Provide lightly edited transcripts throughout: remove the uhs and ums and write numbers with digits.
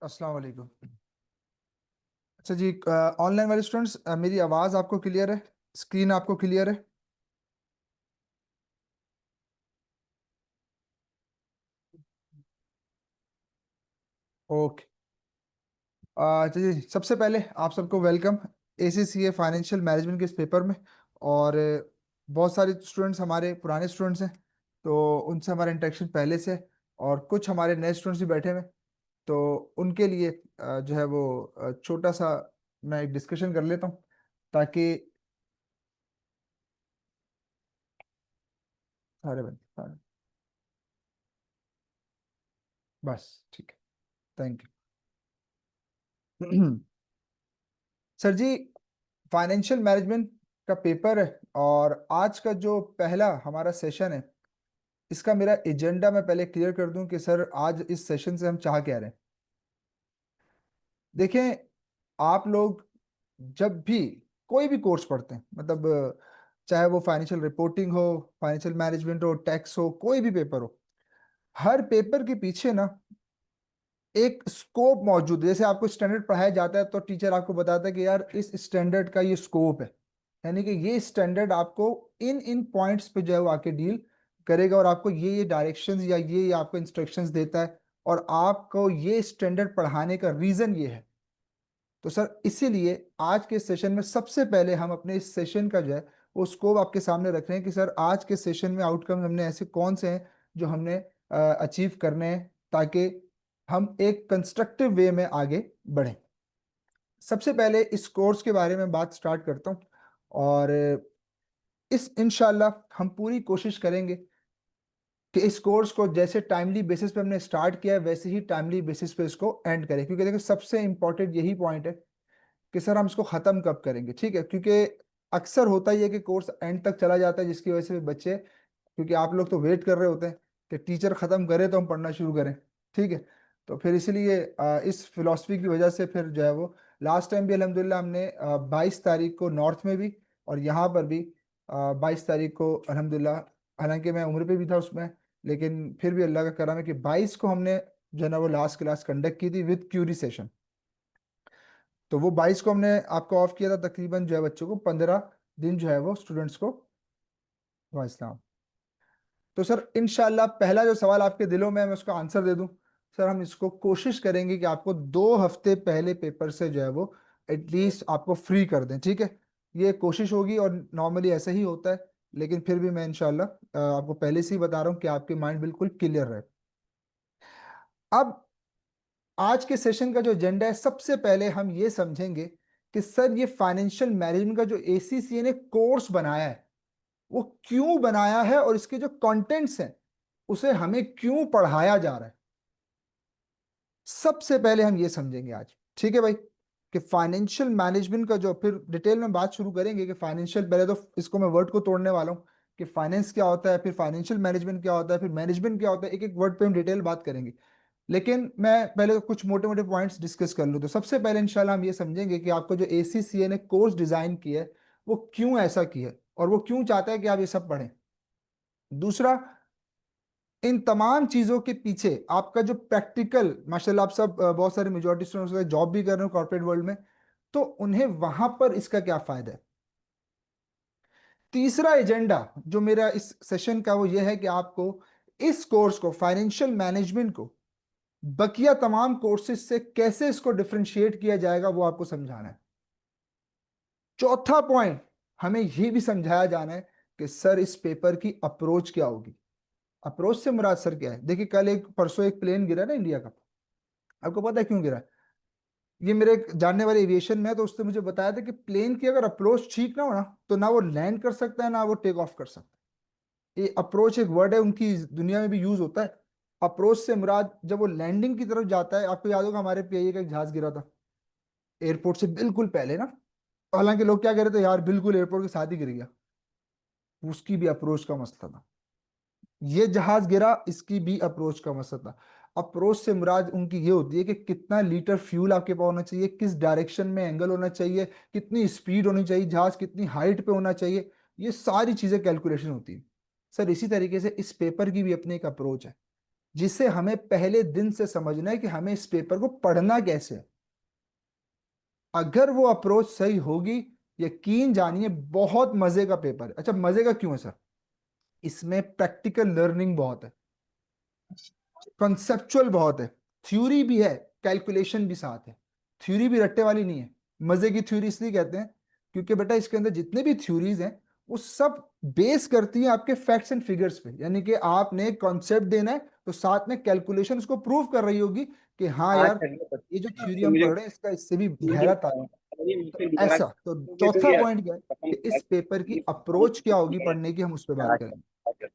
अस्सलाम वालेकुम। अच्छा जी, ऑनलाइन वाले स्टूडेंट्स, मेरी आवाज़ आपको क्लियर है? स्क्रीन आपको क्लियर है? ओके। अच्छा जी, सबसे पहले आप सबको वेलकम ACCA फाइनेंशियल मैनेजमेंट के इस पेपर में। और बहुत सारे स्टूडेंट्स हमारे पुराने स्टूडेंट्स हैं, तो उनसे हमारा इंटरेक्शन पहले से है। और कुछ हमारे नए स्टूडेंट्स भी बैठे हुए हैं, तो उनके लिए जो है वो छोटा सा मैं एक डिस्कशन कर लेता हूँ, ताकि सारे बंद सारे बस ठीक है। Thank you. Sir ji, financial management का पेपर है, और आज का जो पहला हमारा सेशन है, इसका मेरा एजेंडा मैं पहले क्लियर कर दूं कि सर आज इस सेशन से हम चाह क्या रहे हैं। देखें, आप लोग जब भी कोई भी कोर्स पढ़ते हैं, मतलब चाहे वो फाइनेंशियल रिपोर्टिंग हो, फाइनेंशियल मैनेजमेंट हो, टैक्स हो, कोई भी पेपर हो, हर पेपर के पीछे ना एक स्कोप मौजूद है। जैसे आपको स्टैंडर्ड पढ़ाया जाता है, तो टीचर आपको बताता है कि यार इस स्टैंडर्ड का ये स्कोप है, यानी कि ये स्टैंडर्ड आपको इन इन पॉइंट्स पे जो है वो आके डील करेगा, और आपको ये डायरेक्शंस या ये आपको इंस्ट्रक्शंस देता है, और आपको ये स्टैंडर्ड पढ़ाने का रीजन ये है। तो सर इसीलिए आज के सेशन में सबसे पहले हम अपने इस सेशन का जो है वो स्कोप आपके सामने रख रहे हैं कि सर आज के सेशन में आउटकम हमने ऐसे कौन से हैं जो हमने अचीव करने हैं, ताकि हम एक कंस्ट्रक्टिव वे में आगे बढ़ें। सबसे पहले इस कोर्स के बारे में बात स्टार्ट करता हूँ, और इस इंशाल्लाह हम पूरी कोशिश करेंगे कि इस कोर्स को जैसे टाइमली बेसिस पे हमने स्टार्ट किया है, वैसे ही टाइमली बेसिस पे इसको एंड करें, क्योंकि देखो सबसे इंपॉर्टेंट यही पॉइंट है कि सर हम इसको ख़त्म कब करेंगे। ठीक है, क्योंकि अक्सर होता ही है कि कोर्स एंड तक चला जाता है, जिसकी वजह से बच्चे, क्योंकि आप लोग तो वेट कर रहे होते हैं कि टीचर ख़त्म करे तो हम पढ़ना शुरू करें। ठीक है, तो फिर इसलिए इस फिलॉसफी की वजह से फिर जो है वो लास्ट टाइम भी अल्हम्दुलिल्लाह हमने 22 तारीख को नॉर्थ में भी, और यहाँ पर भी 22 तारीख को अल्हम्दुलिल्लाह, हालांकि मैं उम्र पे भी था उसमें, लेकिन फिर भी अल्लाह का करम है कि 22 को हमने जो है ना वो लास्ट क्लास कंडक्ट की थी विद क्यूरी सेशन। तो वो 22 को हमने आपको ऑफ किया था, तकरीबन जो है बच्चों को 15 दिन जो है वो स्टूडेंट्स को वाइसलाम। तो सर इंशाल्लाह पहला जो सवाल आपके दिलों में है मैं उसका आंसर दे दूं। सर हम इसको कोशिश करेंगे कि आपको 2 हफ्ते पहले पेपर से जो है वो एटलीस्ट आपको फ्री कर दें। ठीक है, ये कोशिश होगी, और नॉर्मली ऐसा ही होता है, लेकिन फिर भी मैं इंशाल्लाह आपको पहले से ही बता रहा हूँ कि आपके माइंड बिल्कुल क्लियर रहे। अब आज के सेशन का जो एजेंडा है, सबसे पहले हम ये समझेंगे कि सर ये फाइनेंशियल मैनेजमेंट का जो ACCA ने कोर्स बनाया है, वो क्यों बनाया है, और इसके जो कंटेंट्स हैं उसे हमें क्यों पढ़ाया जा रहा है। सबसे पहले हम ये समझेंगे आज, ठीक है भाई, कि फाइनेंशियल मैनेजमेंट का जो, फिर डिटेल में बात शुरू करेंगे कि फाइनेंशियल, पहले तो इसको मैं वर्ड को तोड़ने वाला हूँ कि फाइनेंस क्या होता है, फिर फाइनेंशियल मैनेजमेंट क्या होता है, फिर मैनेजमेंट क्या होता है, एक एक वर्ड पे हम डिटेल बात करेंगे। लेकिन मैं पहले तो कुछ मोटे मोटे पॉइंट्स डिस्कस कर लूँ। तो सबसे पहले इंशाल्लाह हम ये समझेंगे कि आपको जो ACCA ने कोर्स डिजाइन किया है, वो क्यों ऐसा किया है, और वो क्यों चाहता है कि आप ये सब पढ़ें। दूसरा, इन तमाम चीजों के पीछे आपका जो प्रैक्टिकल, माशाल्लाह आप सब बहुत सारे मेजोरिटी स्टूडेंट्स जॉब भी कर रहे हो कॉर्पोरेट वर्ल्ड में, तो उन्हें वहां पर इसका क्या फायदा है। तीसरा एजेंडा जो मेरा इस सेशन का वो ये है कि आपको इस कोर्स को, फाइनेंशियल मैनेजमेंट को, बकिया तमाम कोर्सेज से कैसे इसको डिफरेंशिएट किया जाएगा वो आपको समझाना है। चौथा पॉइंट, हमें यह भी समझाया जाना है कि सर इस पेपर की अप्रोच क्या होगी। अप्रोच से मुराद सर क्या है? देखिए, कल एक परसों एक प्लेन गिरा ना इंडिया का, आपको पता है क्यों गिरा? ये मेरे एक जानने वाले एविएशन में है, तो उसने मुझे बताया था कि प्लेन की अगर अप्रोच ठीक ना हो ना, तो ना वो लैंड कर सकता है ना वो टेक ऑफ कर सकता है। ये अप्रोच एक वर्ड है, उनकी दुनिया में भी यूज होता है। अप्रोच से मुराद जब वो लैंडिंग की तरफ जाता है, आपको याद होगा हमारे PIA का एक जहाज गिरा था एयरपोर्ट से बिल्कुल पहले ना, हालांकि लोग क्या कह रहे थे, यार बिल्कुल एयरपोर्ट के साथ ही गिर गया। उसकी भी अप्रोच का मसला था। ये जहाज गिरा, इसकी भी अप्रोच का मसला था। अप्रोच से मुराद उनकी ये होती है कि कितना लीटर फ्यूल आपके पास होना चाहिए, किस डायरेक्शन में एंगल होना चाहिए, कितनी स्पीड होनी चाहिए, जहाज कितनी हाइट पे होना चाहिए, ये सारी चीजें कैलकुलेशन होती है। सर इसी तरीके से इस पेपर की भी अपनी एक अप्रोच है। जिसे हमें पहले दिन से समझना है कि हमें इस पेपर को पढ़ना कैसे है। अगर वो अप्रोच सही होगी, यकीन जानिए बहुत मजे का पेपर है। अच्छा, मजे का क्यों है सर? इसमें प्रैक्टिकल लर्निंग बहुत है, कंसेप्चुअल बहुत है, थ्योरी भी है, कैलकुलेशन भी साथ है। थ्योरी भी रट्टे वाली नहीं है। मजे की थ्योरी इसलिए कहते हैं क्योंकि बेटा इसके अंदर जितने भी थ्योरीज हैं वो सब बेस करती है आपके फैक्ट्स एंड फिगर्स पे। यानी कि आपने कॉन्सेप्ट देना है तो साथ में कैलकुलेशन उसको प्रूव कर रही होगी कि हाँ आज यार, करना ये जो पड़ता है थ्योरी तो हम मुझे पढ़ रहे हैं इसका इससे भी मुझे गहरा ताल्लुक। अरे तो मुझसे दोबारा ऐसा तो करोगे तो चौथा यार पॉइंट क्या है खत्म कि इस पेपर की खत्म अप्रोच क्या होगी पढ़ने की, हम उस पर बात करेंगे।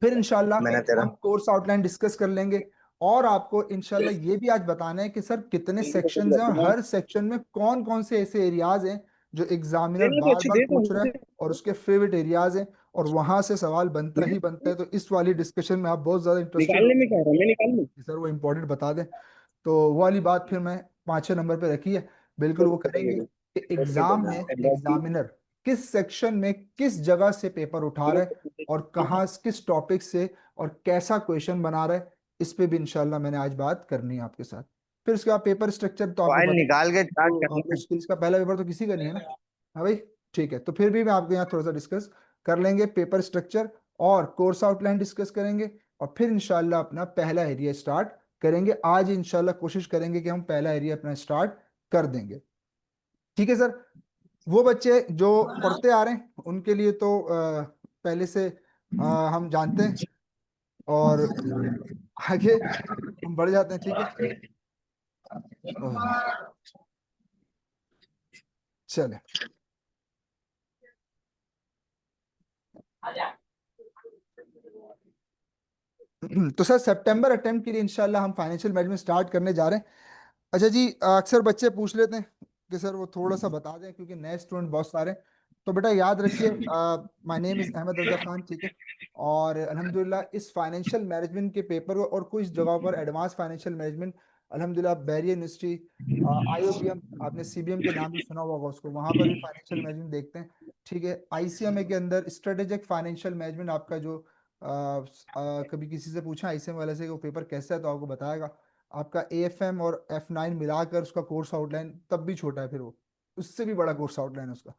फिर मैंने इंशाल्लाह तेरा हम कोर्स आउटलाइन डिस्कस कर लेंगे। और आपको इंशाल्लाह ये भी आज बताना है कि सर कितने सेक्शंस हैं और हर सेक्शन में कौन कौन से ऐसे एरियाज हैं जो एग्जामिनर देना तो बार अच्छी बार दे पूछ रहा है तो और उसके फेवरेट एरियाज हैं, और वहां से सवाल बनता ही बनता है। तो इस वाली डिस्कशन में आप बहुत ज्यादा इंटरेस्टेड निकालने हो में क्या है, मैं निकाल लूँ। कि सर वो इम्पोर्टेंट बता दें। तो वो वाली बात फिर मैं 5-6 नंबर पे रखी है, बिल्कुल वो करेंगे कि एग्जाम में एग्जामिनर किस सेक्शन में किस जगह से पेपर उठा रहा है और कहाँ किस टॉपिक से और कैसा क्वेश्चन बना रहा है। इस पे भी इंशाल्लाह मैंने आज बात करनी है आपके साथ। फिर उसके बाद पेपर स्ट्रक्चर तो आपको फाइल पता है, निकाल के स्टार्ट तो करना है। मुश्किल का पहला पेपर तो किसी का नहीं है ना। हाँ भाई, ठीक है। तो फिर भी मैं आपके यहाँ थोड़ा सा डिस्कस कर लेंगे पेपर स्ट्रक्चर और कोर्स आउटलाइन डिस्कस करेंगे, और फिर इंशाल्लाह अपना पहला एरिया स्टार्ट करेंगे। आज इंशाल्लाह कोशिश करेंगे कि हम पहला एरिया अपना स्टार्ट कर देंगे। ठीक है सर। वो बच्चे जो पढ़ते आ रहे हैं उनके लिए तो पहले से हम जानते हैं, और आगे हम बढ़ जाते हैं। ठीक है, ओह, चले। तो सर सितंबर अटेम्प्ट के लिए इंशाल्लाह हम फाइनेंशियल मैनेजमेंट स्टार्ट करने जा रहे हैं। अच्छा जी, अक्सर बच्चे पूछ लेते हैं कि सर वो थोड़ा सा बता दें क्योंकि नए स्टूडेंट बहुत सारे हैं। तो बेटा याद रखिए, my name is Ahmad Raza Khan. ठीक है, और अल्हम्दुलिल्लाह इस फाइनेंशियल मैनेजमेंट के पेपर को और कुछ जगहों पर एडवांस फाइनेंशियल मैनेजमेंट, अल्हम्दुलिल्लाह बैरियर यूनिवर्सिटी, आईओबीएम, आपने सीबीएम के नाम भी सुना होगा उसको, वहां पर भी फाइनेंशियल मैनेजमेंट देखते हैं। ठीक है, आईसीएमए के अंदर स्ट्रेटेजिक फाइनेंशियल मैनेजमेंट आपका जो कभी किसी से पूछा आईसीएम वाले से कि वो पेपर कैसा है तो आपको बताएगा। आपका एएफएम और F9 मिलाकर उसका कोर्स आउटलाइन तब भी छोटा है, फिर वो उससे भी बड़ा कोर्स आउटलाइन है उसका।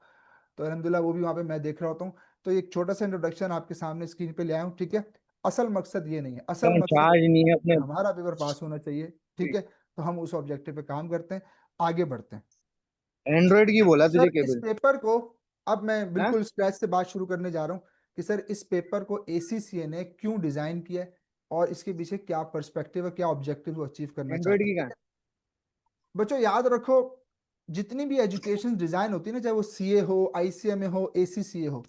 तो अल्हम्दुलिल्लाह वो भी वहाँ पे मैं देख रहा होता हूँ। तो एक छोटा सा इंट्रोडक्शन आपके सामने स्क्रीन पे ले आया हूँ। ठीक है, असल मकसद ये नहीं है, असल मकसद चार्ज नहीं है अपने। हमारा पेपर पास होना चाहिए। ठीक है, तो हम उस ऑब्जेक्टिव पे काम करते हैं, आगे बढ़ते हैं। एंड्रॉइड की बोला तुझे सर इस केबल। पेपर को, अब मैं हाँ बिल्कुल स्क्रैच से बात शुरू करने जा रहा हूँ कि सर इस पेपर को एसीसीए ने क्यों डिजाइन किया है और इसके पीछे क्या पर्सपेक्टिव है, क्या ऑब्जेक्टिव वो अचीव करना एंड्रॉइड चाहते हैं। की ठीक कहाँ है बच्चों, याद रखो, जितनी भी एजुकेशन डिजाइन होती है ना, चाहे वो सीए हो, आईसीएमए हो, एसीसीए हो,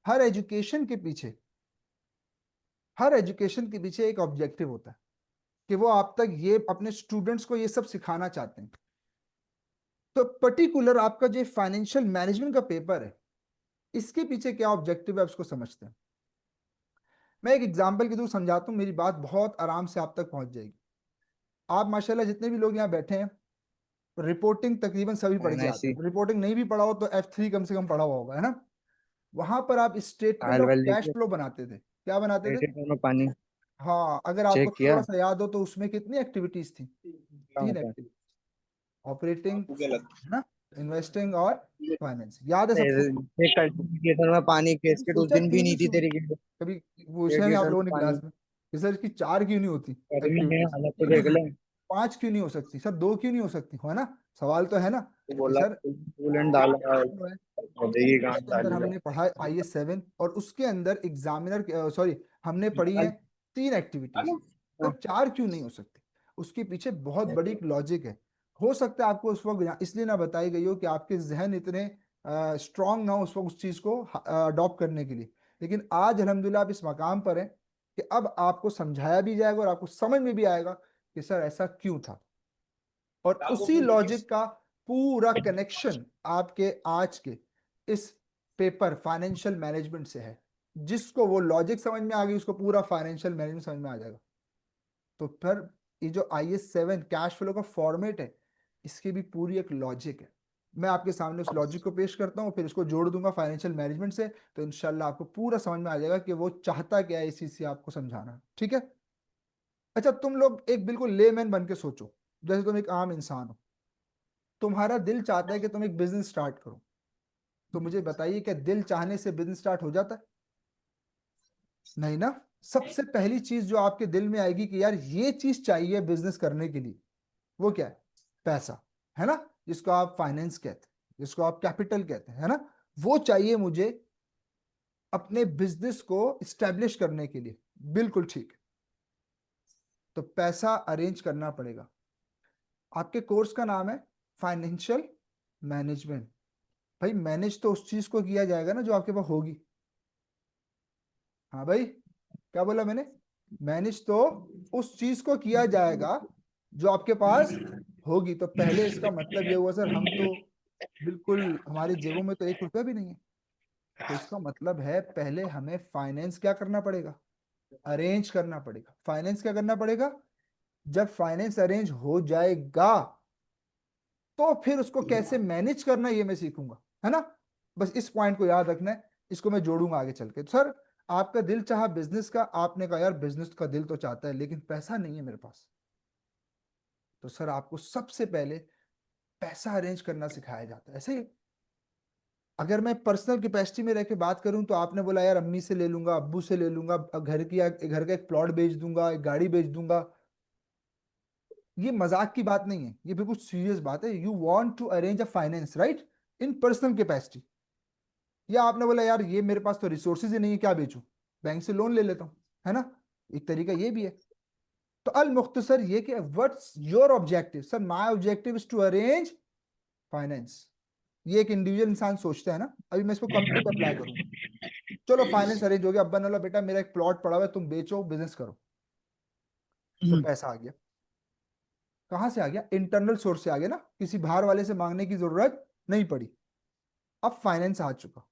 हर एजुकेशन के पीछे, हर एजुकेशन के पीछे एक ऑब्जेक्टिव होता है कि वो आप तक ये अपने स्टूडेंट्स को ये सब सिखाना चाहते हैं। तो पर्टिकुलर आपका जो फाइनेंशियल मैनेजमेंट का पेपर है, इसके पीछे क्या ऑब्जेक्टिव है उसको समझते हैं। मैं एक एग्जांपल के थ्रू समझाता हूँ, मेरी बात बहुत आराम से आप तक पहुंच जाएगी। आप माशाल्लाह जितने भी लोग यहाँ बैठे हैं, रिपोर्टिंग तकरीबन सभी पढ़ है के आते ऐसी हैं। रिपोर्टिंग नहीं भी पढ़ा हो तो F3 कम से कम पढ़ा हुआ होगा, है ना। वहां पर आप स्टेटमेंट हाल ऑफ वाल कैश देखिए। फ्लो बनाते थे। क्या बनाते थे? रेडिएटर में पानी हाँ, अगर आपको चेक थोड़ा किया। सा याद हो तो उसमें कितनी एक्टिविटीज थी? क्या तीन होता है। एक्टिविटी, ऑपरेटिंग, आपको क्या लगता है ना, इन्वेस्टिंग और फाइनेंस। याद है है सबको? चेक कर रेडिएटर में पानी कभी केसकेट उस सोचा दिन भी तीन ही नहीं थी क्यों तेरी होती? की। कभी पूछा नहीं आप रेडिएटर लोगों में ने पानी क्लास में कि सर इसकी चार क्यों नहीं होती गर्मी में एक्टिविटीज? हालत तो देख ले। 5 क्यों नहीं हो सकती सर? 2 क्यों नहीं हो सकती, है ना? सवाल तो है ना तो कि बोला सर कूलेंट डाला है, जो है, हो जाएगी कहाँ उसके अंदर डाली है। हमने पढ़ा है IS 7, और उसके अंदर एग्जामिनर, सॉरी, हमने पढ़ी है निकाल। 3 एक्टिविटीज। हाँ, सर 4 क्यों नहीं हो सकती? उसके पीछे बहुत बड़ी एक लॉजिक है। हो सकता है आपको उस वक्त इसलिए ना बताई गई हो कि आपके जहन इतने स्ट्रांग ना हो उस वक्त उस चीज को अडॉप्ट करने के लिए। लेकिन आज अल्हम्दुलिल्लाह आप इस मकाम पर हैं कि अब आपको समझाया भी जाएगा और आपको समझ में भी आएगा कि सर ऐसा क्यों था। और उसी लॉजिक का पूरा कनेक्शन आपके आज के इस पेपर फाइनेंशियल मैनेजमेंट से है। जिसको वो लॉजिक समझ में आ गई उसको पूरा फाइनेंशियल मैनेजमेंट समझ में आ जाएगा। तो फिर ये जो IS 7 कैश फ्लो का फॉर्मेट है, इसकी भी पूरी एक लॉजिक है। मैं आपके सामने उस लॉजिक को पेश करता हूँ, फिर इसको जोड़ दूंगा फाइनेंशियल मैनेजमेंट से, तो इंशाल्लाह आपको पूरा समझ में आ जाएगा कि वो चाहता क्या है इसी से आपको समझाना। ठीक है, अच्छा तुम लोग एक बिल्कुल लेमैन बन के सोचो, जैसे तुम एक आम इंसान हो, तुम्हारा दिल चाहता है कि तुम एक बिजनेस स्टार्ट करो, तो मुझे बताइए क्या दिल चाहने से बिजनेस स्टार्ट हो जाता है? नहीं ना। सबसे पहली चीज जो आपके दिल में आएगी कि यार ये चीज चाहिए बिजनेस करने के लिए, वो क्या है? पैसा, है ना? जिसको आप फाइनेंस कहते हैं, जिसको आप कैपिटल कहते हैं, है ना? वो चाहिए मुझे अपने बिजनेस को स्टैब्लिश करने के लिए। बिल्कुल ठीक है। तो पैसा अरेंज करना पड़ेगा। आपके कोर्स का नाम है फाइनेंशियल मैनेजमेंट। भाई मैनेज तो उस चीज को किया जाएगा ना जो आपके पास होगी। हाँ भाई, क्या बोला मैंने? मैनेज तो उस चीज को किया जाएगा जो आपके पास होगी। तो पहले इसका मतलब ये हुआ सर हम तो बिल्कुल, हमारी जेबों में तो 1 रुपया भी नहीं है। तो इसका मतलब है पहले हमें फाइनेंस क्या करना पड़ेगा? अरेंज करना पड़ेगा। फाइनेंस क्या करना पड़ेगा? जब फाइनेंस अरेंज हो जाएगा तो फिर उसको कैसे मैनेज करना ये मैं सीखूंगा, है ना? बस इस पॉइंट को याद रखना है, इसको मैं जोड़ूंगा आगे चल के। तो सर आपका दिल चाहा बिजनेस का, आपने कहा यार बिजनेस का दिल तो चाहता है लेकिन पैसा नहीं है मेरे पास। तो सर आपको सबसे पहले पैसा अरेंज करना सिखाया जाता है। ऐसे ही अगर मैं पर्सनल कैपेसिटी में रह के बात करूं तो आपने बोला यार अम्मी से ले लूंगा, अब्बू से ले लूंगा, घर का एक प्लॉट बेच दूंगा, एक गाड़ी बेच दूंगा। ये मजाक की बात नहीं है, ये बिल्कुल सीरियस बात है। You want to arrange a finance right, in personal capacity. या आपने बोला यार ये मेरे पास तो रिसोर्सेज ही नहीं है, क्या बेचूं, बैंक से लोन ले लेता हूं, है ना? एक तरीका ये भी है। तो अल मुख्तसर ये कि what's your objective? Sir my objective is to arrange finance. ये एक इंडिविजुअल इंसान सोचता है ना। अभी मैं इसको कंपनी पे अप्लाई करूंगा। चलो फाइनेंस अरेंज हो गया, अब्बा ने बोला बेटा मेरा एक प्लॉट पड़ा हुआ है, तुम बेचो बिजनेस करो। तो पैसा आ गया। कहां से आ गया? इंटरनल सोर्स से आ गया ना, किसी बाहर वाले से मांगने की जरूरत नहीं पड़ी। अब फाइनेंस आ चुका,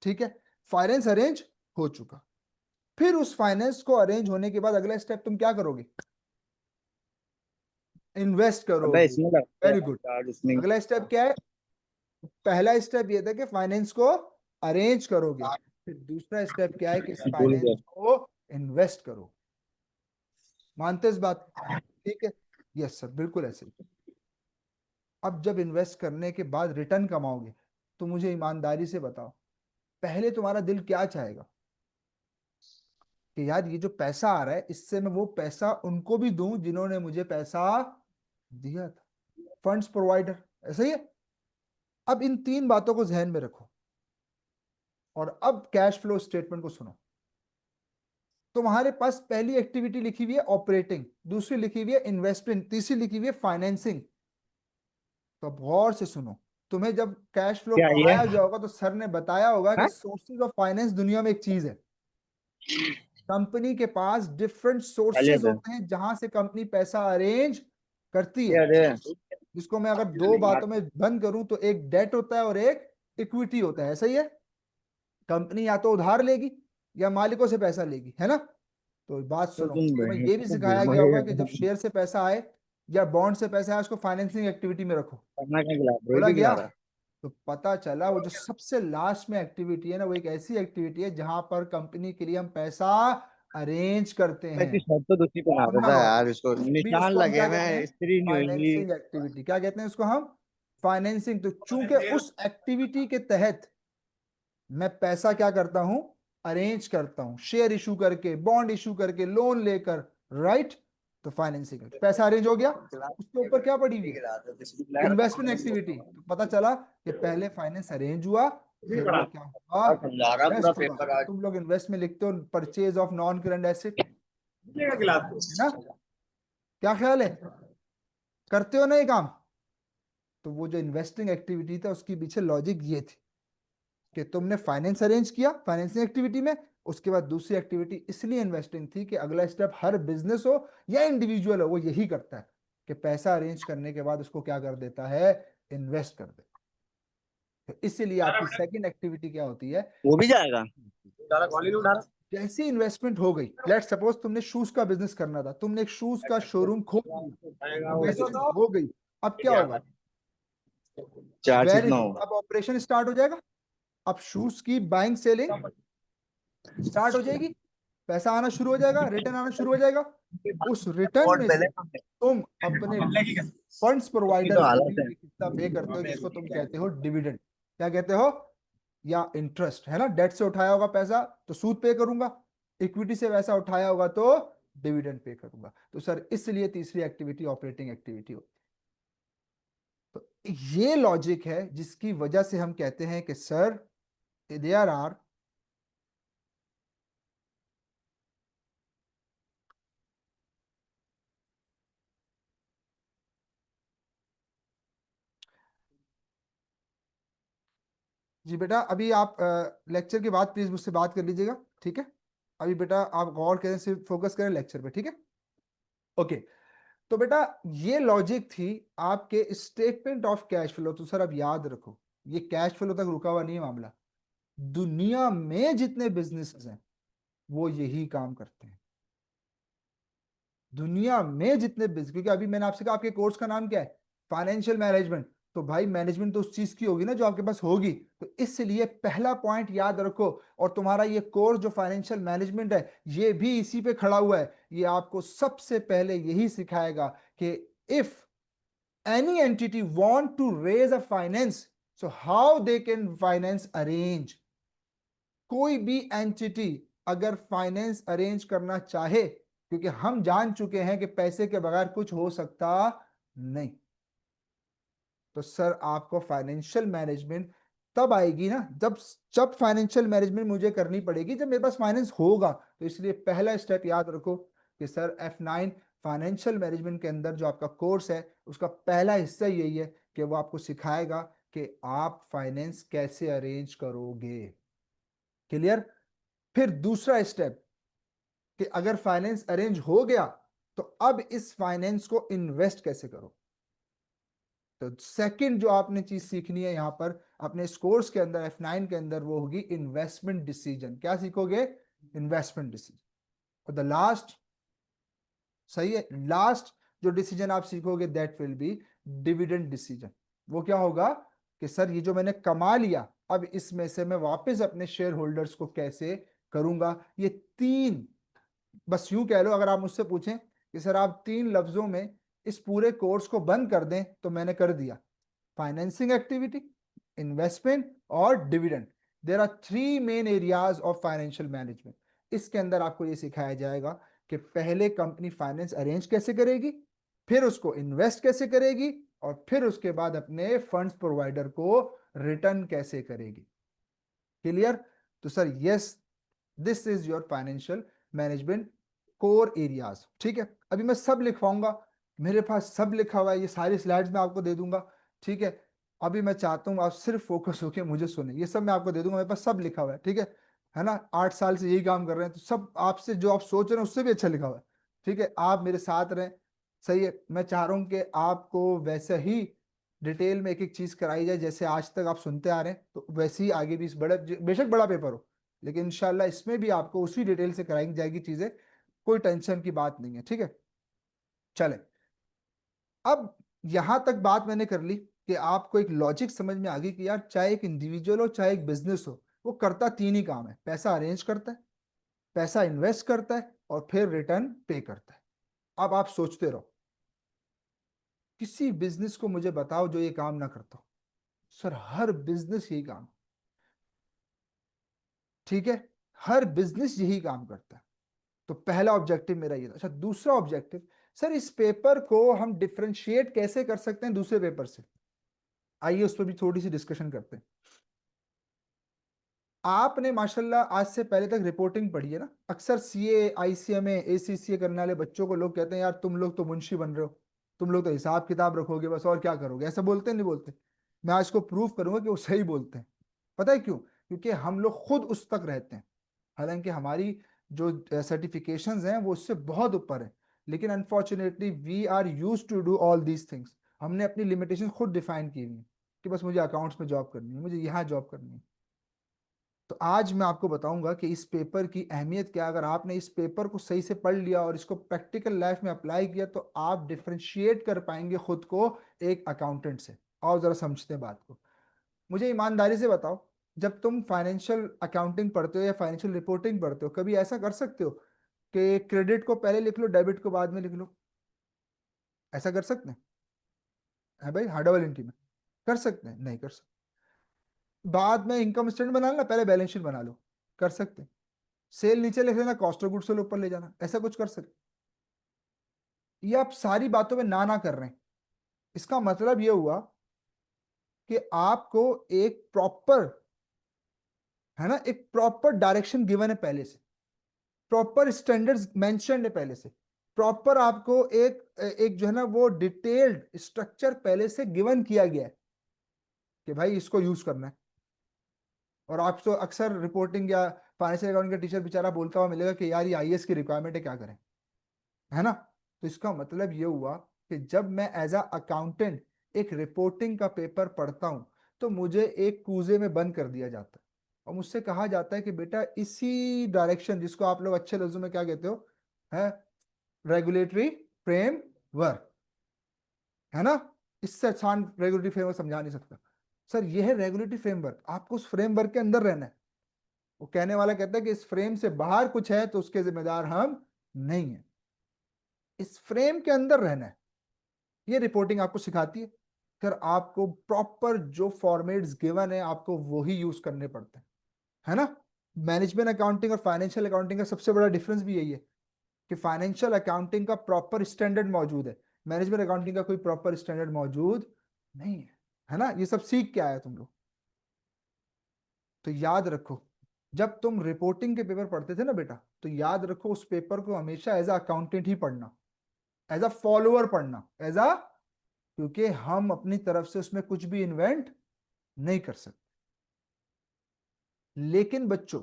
ठीक है? फाइनेंस अरेंज हो चुका। फिर उस फाइनेंस को अरेंज होने के बाद अगला स्टेप तुम क्या करोगे? इन्वेस्ट अबे करोगे। इसमें लगता है वेरी गुड। कार्ड इसमें। अगला स्टेप क्या है? पहला स्टेप ये था कि फाइनेंस को अरेंज करोगे। फिर दूसरा स्टेप क्या है कि इस भूल फाइनेंस गया। को इन्वेस्ट करो। मानते इस बात को? ठीक है। यस सर, बिल्कुल ऐसे ही। अब जब इन्वेस्ट करने के बाद रिटर्न कमाओगे तो मुझे ईमानदारी से बताओ, पहले तुम्हारा दिल क्या चाहेगा? कि यार ये जो पैसा आ रहा है इससे मैं वो पैसा उनको भी दूं जिन्होंने मुझे पैसा दिया था। फंड्स प्रोवाइडर, ऐसा ही है। अब इन 3 बातों को जहन में रखो और अब कैश फ्लो स्टेटमेंट को सुनो। तुम्हारे पास पहली एक्टिविटी लिखी हुई है ऑपरेटिंग, दूसरी लिखी हुई है इन्वेस्टमेंट, तीसरी लिखी हुई है फाइनेंसिंग। तो अब गौर से सुनो। तुम्हें जब कैश फ्लो क्या ये? पढ़ाया गया होगा तो सर ने बताया होगा कि हाँ? सोर्सेज ऑफ फाइनेंस दुनिया में एक चीज है। कंपनी के पास डिफरेंट चलिए सोर्सेज थे। होते हैं जहां से कंपनी पैसा अरेंज करती है। ये दे। जिसको मैं अगर 2 बातों में बंद करूं तो एक डेट होता है और एक इक्विटी होता है, ऐसा ही है। कंपनी या तो उधार लेगी या मालिकों से पैसा लेगी, है ना? तो बात तो सुनो, तुम तुम्हें बहन यह भी को सिखाया गया होगा कि जब मुझे शेयर से पैसा आए या बॉन्ड से पैसा आए उसको फाइनेंसिंग एक्टिविटी में रखो। खाना क्या खिला रहा? बोला रोटी खिला गया। रहा? तो पता चला वो जो सबसे लास्ट में एक्टिविटी है ना, वो एक ऐसी एक्टिविटी है जहां पर कंपनी के लिए हम पैसा अरेंज करते हैं। पैंतीस शर्ट तो दूसरी पहना सुनना देता है गौर यार, से। इसको अभी निशान उसको हम लगे क्या हुए कहते हैं, हैं? इस्त्री नहीं हुई। फाइनेंसिंग एक्टिविटी क्या कहते हैं उसको हम? फाइनेंसिंग। तो चूंकि उस एक्टिविटी के तहत मैं पैसा क्या करता हूं? अरेंज करता हूं, शेयर इशू करके, बॉन्ड इशू करके, लोन लेकर, राइट? तो फाइनेंसिंग पैसा अरेंज हो गया। उसके ऊपर क्या पड़ी हुई है? Investment activity. तो पता चला कि पहले फाइनेंस अरेंज हुआ, फिर वो क्या हुआ? और समझा रहा पूरा इन्वेस्ट हुआ। पेपर तो आज। तुम लोग इन्वेस्ट में लिखते हो purchase of non current asset, कितने का गिलास? है ना? क्या ख्याल है? करते हो ना ये काम? तो वो जो इन्वेस्टिंग एक्टिविटी था उसके पीछे लॉजिक ये थी कि तुमने फाइनेंस अरेंज किया फाइनेंसिंग एक्टिविटी में। उसके बाद दूसरी एक्टिविटी इसलिए इन्वेस्टिंग थी कि अगला स्टेप हर बिजनेस हो या इंडिविजुअल हो वो यही करता है कि पैसा अरेंज करने के बाद उसको क्या कर देता है? इन्वेस्ट कर देता है। तो इसीलिए आपकी सेकंड एक्टिविटी क्या होती है? वो भी जाएगा। सारा कॉलेज उठा रहा। जैसी इन्वेस्टमेंट हो गई, लेट सपोज तुमने शूज का बिजनेस करना था, तुमने एक शूज का शोरूम खोल दिया, उठाएगा वो इन्वेस्टमेंट तो। हो गई। अब क्या होगा? चार्ज वेरी कितना गुड, होगा? अब ऑपरेशन स्टार्ट हो जाएगा। अब शूज की बाइंग सेलिंग स्टार्ट हो जाएगी। पैसा आना शुरू हो जाएगा, रिटर्न आना शुरू हो जाएगा। उस रिटर्न और में पहले से तुम अपने फंड्स की प्रोवाइडर तो को भी हालत है। एक हिस्सा पे करते हो, जिसको तुम कहते हो डिविडेंड। क्या कहते हो? या इंटरेस्ट, है ना। डेट से उठाया होगा पैसा तो सूद पे करूंगा, इक्विटी से वैसा उठाया होगा तो डिविडेंड पे करूंगा। तो सर इसलिए तीसरी एक्टिविटी ऑपरेटिंग एक्टिविटी होती है। तो ये लॉजिक है जिसकी वजह से हम कहते हैं कि सर देयर आर जी बेटा, अभी आप लेक्चर के बाद प्लीज मुझसे बात कर लीजिएगा, ठीक है। अभी बेटा आप गौर करें, सिर्फ फोकस करें लेक्चर पे, ठीक है। ओके। तो बेटा ये लॉजिक थी आपके स्टेटमेंट ऑफ कैश फ्लो। तो सर अब याद रखो, ये कैश फ्लो तक रुका हुआ नहीं है मामला। दुनिया में जितने बिजनेसेस हैं वो यही काम करते हैं। दुनिया में जितने बिजनेस, क्योंकि अभी मैंने आपसे कहा आपके कोर्स का नाम क्या है, फाइनेंशियल मैनेजमेंट। तो भाई मैनेजमेंट तो उस चीज की होगी ना जो आपके पास होगी। तो इसलिए पहला पॉइंट याद रखो। और तुम्हारा ये कोर्स जो फाइनेंशियल मैनेजमेंट है ये भी इसी पे खड़ा हुआ है। ये आपको सबसे पहले यही सिखाएगा कि if any entity want to raise a finance, so how they can finance arrange। कोई भी एंटिटी अगर फाइनेंस अरेंज करना चाहे, क्योंकि हम जान चुके हैं कि पैसे के बगैर कुछ हो सकता नहीं। तो सर आपको फाइनेंशियल मैनेजमेंट तब आएगी ना जब जब फाइनेंशियल मैनेजमेंट मुझे करनी पड़ेगी जब मेरे पास फाइनेंस होगा। तो इसलिए पहला स्टेप याद रखो कि सर F9 फाइनेंशियल मैनेजमेंट के अंदर जो आपका कोर्स है उसका पहला हिस्सा यही है कि वो आपको सिखाएगा कि आप फाइनेंस कैसे अरेंज करोगे। क्लियर? फिर दूसरा स्टेप कि अगर फाइनेंस अरेंज हो गया तो अब इस फाइनेंस को इन्वेस्ट कैसे करो। तो सेकंड जो आपने चीज सीखनी है यहां पर अपने इस कोर्स के अंदर F9 के अंदर वो होगी इन्वेस्टमेंट डिसीजन। क्या सीखोगे? Investment decision. और द लास्ट, सही है, लास्ट जो डिसीजन आप सीखोगे that will be dividend decision. वो क्या होगा कि सर ये जो मैंने कमा लिया अब इसमें से मैं वापस अपने शेयर होल्डर्स को कैसे करूंगा। ये तीन, बस यूं कह लो, अगर आप मुझसे पूछें कि सर आप तीन लफ्जों में इस पूरे कोर्स को बंद कर दें तो मैंने कर दिया। फाइनेंसिंग एक्टिविटी, इन्वेस्टमेंट और dividend. There are three main areas of financial management. इसके अंदर आपको ये सिखाया जाएगा कि पहले कंपनी फाइनेंस अरेंज कैसे करेगी, फिर उसको इन्वेस्ट कैसे करेगी, और फिर उसके बाद अपने फंड्स प्रोवाइडर को रिटर्न कैसे करेगी। क्लियर? तो sir yes, this is your financial management core areas. ठीक है, अभी मैं सब लिखवाऊंगा, मेरे पास सब लिखा हुआ है, ये सारी स्लाइड्स मैं आपको दे दूंगा। ठीक है, अभी मैं चाहता हूँ आप सिर्फ फोकस होकर मुझे सुने, ये सब मैं आपको दे दूंगा, मेरे पास सब लिखा हुआ है ना। 8 साल से यही काम कर रहे हैं तो सब आपसे जो आप सोच रहे हैं उससे भी अच्छा लिखा हुआ है। ठीक है, आप मेरे साथ रहें। सही है, मैं चाह रहा हूँ कि आपको वैसे ही डिटेल में एक एक चीज कराई जाए जैसे आज तक आप सुनते आ रहे हैं, तो वैसे ही आगे भी इस बड़े, बेशक बड़ा पेपर हो लेकिन इंशाल्लाह इसमें भी आपको उसी डिटेल से कराई जाएगी चीजें। कोई टेंशन की बात नहीं है, ठीक है। चले, अब यहां तक बात मैंने कर ली कि आपको एक लॉजिक समझ में आ गई कि यार चाहे एक इंडिविजुअल हो चाहे एक बिजनेस हो, वो करता तीन ही काम है। पैसा अरेंज करता है, पैसा इन्वेस्ट करता है, और फिर रिटर्न पे करता है। अब आप सोचते रहो, किसी बिजनेस को मुझे बताओ जो ये काम ना करता हो। सर हर बिजनेस यही काम, ठीक है, हर बिजनेस यही काम करता है। तो पहला ऑब्जेक्टिव मेरा ये था। अच्छा, दूसरा ऑब्जेक्टिव, सर इस पेपर को हम डिफरेंशिएट कैसे कर सकते हैं दूसरे पेपर से। आइए उस पर भी थोड़ी सी डिस्कशन करते हैं। आपने माशाल्लाह आज से पहले तक रिपोर्टिंग पढ़ी है ना। अक्सर सीए, आईसीएमए, एसीसीए करने वाले बच्चों को लोग कहते हैं यार तुम लोग तो मुंशी बन रहे हो, तुम लोग तो हिसाब किताब रखोगे बस और क्या करोगे, ऐसा बोलते नहीं बोलते? मैं आज को प्रूव करूंगा कि वो सही बोलते हैं। पता है क्यों? क्योंकि हम लोग खुद उस तक रहते हैं। हालांकि हमारी जो सर्टिफिकेशंस हैं वो उससे बहुत ऊपर है, लेकिन unfortunately we are use to do all these things. हमने अपनी लिमिटेशन खुद डिफाइन की हुई है कि बस मुझे अकाउंट्स में जॉब करनी है, मुझे यहाँ जॉब करनी है। तो आज मैं आपको बताऊंगा कि इस पेपर की अहमियत क्या है। अगर आपने इस पेपर को सही से पढ़ लिया और इसको प्रैक्टिकल लाइफ में अप्लाई किया तो आप डिफरेंशिएट कर पाएंगे खुद को एक अकाउंटेंट से। और जरा समझते हैं बात को। मुझे ईमानदारी से बताओ, जब तुम फाइनेंशियल अकाउंटिंग पढ़ते हो या फाइनेंशियल रिपोर्टिंग पढ़ते हो, कभी ऐसा कर सकते हो कि क्रेडिट को पहले लिख लो, डेबिट को बाद में लिख लो? ऐसा कर सकते हैं? है भाई, हाँ, डबल एंट्री में कर सकते हैं? नहीं कर सकते। बाद में इनकम स्टेटमेंट बना लेना, पहले बैलेंस शीट बना लो, कर सकते हैं। सेल नीचे लिख लेना, कॉस्ट ऑफ गुड्स सोल्ड ऊपर ले जाना, ऐसा कुछ कर सकते? ये आप सारी बातों में ना कर रहे हैं। इसका मतलब ये हुआ कि आपको एक प्रॉपर, है ना, एक प्रॉपर डायरेक्शन गिवन है पहले से, प्रॉपर स्टैंडर्ड्स मेंशन्ड है पहले से, प्रॉपर आपको एक एक जो है ना वो डिटेल्ड स्ट्रक्चर पहले से गिवन किया गया है कि भाई इसको यूज करना है। और आपको अक्सर रिपोर्टिंग या फाइनेंशियल अकाउंटिंग का टीचर बेचारा बोलता हुआ मिलेगा कि यार ये आईएएस की रिक्वायरमेंट है, क्या करें? है ना? तो इसका मतलब ये हुआ कि जब मैं एज अ अकाउंटेंट एक रिपोर्टिंग का पेपर पढ़ता हूं, तो मुझे एक कूजे में बंद कर दिया जाता है और मुझसे कहा जाता है कि बेटा इसी डायरेक्शन, जिसको आप लोग अच्छे लफ्जों में क्या कहते हो, है रेगुलेटरी फ्रेमवर्क, है ना? इससे आसान रेगुलेटरी फ्रेमवर्क समझा नहीं सकता। सर ये है रेगुलेटरी फ्रेमवर्क, आपको उस फ्रेमवर्क के अंदर रहना है। वो कहने वाला कहता है कि इस फ्रेम से बाहर कुछ है तो उसके जिम्मेदार हम नहीं है, इस फ्रेम के अंदर रहना है। ये रिपोर्टिंग आपको सिखाती है। फिर आपको प्रॉपर जो फॉर्मेट्स गिवन है आपको वही यूज करने पड़ते हैं, है ना? मैनेजमेंट अकाउंटिंग और फाइनेंशियल अकाउंटिंग का सबसे बड़ा डिफरेंस भी यही है कि फाइनेंशियल अकाउंटिंग का प्रॉपर स्टैंडर्ड मौजूद है, मैनेजमेंट अकाउंटिंग का कोई प्रॉपर स्टैंडर्ड मौजूद नहीं है ना? ये सब सीख के आया तुम लोग। तो याद रखो, जब तुम रिपोर्टिंग के पेपर पढ़ते थे ना बेटा, तो याद रखो उस पेपर को हमेशा एज अ अकाउंटेंट ही पढ़ना, एज अ फॉलोअर पढ़ना, एज अ, क्योंकि हम अपनी तरफ से उसमें कुछ भी इन्वेंट नहीं कर सकते। लेकिन बच्चों,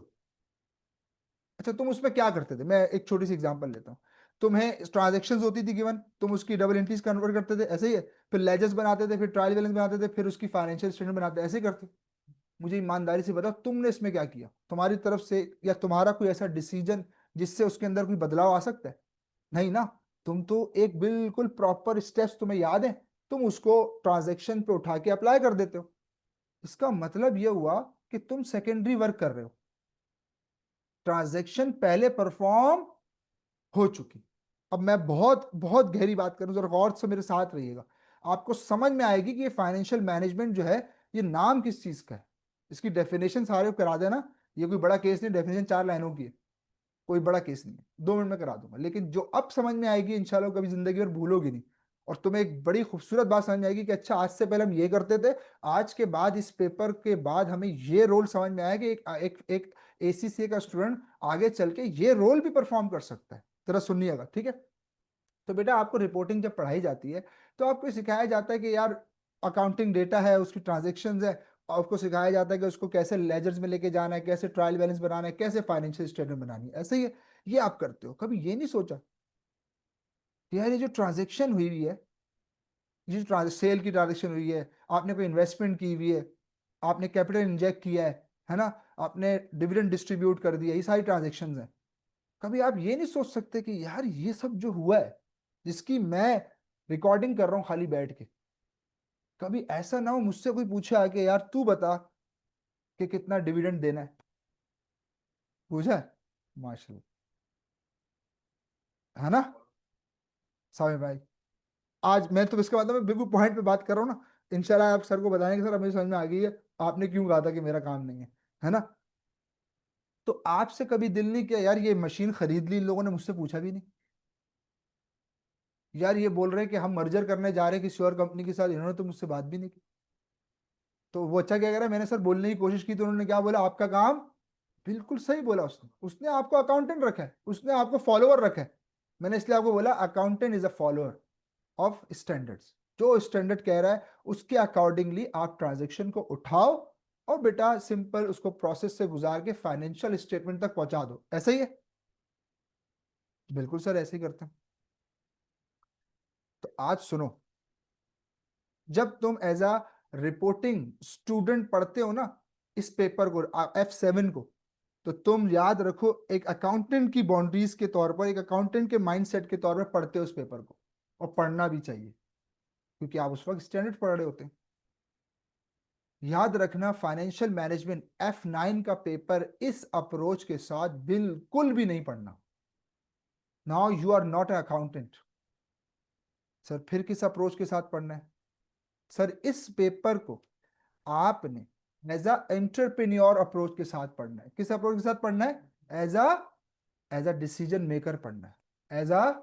अच्छा तुम उसमें क्या करते थे? मैं एक छोटी सी एग्जांपल लेता हूँ। तुम्हें ट्रांजेक्शन्स होती थी गिवन, तुम उसकी डबल एंट्रीज कन्वर्ट करते थे, ऐसे ही है? फिर लेजर्स बनाते थे, फिर ट्रायल बैलेंस बनाते थे, फिर उसकी फाइनेंशियल स्टेटमेंट बनाते, ऐसे ही करते? मुझे ईमानदारी से बताओ तुमने इसमें क्या किया तुम्हारी तरफ से, या तुम्हारा कोई ऐसा डिसीजन जिससे उसके अंदर कोई बदलाव आ सकता है? नहीं ना। तुम तो एक बिल्कुल प्रॉपर स्टेप्स तुम्हें याद है, तुम उसको ट्रांजेक्शन पे उठा के अप्लाई कर देते हो। इसका मतलब यह हुआ कि तुम सेकेंडरी वर्क कर रहे हो, ट्रांजैक्शन पहले परफॉर्म हो चुकी। अब मैं बहुत बहुत गहरी बात करूं, जरा गौर से मेरे साथ रहिएगा, आपको समझ में आएगी कि ये फाइनेंशियल मैनेजमेंट जो है, ये नाम किस चीज का है। इसकी डेफिनेशन सारे को करा देना, ये कोई बड़ा केस नहीं, डेफिनेशन 4 लाइनों की है, कोई बड़ा केस नहीं है, 2 मिनट में करा दूंगा। लेकिन जो अब समझ में आएगी इंशाल्लाह, कभी जिंदगी भर भूलोगी नहीं। और तुम्हें एक बड़ी खूबसूरत बात समझ में आएगी कि अच्छा आज से पहले हम ये करते थे, आज के बाद इस पेपर के बाद हमें ये रोल समझ में आया कि एक एसीसीए का स्टूडेंट आगे चल के ये रोल भी परफॉर्म कर सकता है। जरा सुनिएगा, ठीक है? तो बेटा आपको रिपोर्टिंग जब पढ़ाई जाती है, तो आपको सिखाया जाता है कि यार अकाउंटिंग डेटा है, उसकी ट्रांजेक्शन्स है, और आपको सिखाया जाता है कि उसको कैसे लेजर्स में लेके जाना है, कैसे ट्रायल बैलेंस बनाना है, कैसे फाइनेंशियल स्टेटमेंट बनानी है, ऐसे ही है। ये आप करते हो, कभी ये नहीं सोचा कि यार ये जो ट्रांजेक्शन हुई हुई है, ये जो सेल की ट्रांजेक्शन हुई है, आपने कोई इन्वेस्टमेंट की हुई है, आपने कैपिटल इंजेक्ट किया है ना, आपने डिविडेंड डिस्ट्रीब्यूट कर दिया, ये सारी ट्रांजेक्शन है। कभी आप ये नहीं सोच सकते कि यार ये सब जो हुआ है, जिसकी मैं रिकॉर्डिंग कर रहा हूँ खाली बैठ के, कभी ऐसा ना हो मुझसे कोई पूछे आके यार तू बता कि कितना डिविडेंड देना है? पूछा है? माशाल्लाह, है ना सामी भाई? आज मैं तो इसका मतलब मैं बिल्कुल पॉइंट पे बात कर रहा हूँ ना, इंशाल्लाह आप सर को बताएंगे सर हमें समझ में आ गई है, आपने क्यों कहा था कि मेरा काम नहीं है ना? तो आपसे कभी दिल नहीं किया यार ये मशीन खरीद ली इन लोगों ने, मुझसे पूछा भी नहीं? यार ये बोल रहे हैं कि हम मर्जर करने जा रहे हैं किसी और कंपनी के साथ, इन्होंने तो मुझसे बात भी नहीं की। तो वो अच्छा क्या कह रहा है, मैंने सर बोलने की कोशिश की तो उन्होंने क्या बोला, आपका काम, बिल्कुल सही बोला उसने। उसने आपको अकाउंटेंट रखा है, उसने आपको फॉलोअर रखा है। मैंने इसलिए आपको बोला accountant is a follower of standards. जो स्टैंडर्ड कह रहा है उसके अकॉर्डिंगली आप ट्रांजेक्शन को उठाओ और बेटा सिंपल उसको प्रोसेस से गुजार के फाइनेंशियल स्टेटमेंट तक पहुंचा दो, ऐसा ही है? बिल्कुल सर ऐसे ही करते हैं। तो आज सुनो, जब तुम एज अ रिपोर्टिंग स्टूडेंट पढ़ते हो ना इस पेपर को, F7 को, तो तुम याद रखो एक अकाउंटेंट की बाउंड्रीज के तौर पर, एक अकाउंटेंट के माइंडसेट के तौर पर पढ़ते हो इस पेपर को, और पढ़ना भी चाहिए क्योंकि आप उस वक्त स्टैंडर्ड पढ़ रहे होते हैं। याद रखना, फाइनेंशियल मैनेजमेंट F9 का पेपर इस अप्रोच के साथ बिल्कुल भी नहीं पढ़ना। Now you are not a accountant. Sir फिर किस अप्रोच के साथ पढ़ना है? सर इस पेपर को आपने एज अ एंटरप्रेन्योर अप्रोच के साथ पढ़ना है। किस अप्रोच के साथ पढ़ना है? एज अ डिसीजन मेकर पढ़ना है। एज अ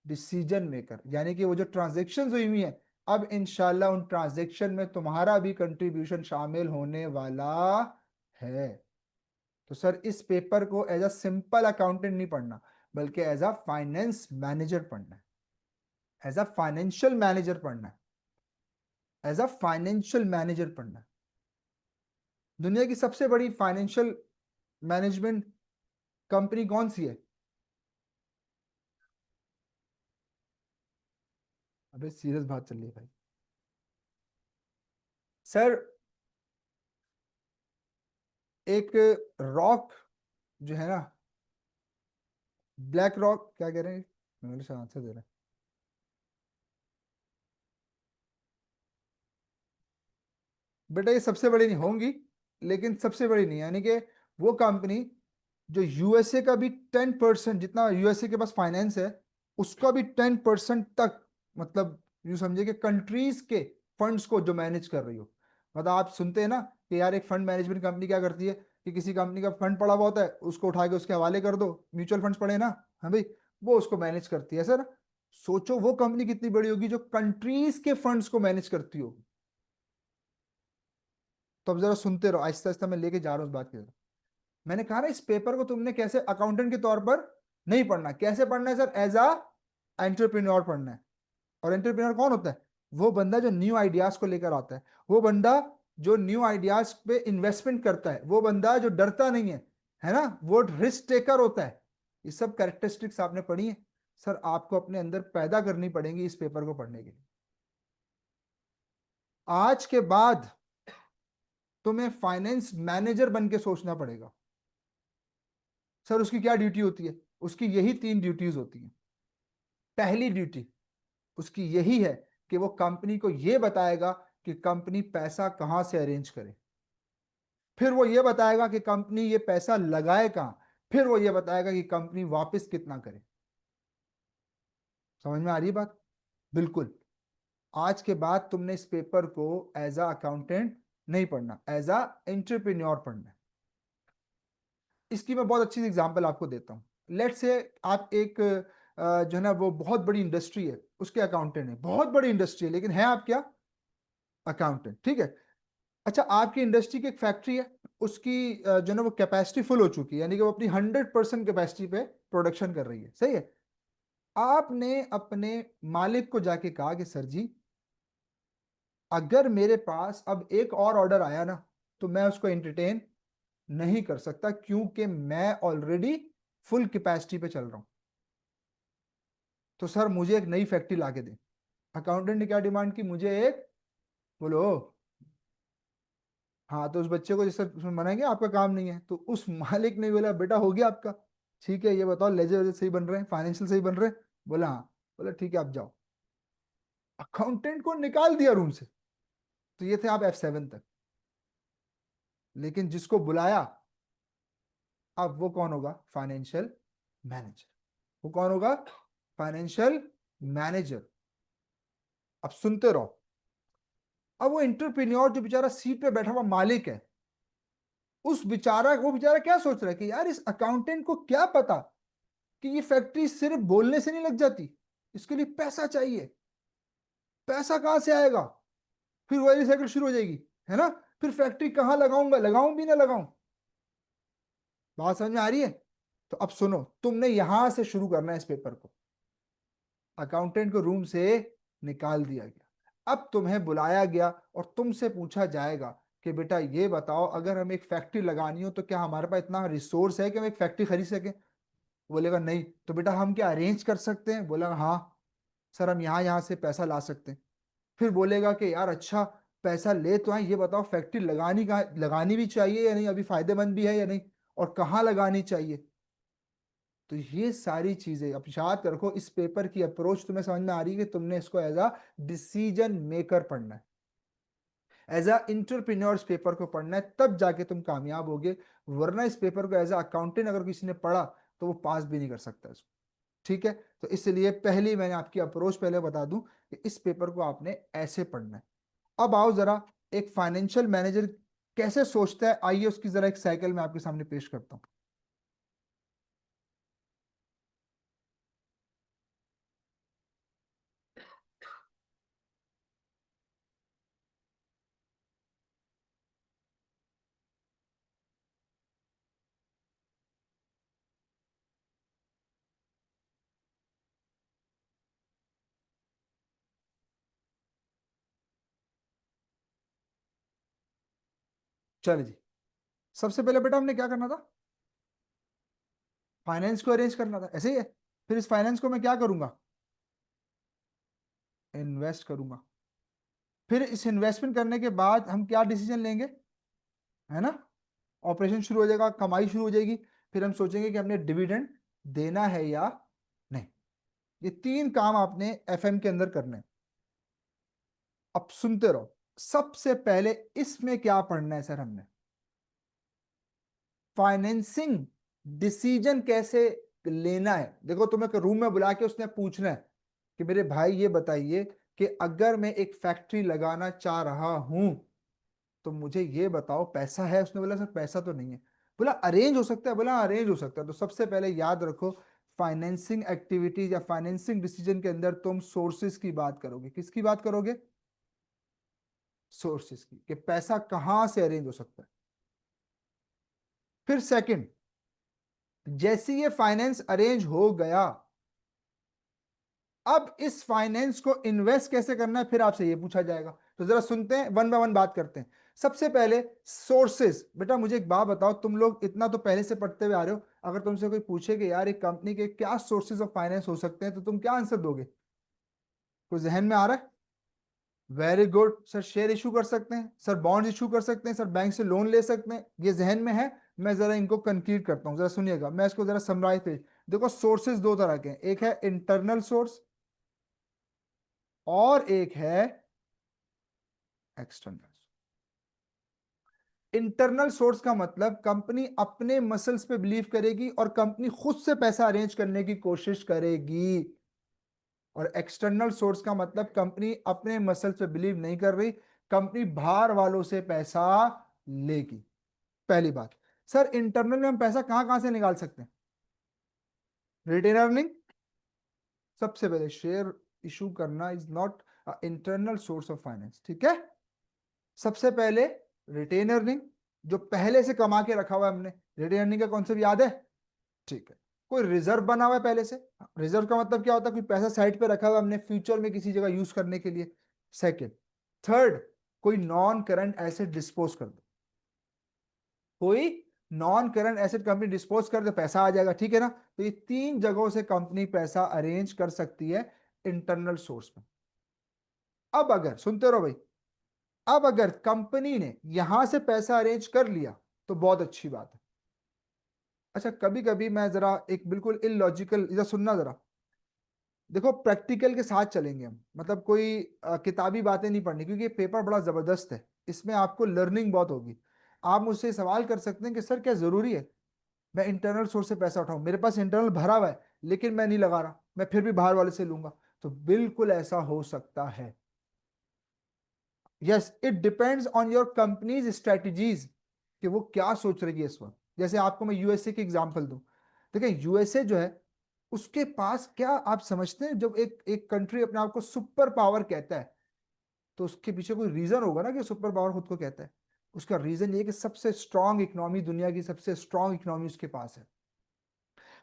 डिसीजन मेकर, यानी कि वो जो ट्रांजेक्शन हुई है, अब इंशाल्लाह उन ट्रांजेक्शन में तुम्हारा भी कंट्रीब्यूशन शामिल होने वाला है। तो सर इस पेपर को एज अ सिंपल अकाउंटेंट नहीं पढ़ना, बल्कि एज अ फाइनेंस मैनेजर पढ़ना है। एज अ फाइनेंशियल मैनेजर पढ़ना है। एज अ फाइनेंशियल मैनेजर पढ़ना है। दुनिया की सबसे बड़ी फाइनेंशियल मैनेजमेंट कंपनी कौन सी है? अबे सीरियस बात चल रही है भाई। सर एक रॉक जो है ना, ब्लैक रॉक, क्या कह रहे हैं, मेरे से आंसर दे रहे हैं। बेटा ये सबसे बड़ी नहीं होंगी, लेकिन सबसे बड़ी नहीं, यानी कि वो कंपनी जो यूएसए का भी 10%, जितना यूएसए के पास फाइनेंस है उसका भी 10% तक, मतलब यूं समझिए कि कंट्रीज के फंड्स को जो मैनेज कर रही हो। मतलब आप सुनते हैं ना कि यार एक फंड मैनेजमेंट कंपनी क्या करती है कि किसी कंपनी का फंड पड़ा हुआ होता है, उसको उठा के उसके हवाले कर दो, म्यूचुअल फंड्स पड़े ना, हाँ भाई, वो उसको मैनेज करती है सर। सोचो वो कंपनी कितनी बड़ी होगी जो कंट्रीज के फंड्स को मैनेज करती होगी। तो अब जरा सुनते रहो, आहिस्ता आहिस्ता मैं लेके जा रहा हूँ उस बात की तरफ। मैंने कहा ना इस पेपर को तुमने कैसे अकाउंटेंट के तौर पर नहीं पढ़ना। कैसे पढ़ना है सर? एज अ एंटरप्रेन्योर पढ़ना है। और एंटरप्रेन्योर कौन होता है? वो बंदा जो न्यू आइडियाज को लेकर आता है, वो बंदा जो न्यू आइडियाज पे इन्वेस्टमेंट करता है, वो बंदा जो डरता नहीं है ना, वो रिस्क टेकर होता है। ये सब कैरेक्टरिस्टिक्स आपने पढ़ी है सर, आपको अपने अंदर पैदा करनी पड़ेंगी इस पेपर को पढ़ने के लिए। आज के बाद तुम्हें फाइनेंस मैनेजर बन के सोचना पड़ेगा। सर उसकी क्या ड्यूटी होती है? उसकी यही 3 ड्यूटीज होती हैं। पहली ड्यूटी उसकी यही है कि वो कंपनी को यह बताएगा कि कंपनी पैसा कहां से अरेंज करे। फिर वो ये बताएगा कि कंपनी ये पैसा लगाए कहां। फिर वो ये बताएगा कि कंपनी वापस कितना करे। समझ में आ रही है बात? बिल्कुल। आज के बाद तुमने इस पेपर को एज अ अकाउंटेंट नहीं पढ़ना, एज अ एंटरप्रेन्योर पढ़ना है। इसकी मैं बहुत अच्छी एग्जांपल आपको देता हूँ। लेट से आप एक जो है ना वो बहुत बड़ी इंडस्ट्री है, उसके अकाउंटेंट है, बहुत बड़ी इंडस्ट्री है, लेकिन है आप क्या? अकाउंटेंट, ठीक है। अच्छा, आपकी इंडस्ट्री की एक फैक्ट्री है, उसकी जो है ना वो कैपेसिटी फुल हो चुकी है, यानी कि वो अपनी 100% कैपेसिटी पे प्रोडक्शन कर रही है, सही है। आपने अपने मालिक को जाके कहा कि सर जी, अगर मेरे पास अब एक और ऑर्डर आया ना, तो मैं उसको एंटरटेन नहीं कर सकता, क्योंकि मैं ऑलरेडी फुल कैपेसिटी पे चल रहा हूं। तो सर मुझे एक नई फैक्ट्री ला के दे। अकाउंटेंट ने क्या डिमांड की? मुझे एक, बोलो। हाँ, तो उस बच्चे को जैसे उसमें मनाएंगे आपका काम नहीं है, तो उस मालिक ने बोला बेटा हो गया आपका, ठीक है, ये बताओ लेजर वेजर सही बन रहे हैं, फाइनेंशियल सही बन रहे हैं? बोला हाँ। बोला ठीक है आप जाओ। अकाउंटेंट को निकाल दिया रूम से। तो ये थे आप F7 तक। लेकिन जिसको बुलाया, अब वो कौन होगा? Financial manager. वो कौन होगा? Financial manager. अब सुनते रहो। अब वो एंटरप्रेन्योर जो बेचारा सीट पे बैठा हुआ मालिक है, वो बेचारा क्या सोच रहा है कि यार इस अकाउंटेंट को क्या पता कि ये फैक्ट्री सिर्फ बोलने से नहीं लग जाती, इसके लिए पैसा चाहिए। पैसा कहां से आएगा? फिर वही साइकिल शुरू हो जाएगी, है ना। फिर फैक्ट्री कहां लगाऊंगा, लगाऊं भी ना लगाऊं। बात समझ में आ रही है? तो अब सुनो, तुमने यहां से शुरू करना है इस पेपर को। अकाउंटेंट को रूम से निकाल दिया गया, अब तुम्हें बुलाया गया और तुमसे पूछा जाएगा कि बेटा ये बताओ, अगर हमें एक फैक्ट्री लगानी हो तो क्या हमारे पास इतना रिसोर्स है कि हम एक फैक्ट्री खरीद सकें? बोलेगा नहीं। तो बेटा हम क्या अरेंज कर सकते हैं? बोला हाँ सर, हम यहाँ यहाँ से पैसा ला सकते हैं। फिर बोलेगा कि यार अच्छा, पैसा ले तो आए, ये बताओ फैक्ट्री लगानी कहाँ, लगानी भी चाहिए या नहीं, अभी फायदेमंद भी है या नहीं, और कहाँ लगानी चाहिए। तो ये सारी चीजें अब याद रखो, इस पेपर की अप्रोच तुम्हें समझ में आ रही है कि तुमने इसको एज अ डिसीजन मेकर पढ़ना है। एज अ इंटरप्रेन्योर इस पेपर को पढ़ना है, तब जाके तुम कामयाब होगे। वरना इस पेपर को एज अ अकाउंटेंट अगर किसी ने पढ़ा तो वो पास भी नहीं कर सकता इसको। ठीक है, तो इसलिए पहली मैंने आपकी अप्रोच पहले बता दूं कि इस पेपर को आपने ऐसे पढ़ना है। अब आओ जरा, एक फाइनेंशियल मैनेजर कैसे सोचता है, आइए उसकी जरा एक साइकिल में आपके सामने पेश करता हूं। चलिए जी, सबसे पहले बेटा हमने क्या करना था, फाइनेंस को अरेंज करना था, ऐसे ही है। फिर इस फाइनेंस को मैं क्या करूंगा, इन्वेस्ट करूंगा। फिर इस इन्वेस्टमेंट करने के बाद हम क्या डिसीजन लेंगे, है ना, ऑपरेशन शुरू हो जाएगा, कमाई शुरू हो जाएगी। फिर हम सोचेंगे कि हमने डिविडेंड देना है या नहीं। ये तीन काम आपने एफएम के अंदर करने हैं। अब सुनते रहो, सबसे पहले इसमें क्या पढ़ना है सर हमने, फाइनेंसिंग डिसीजन कैसे लेना है। देखो, तुम्हें रूम में बुला के उसने पूछना है कि मेरे भाई ये बताइए कि अगर मैं एक फैक्ट्री लगाना चाह रहा हूं तो मुझे ये बताओ पैसा है। उसने बोला सर पैसा तो नहीं है। बोला अरेंज हो सकता है, बोला अरेंज हो सकता है। तो सबसे पहले याद रखो, फाइनेंसिंग एक्टिविटीज या फाइनेंसिंग डिसीजन के अंदर तुम सोर्सेज की बात करोगे। किसकी बात करोगे, सोर्सेज की, कि पैसा कहां से अरेंज हो सकता है। फिर सेकंड, जैसे ये फाइनेंस अरेंज हो गया, अब इस फाइनेंस को इन्वेस्ट कैसे करना है फिर आपसे ये पूछा जाएगा। तो जरा सुनते हैं, वन बाय वन बात करते हैं। सबसे पहले सोर्सेज। बेटा मुझे एक बात बताओ, तुम लोग इतना तो पहले से पढ़ते हुए आ रहे हो, अगर तुमसे कोई पूछे कि यार एक कंपनी के क्या सोर्सेज ऑफ फाइनेंस हो सकते हैं तो तुम क्या आंसर दोगे, कुछ जहन में आ रहा है। Very good sir, share issue कर सकते हैं सर, बॉन्ड इशू कर सकते हैं सर, बैंक से लोन ले सकते हैं, ये जहन में है। मैं जरा इनको कंक्रीट करता हूँ, जरा सुनिएगा, मैं इसको जरा समराइज पेज। देखो सोर्सेज दो तरह के हैं, एक है इंटरनल सोर्स और एक है एक्सटर्नल। इंटरनल सोर्स का मतलब कंपनी अपने मसल्स पे बिलीव करेगी और कंपनी खुद से पैसा अरेंज करने की कोशिश करेगी। और एक्सटर्नल सोर्स का मतलब कंपनी अपने मसल्स पे बिलीव नहीं कर रही, कंपनी बाहर वालों से पैसा लेगी। पहली बात, सर इंटरनल में हम पैसा कहां कहां से निकाल सकते हैं, रिटेन अर्निंग। सबसे पहले शेयर इशू करना is not internal source of finance, ठीक है। सबसे पहले रिटेन अर्निंग, जो पहले से कमा के रखा हुआ है हमने। रिटेन अर्निंग का कॉन्सेप्ट याद है, ठीक है। कोई रिजर्व बना हुआ है पहले से। रिजर्व का मतलब क्या होता है, कोई पैसा साइड पे रखा हुआ है हमने फ्यूचर में किसी जगह यूज करने के लिए। सेकंड, थर्ड, कोई नॉन करंट एसेट डिस्पोज कर दो। कोई non current asset company dispose कर दे, पैसा आ जाएगा, ठीक है ना। तो ये तीन जगहों से कंपनी पैसा अरेंज कर सकती है इंटरनल सोर्स में। अब अगर सुनते रहो भाई, अब अगर कंपनी ने यहां से पैसा अरेंज कर लिया तो बहुत अच्छी बात है। अच्छा, कभी कभी मैं जरा एक बिल्कुल इलॉजिकल, इधर सुनना जरा। देखो प्रैक्टिकल के साथ चलेंगे हम, मतलब कोई किताबी बातें नहीं पढ़नी, क्योंकि ये पेपर बड़ा जबरदस्त है, इसमें आपको लर्निंग बहुत होगी। आप मुझसे सवाल कर सकते हैं कि सर क्या जरूरी है मैं इंटरनल सोर्स से पैसा उठाऊं, मेरे पास इंटरनल भरा हुआ है लेकिन मैं नहीं लगा रहा, मैं फिर भी बाहर वाले से लूंगा। तो बिल्कुल ऐसा हो सकता है। Yes, it depends on your companies strategies, कि वो क्या सोच रही है इस वक्त। जैसे आपको मैं यूएसए की एग्जांपल दूं, देखिए यूएसए जो है उसके पास क्या आप समझते हैं, जब एक एक कंट्री अपने आप को सुपर पावर कहता है तो उसके पीछे कोई रीजन होगा ना कि सुपर पावर खुद को कहता है। उसका रीजन ये कि सबसे स्ट्रांग इकोनॉमी, दुनिया की सबसे स्ट्रांग इकोनॉमी उसके पास है,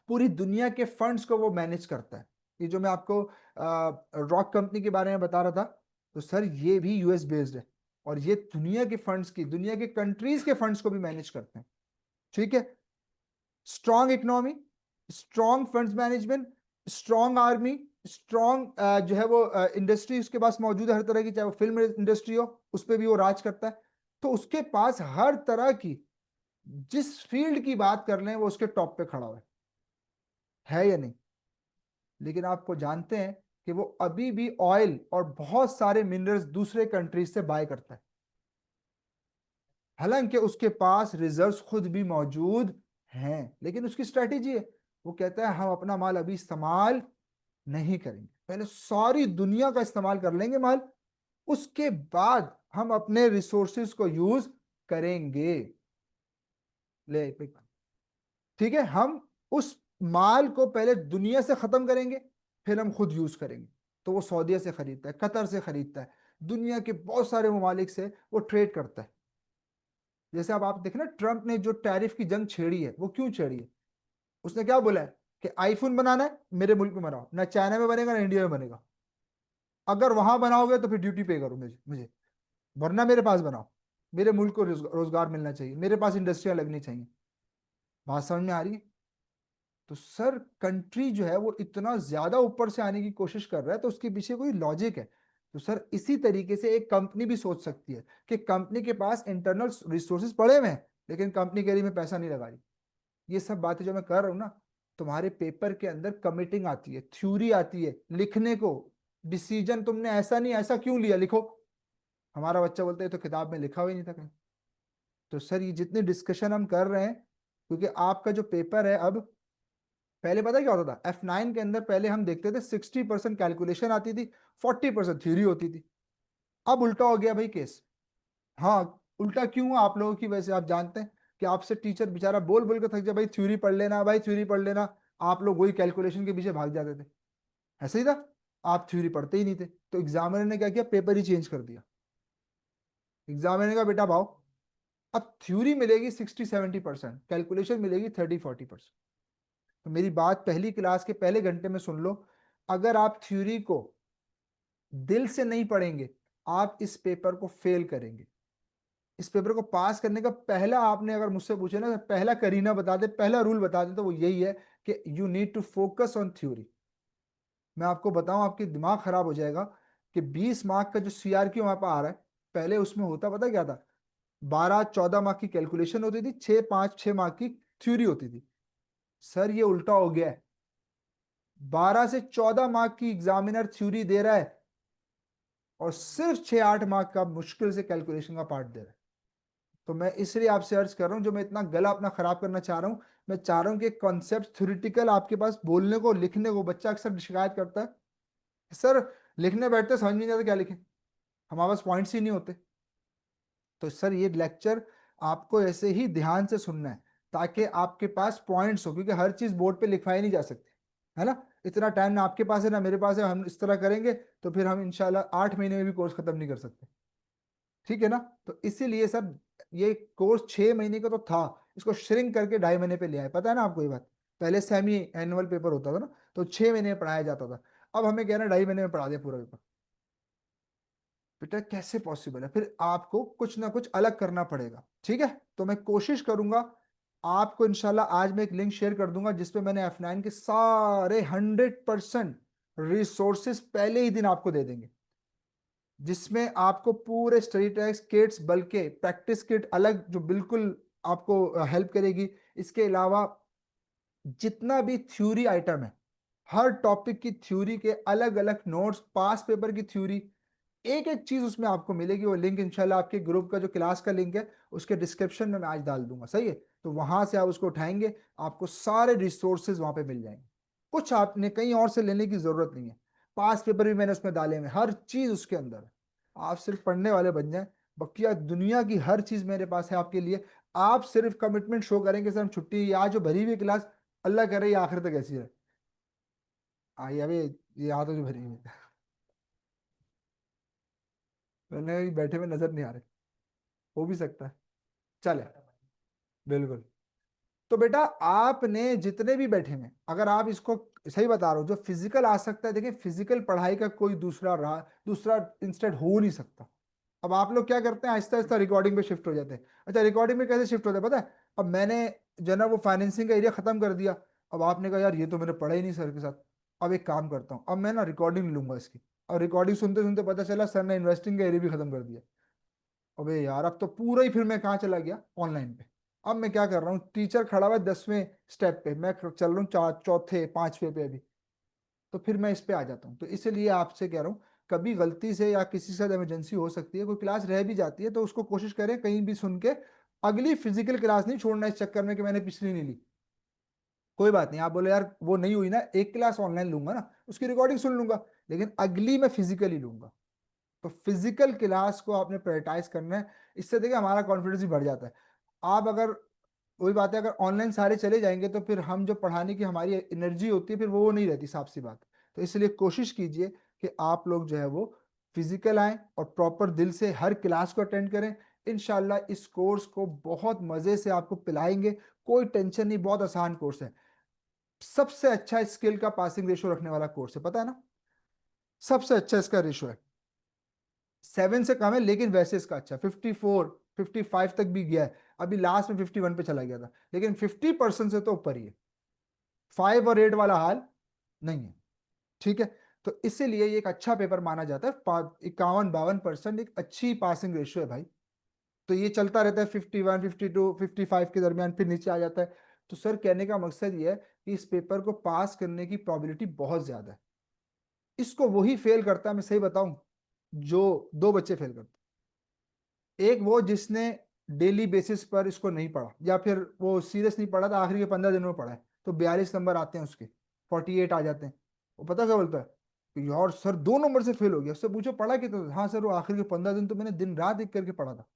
पूरी दुनिया के फंड्स को वो मैनेज करता है। ये जो मैं आपको रॉक कंपनी के बारे में बता रहा था, तो सर ये भी यूएस बेस्ड है और ये दुनिया के फंड्स की, दुनिया के कंट्रीज के फंड्स को भी मैनेज करते हैं, ठीक है। Strong economy, strong funds management, strong army, strong जो है वो इंडस्ट्री उसके पास मौजूद है हर तरह की, चाहे वो फिल्म इंडस्ट्री हो उस पर भी वो राज करता है। तो उसके पास हर तरह की, जिस फील्ड की बात कर लें वो उसके टॉप पे खड़ा हुआ है या नहीं। लेकिन आपको जानते हैं कि वो अभी भी ऑयल और बहुत सारे मिनरल्स दूसरे कंट्रीज से बाय करता है। हालांकि उसके पास रिजर्व्स खुद भी मौजूद हैं, लेकिन उसकी स्ट्रेटेजी है, वो कहता है हम अपना माल अभी इस्तेमाल नहीं करेंगे, पहले सारी दुनिया का इस्तेमाल कर लेंगे माल, उसके बाद हम अपने रिसोर्सेज को यूज करेंगे। ले, ठीक है, हम उस माल को पहले दुनिया से खत्म करेंगे, फिर हम खुद यूज करेंगे। तो वो सऊदीया से खरीदता है, कतर से खरीदता है, दुनिया के बहुत सारे ममालिक से वो ट्रेड करता है। जैसे अब आप देखें ना, ट्रंप ने जो टैरिफ की जंग छेड़ी है, वो क्यों छेड़ी है? उसने क्या बोला है कि आईफोन बनाना है मेरे मुल्क में बनाओ, ना चाइना में बनेगा ना इंडिया में बनेगा, अगर वहां बनाओगे तो फिर ड्यूटी पे करो मुझे मुझे वरना मेरे पास बनाओ। मेरे मुल्क को रोजगार मिलना चाहिए, मेरे पास इंडस्ट्रियां लगनी चाहिए। बात समझ में आ रही है? तो सर कंट्री जो है वो इतना ज्यादा ऊपर से आने की कोशिश कर रहा है, तो उसके पीछे कोई लॉजिक है। तो सर इसी तरीके से एक कंपनी भी सोच सकती है कि कंपनी के पास इंटरनल रिसोर्सेज पड़े हुए हैं, लेकिन कंपनी कह रही मैं पैसा नहीं लगा रही। ये सब बातें जो मैं कर रहा हूँ ना, तुम्हारे पेपर के अंदर कमिटिंग आती है, थ्योरी आती है लिखने को, डिसीजन तुमने ऐसा नहीं ऐसा क्यों लिया लिखो। हमारा बच्चा बोलता है तो किताब में लिखा हुआ ही नहीं था कहीं। तो सर ये जितनी डिस्कशन हम कर रहे हैं, क्योंकि आपका जो पेपर है अब, पहले पता है क्या होता था F9 के अंदर, पहले हम देखते थे 60% कैलकुलेशन आती थी, 40% थ्योरी होती थी। अब उल्टा हो गया भाई केस। हाँ, उल्टा क्यों हुआ? आप लोगों की वजह से। आप जानते हैं कि आपसे टीचर बेचारा बोल बोल के थक जाए, भाई थ्योरी पढ़ लेना, भाई थ्योरी पढ़ लेना, आप लोग वही कैलकुलेशन के पीछे भाग जाते थे। ऐसे ही था, आप थ्योरी पढ़ते ही नहीं थे, तो एग्जामिनर ने क्या किया, पेपर ही चेंज कर दिया। एग्जामिनर ने कहा बेटा भाव, अब थ्योरी मिलेगी 60-70%, कैलकुलेशन मिलेगी 30-40%। तो मेरी बात पहली क्लास के पहले घंटे में सुन लो, अगर आप थ्योरी को दिल से नहीं पढ़ेंगे, आप इस पेपर को फेल करेंगे। इस पेपर को पास करने का पहला, आपने अगर मुझसे पूछे ना पहला करीना बता दे, पहला रूल बता दे, तो वो यही है कि you need to focus on theory. मैं आपको बताऊं, आपकी दिमाग खराब हो जाएगा कि 20 मार्क का जो CRQ वहां पर आ रहा है, पहले उसमें होता पता क्या था, 12-14 मार्क की कैलकुलेशन होती थी, 6-5-6 मार्क की थ्योरी होती थी। सर ये उल्टा हो गया है, 12 से 14 मार्क की एग्जामिनर थ्योरी दे रहा है, और सिर्फ 6-8 मार्क का मुश्किल से कैलकुलेशन का पार्ट दे रहा है। तो मैं इसलिए आपसे अर्ज कर रहा हूँ, जो मैं इतना गला अपना खराब करना चाह रहा हूँ, मैं चाह रहा हूँ कि कॉन्सेप्ट थ्योरेटिकल आपके पास बोलने को लिखने को। बच्चा अक्सर शिकायत करता है, सर लिखने बैठते समझ में नहीं आता क्या लिखें, हमारे पास पॉइंट्स ही नहीं होते। तो सर ये लेक्चर आपको ऐसे ही ध्यान से सुनना है, ताकि आपके पास पॉइंट्स हो, क्योंकि हर चीज बोर्ड पे लिखवाई नहीं जा सकती, है ना? इतना टाइम ना आपके पास है ना मेरे पास है, हम इस तरह करेंगे तो फिर हम इंशाल्लाह 8 महीने में भी कोर्स खत्म नहीं कर सकते। ठीक है ना? तो इसीलिए सर ये कोर्स 6 महीने का तो था, इसको श्रिंक करके 2.5 महीने पे ले आए। पता है ना आपको ये बात? पहले सेमी एनुअल पेपर होता था ना, तो 6 महीने में पढ़ाया जाता था, अब हमें कह रहे हैं 2.5 महीने में पढ़ा दिया पूरा पेपर। बेटा कैसे पॉसिबल है? फिर आपको कुछ ना कुछ अलग करना पड़ेगा। ठीक है, तो मैं कोशिश करूंगा, आपको इंशाल्लाह आज मैं एक लिंक शेयर कर दूंगा जिसपे मैंने F9 के सारे 100% रिसोर्सेस पहले ही दिन आपको दे देंगे, जिसमें आपको पूरे स्टडी ट्रैक्स किट्स, बल्कि प्रैक्टिस किट अलग जो बिल्कुल आपको हेल्प करेगी। इसके अलावा जितना भी थ्योरी आइटम है, हर टॉपिक की थ्योरी के अलग अलग नोट्स, पास पेपर की थ्योरी, एक एक चीज उसमें आपको मिलेगी। वो लिंक इंशाल्लाह आपके ग्रुप का जो क्लास का लिंक है उसके डिस्क्रिप्शन में मैं आज डाल दूंगा, सही है? तो वहां से आप उसको उठाएंगे, आपको सारे रिसोर्सेज वहां पे मिल जाएंगे, कुछ आपने कहीं और से लेने की जरूरत नहीं है। पास पेपर भी मैंने उसमें डाले हुए हैं, हर चीज उसके अंदर है। आप सिर्फ पढ़ने वाले बन जाएं, बकिया दुनिया की हर चीज मेरे पास है आपके लिए। आप सिर्फ कमिटमेंट शो करेंगे, सर हम छुट्टी, आज जो भरी हुई क्लास, अल्लाह करे ये आखिर तक ऐसी है। आई अभी ये आ तो जो भरी हुई है, मैंने बैठे हुए नजर नहीं आ रहे, हो भी सकता है। चले, बिल्कुल। तो बेटा आपने जितने भी बैठे हैं, अगर आप इसको, सही बता रहा हूँ, जो फिजिकल आ सकता है, देखिए फिजिकल पढ़ाई का कोई दूसरा राह, दूसरा इंस्टेंट हो नहीं सकता। अब आप लोग क्या करते हैं, आहिस्ता आहिस्ता रिकॉर्डिंग पे शिफ्ट हो जाते हैं। अच्छा रिकॉर्डिंग में कैसे शिफ्ट होता है पता है? अब मैंने जो है ना वो फाइनेंसिंग का एरिया खत्म कर दिया, अब आपने कहा यार ये तो मैंने पढ़ा ही नहीं सर के साथ, अब एक काम करता हूँ, अब मैं ना रिकॉर्डिंग लूंगा इसकी। और रिकॉर्डिंग सुनते सुनते पता चला सर ने इन्वेस्टिंग का एरिया भी खत्म कर दिया। अबे यार अब तो पूरा ही, फिर मैं कहाँ चला गया, ऑनलाइन पे। अब मैं क्या कर रहा हूँ, टीचर खड़ा हुआ है 10वें स्टेप पे, मैं चल रहा हूँ चौथे 5वें पे अभी। तो फिर मैं इस पे आ जाता हूँ, तो इसीलिए आपसे कह रहा हूँ, कभी गलती से या किसी के साथ इमरजेंसी हो सकती है, कोई क्लास रह भी जाती है, तो उसको कोशिश करें कहीं भी सुन के अगली फिजिकल क्लास नहीं छोड़ना इस चक्कर में कि मैंने पिछली नहीं ली। कोई बात नहीं, आप बोले यार वो नहीं हुई ना, एक क्लास ऑनलाइन लूंगा ना, उसकी रिकॉर्डिंग सुन लूंगा, लेकिन अगली मैं फिजिकली लूंगा। तो फिजिकल क्लास को आपने प्रायोरिटाइज करना है। इससे देखिए हमारा कॉन्फिडेंस भी बढ़ जाता है। आप अगर, वही बात है, अगर ऑनलाइन सारे चले जाएंगे तो फिर हम जो पढ़ाने की हमारी एनर्जी होती है फिर वो नहीं रहती, साफ सी बात। तो इसलिए कोशिश कीजिए कि आप लोग जो है वो फिजिकल आएँ और प्रॉपर दिल से हर क्लास को अटेंड करें। इंशाल्लाह इस कोर्स को बहुत मज़े से आपको पिलाएंगे, कोई टेंशन नहीं, बहुत आसान कोर्स है। सबसे अच्छा स्किल का पासिंग रेशो रखने वाला कोर्स है, पता है ना, सबसे अच्छा इसका रेशो है। 7 से कम है, लेकिन वैसे इसका अच्छा 54 55 तक भी गया है। अभी लास्ट में 51 पे चला गया था, लेकिन 50% से तो ऊपर ही है। 5 और 8 वाला हाल नहीं है, ठीक है। तो इसीलिए ये एक अच्छा पेपर माना जाता है। 51 52% एक अच्छी पासिंग रेशियो है भाई। तो ये चलता रहता है 51 52 55 के दरमियान, फिर नीचे आ जाता है। तो सर कहने का मकसद ये है कि इस पेपर को पास करने की प्रोबेबिलिटी बहुत ज्यादा है। इसको वही फेल करता है, मैं सही बताऊं, जो दो बच्चे फेल करते हैं। एक वो जिसने डेली बेसिस पर इसको नहीं पढ़ा, या फिर वो सीरियस नहीं पढ़ा था, आखिरी के 15 दिनों में पढ़ा है, तो 42 नंबर आते हैं उसके, 48 आ जाते हैं। वो पता क्या बोलता है कि यार सर 2 नंबर से फेल हो गया। उससे पूछो पढ़ा कितना था? हाँ सर वो आखिर के 15 दिन तो मैंने दिन रात एक करके पढ़ा था।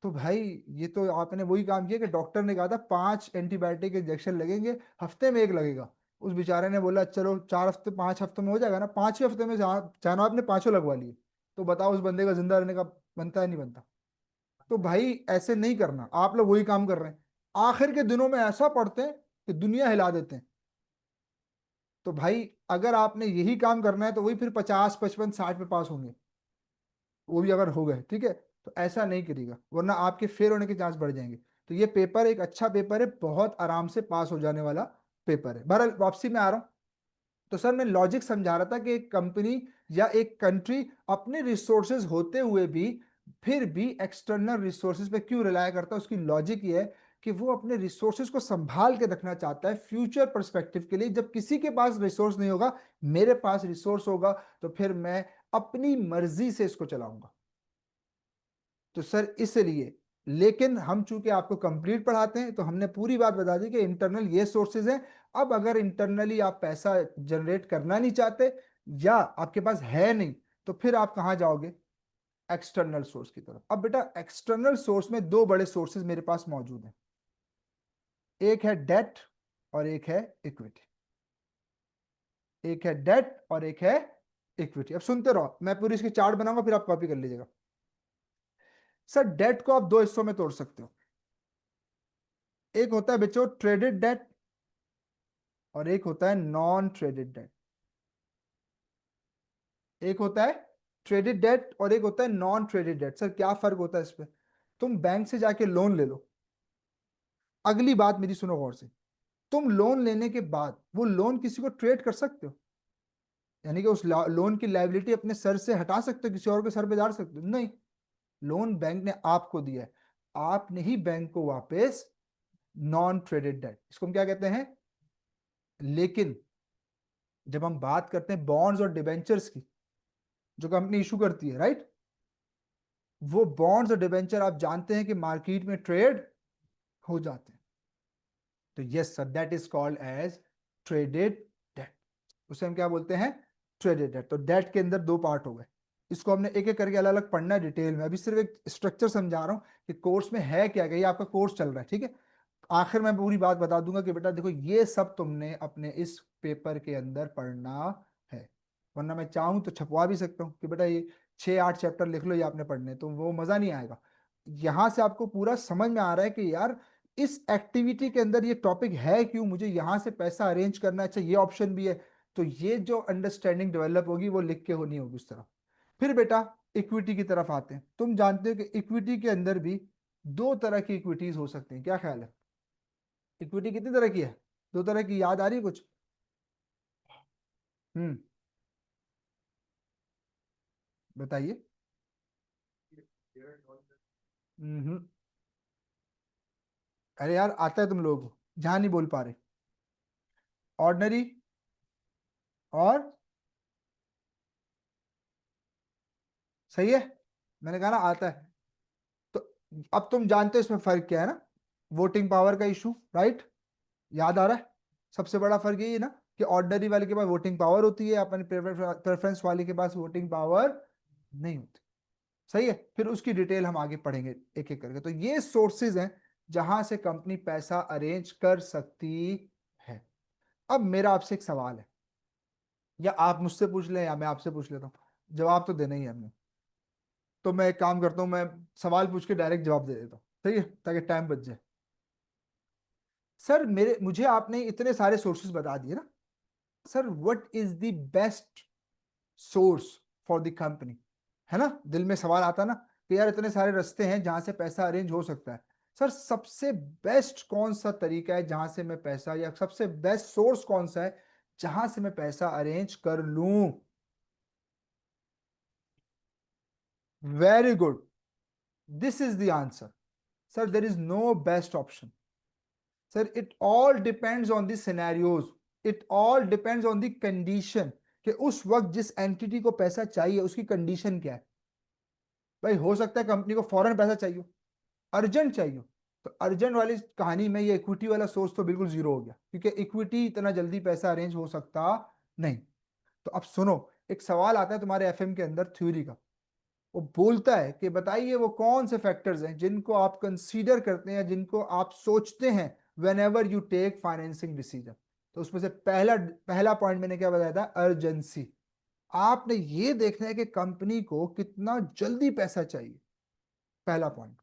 तो भाई ये तो आपने वही काम किया कि डॉक्टर ने कहा था 5 एंटीबायोटिक इंजेक्शन लगेंगे, हफ्ते में एक लगेगा। उस बेचारे ने बोला चलो 4 हफ्ते 5 हफ्तों में हो जाएगा ना, 5 ही हफ्ते में जानो आपने पांचों लगवा लिए। तो बताओ उस बंदे का जिंदा रहने का बनता है नहीं बनता? तो भाई ऐसे नहीं करना, आप लोग वही काम कर रहे हैं, आखिर के दिनों में ऐसा पढ़ते हैं कि दुनिया हिला देते हैं। तो भाई अगर आपने यही काम करना है तो वही फिर 50 55 60 पे पास होंगे, वो भी अगर हो गए, ठीक है। तो ऐसा नहीं करिएगा, वरना आपके फेल होने के चांस बढ़ जाएंगे। तो ये पेपर एक अच्छा पेपर है, बहुत आराम से पास हो जाने वाला पेपर है। बहरहाल वापसी में आ रहा हूँ। तो सर मैं लॉजिक समझा रहा था कि एक कंपनी या एक कंट्री अपने रिसोर्सेज होते हुए भी फिर भी एक्सटर्नल रिसोर्सेज पे क्यों रिलाय करता है, उसकी लॉजिक ये है कि वो अपने रिसोर्सेज को संभाल के रखना चाहता है फ्यूचर पर्सपेक्टिव के लिए। जब किसी के पास रिसोर्स नहीं होगा, मेरे पास रिसोर्स होगा, तो फिर मैं अपनी मर्जी से इसको चलाऊंगा। तो सर इसलिए, लेकिन हम चूंकि आपको कंप्लीट पढ़ाते हैं तो हमने पूरी बात बता दी कि इंटरनल ये सोर्सेज हैं। अब अगर इंटरनली आप पैसा जनरेट करना नहीं चाहते या आपके पास है नहीं, तो फिर आप कहाँ जाओगे? एक्सटर्नल सोर्स की तरफ। अब बेटा एक्सटर्नल सोर्स में दो बड़े सोर्सेज मेरे पास मौजूद हैं, एक है डेट और एक है इक्विटी। एक है डेट और एक है इक्विटी। अब सुनते रहो, मैं पूरी इसकी चार्ट बनाऊंगा, फिर आप कॉपी कर लीजिएगा। सर डेट को आप दो हिस्सों में तोड़ सकते हो। एक होता है बच्चों ट्रेडेड डेट और एक होता है नॉन ट्रेडेड डेट। एक होता है ट्रेडेड डेट और एक होता है नॉन ट्रेडेड डेट। सर क्या फर्क होता है इस पे? तुम बैंक से जाके लोन ले लो, अगली बात मेरी सुनो गौर से, तुम लोन लेने के बाद वो लोन किसी को ट्रेड कर सकते हो, यानी कि उस लोन की लायबिलिटी अपने सर से हटा सकते हो, किसी और के सर पे डाल सकते हो? नहीं, लोन बैंक ने आपको दिया है, आपने ही बैंक को वापस, नॉन ट्रेडेड डेट इसको हम क्या कहते हैं। लेकिन जब हम बात करते हैं बॉन्ड्स और डिबेंचर्स की, जो कंपनी इशू करती है, राइट, वो बॉन्ड्स और डिबेंचर आप जानते हैं कि मार्केट में ट्रेड हो जाते हैं। तो yes sir, that is called as traded debt. उसे हम क्या बोलते हैं? Traded date. तो डेट के अंदर दो पार्ट हो गए, इसको हमने एक एक करके अलग अलग पढ़ना है डिटेल में। अभी सिर्फ एक स्ट्रक्चर समझा रहा हूँ कि कोर्स में है क्या क्या, ये आपका कोर्स चल रहा है, ठीक है। आखिर में पूरी बात बता दूंगा कि बेटा देखो ये सब तुमने अपने इस पेपर के अंदर पढ़ना है, वरना मैं चाहूँ तो छपवा भी सकता हूँ कि बेटा ये 6 8 चैप्टर लिख लो, ये आपने पढ़ने, तो वो मजा नहीं आएगा। यहाँ से आपको पूरा समझ में आ रहा है कि यार इस एक्टिविटी के अंदर ये टॉपिक है क्यों, मुझे यहाँ से पैसा अरेंज करना है, अच्छा ये ऑप्शन भी है। तो ये जो अंडरस्टैंडिंग डेवलप होगी वो लिख के होनी होगी उस तरह। फिर बेटा इक्विटी की तरफ आते हैं। तुम जानते हो कि इक्विटी के अंदर भी दो तरह की इक्विटीज हो सकती हैं, क्या ख्याल है? इक्विटी कितनी तरह की है? दो तरह की, याद आ रही है कुछ? हम्म, बताइए। हम्म, अरे यार आता है तुम लोग जहां नहीं बोल पा रहे। ऑर्डिनरी और सही है, मैंने कहा ना आता है। तो अब तुम जानते हो इसमें फर्क क्या है ना, वोटिंग पावर का इशू, राइट? याद आ रहा है? सबसे बड़ा फर्क यही है ना कि ऑर्डिनरी वाले के पास वोटिंग पावर होती है, अपने प्रेफरेंस वाले के पास वोटिंग पावर नहीं होती। सही है, फिर उसकी डिटेल हम आगे पढ़ेंगे एक एक करके। तो ये सोर्सेज हैं जहां से कंपनी पैसा अरेंज कर सकती है। अब मेरा आपसे एक सवाल है, या आप मुझसे पूछ लें या मैं आपसे पूछ लेता हूँ, जवाब तो देना ही है हमने। तो मैं एक काम करता हूँ, मैं सवाल पूछ के डायरेक्ट जवाब दे देता हूँ, सही है, ताकि टाइम बच जाए। सर मुझे आपने इतने सारे सोर्सेज बता दिए ना, sir what is the best source for the company, है ना? दिल में सवाल आता ना कि यार इतने सारे रास्ते हैं जहां से पैसा अरेंज हो सकता है, सर सबसे बेस्ट कौन सा तरीका है जहां से मैं पैसा, या सबसे बेस्ट सोर्स कौन सा है जहां से मैं पैसा अरेंज कर लूं? Very good, this is the answer. Sir there is no best option. Sir it all depends on the scenarios, it all depends on the condition, कि उस वक्त जिस एंटिटी को पैसा चाहिए उसकी कंडीशन क्या है। भाई हो सकता है कंपनी को फौरन पैसा चाहिए, अर्जेंट चाहिए, तो अर्जेंट वाली कहानी में ये इक्विटी वाला सोर्स तो बिल्कुल जीरो हो गया, क्योंकि इक्विटी इतना जल्दी पैसा अरेंज हो सकता नहीं। तो अब सुनो, एक सवाल आता है तुम्हारे एफएम के अंदर थ्योरी का, वो बोलता है कि बताइए वो कौन से फैक्टर्स हैं जिनको आप कंसीडर करते हैं, जिनको आप सोचते हैं whenever you take financing decision. तो उसमें से पहला पहला पॉइंट मैंने क्या बताया था, अर्जेंसी। आपने ये देखना है कि कंपनी को कितना जल्दी पैसा चाहिए, पहला पॉइंट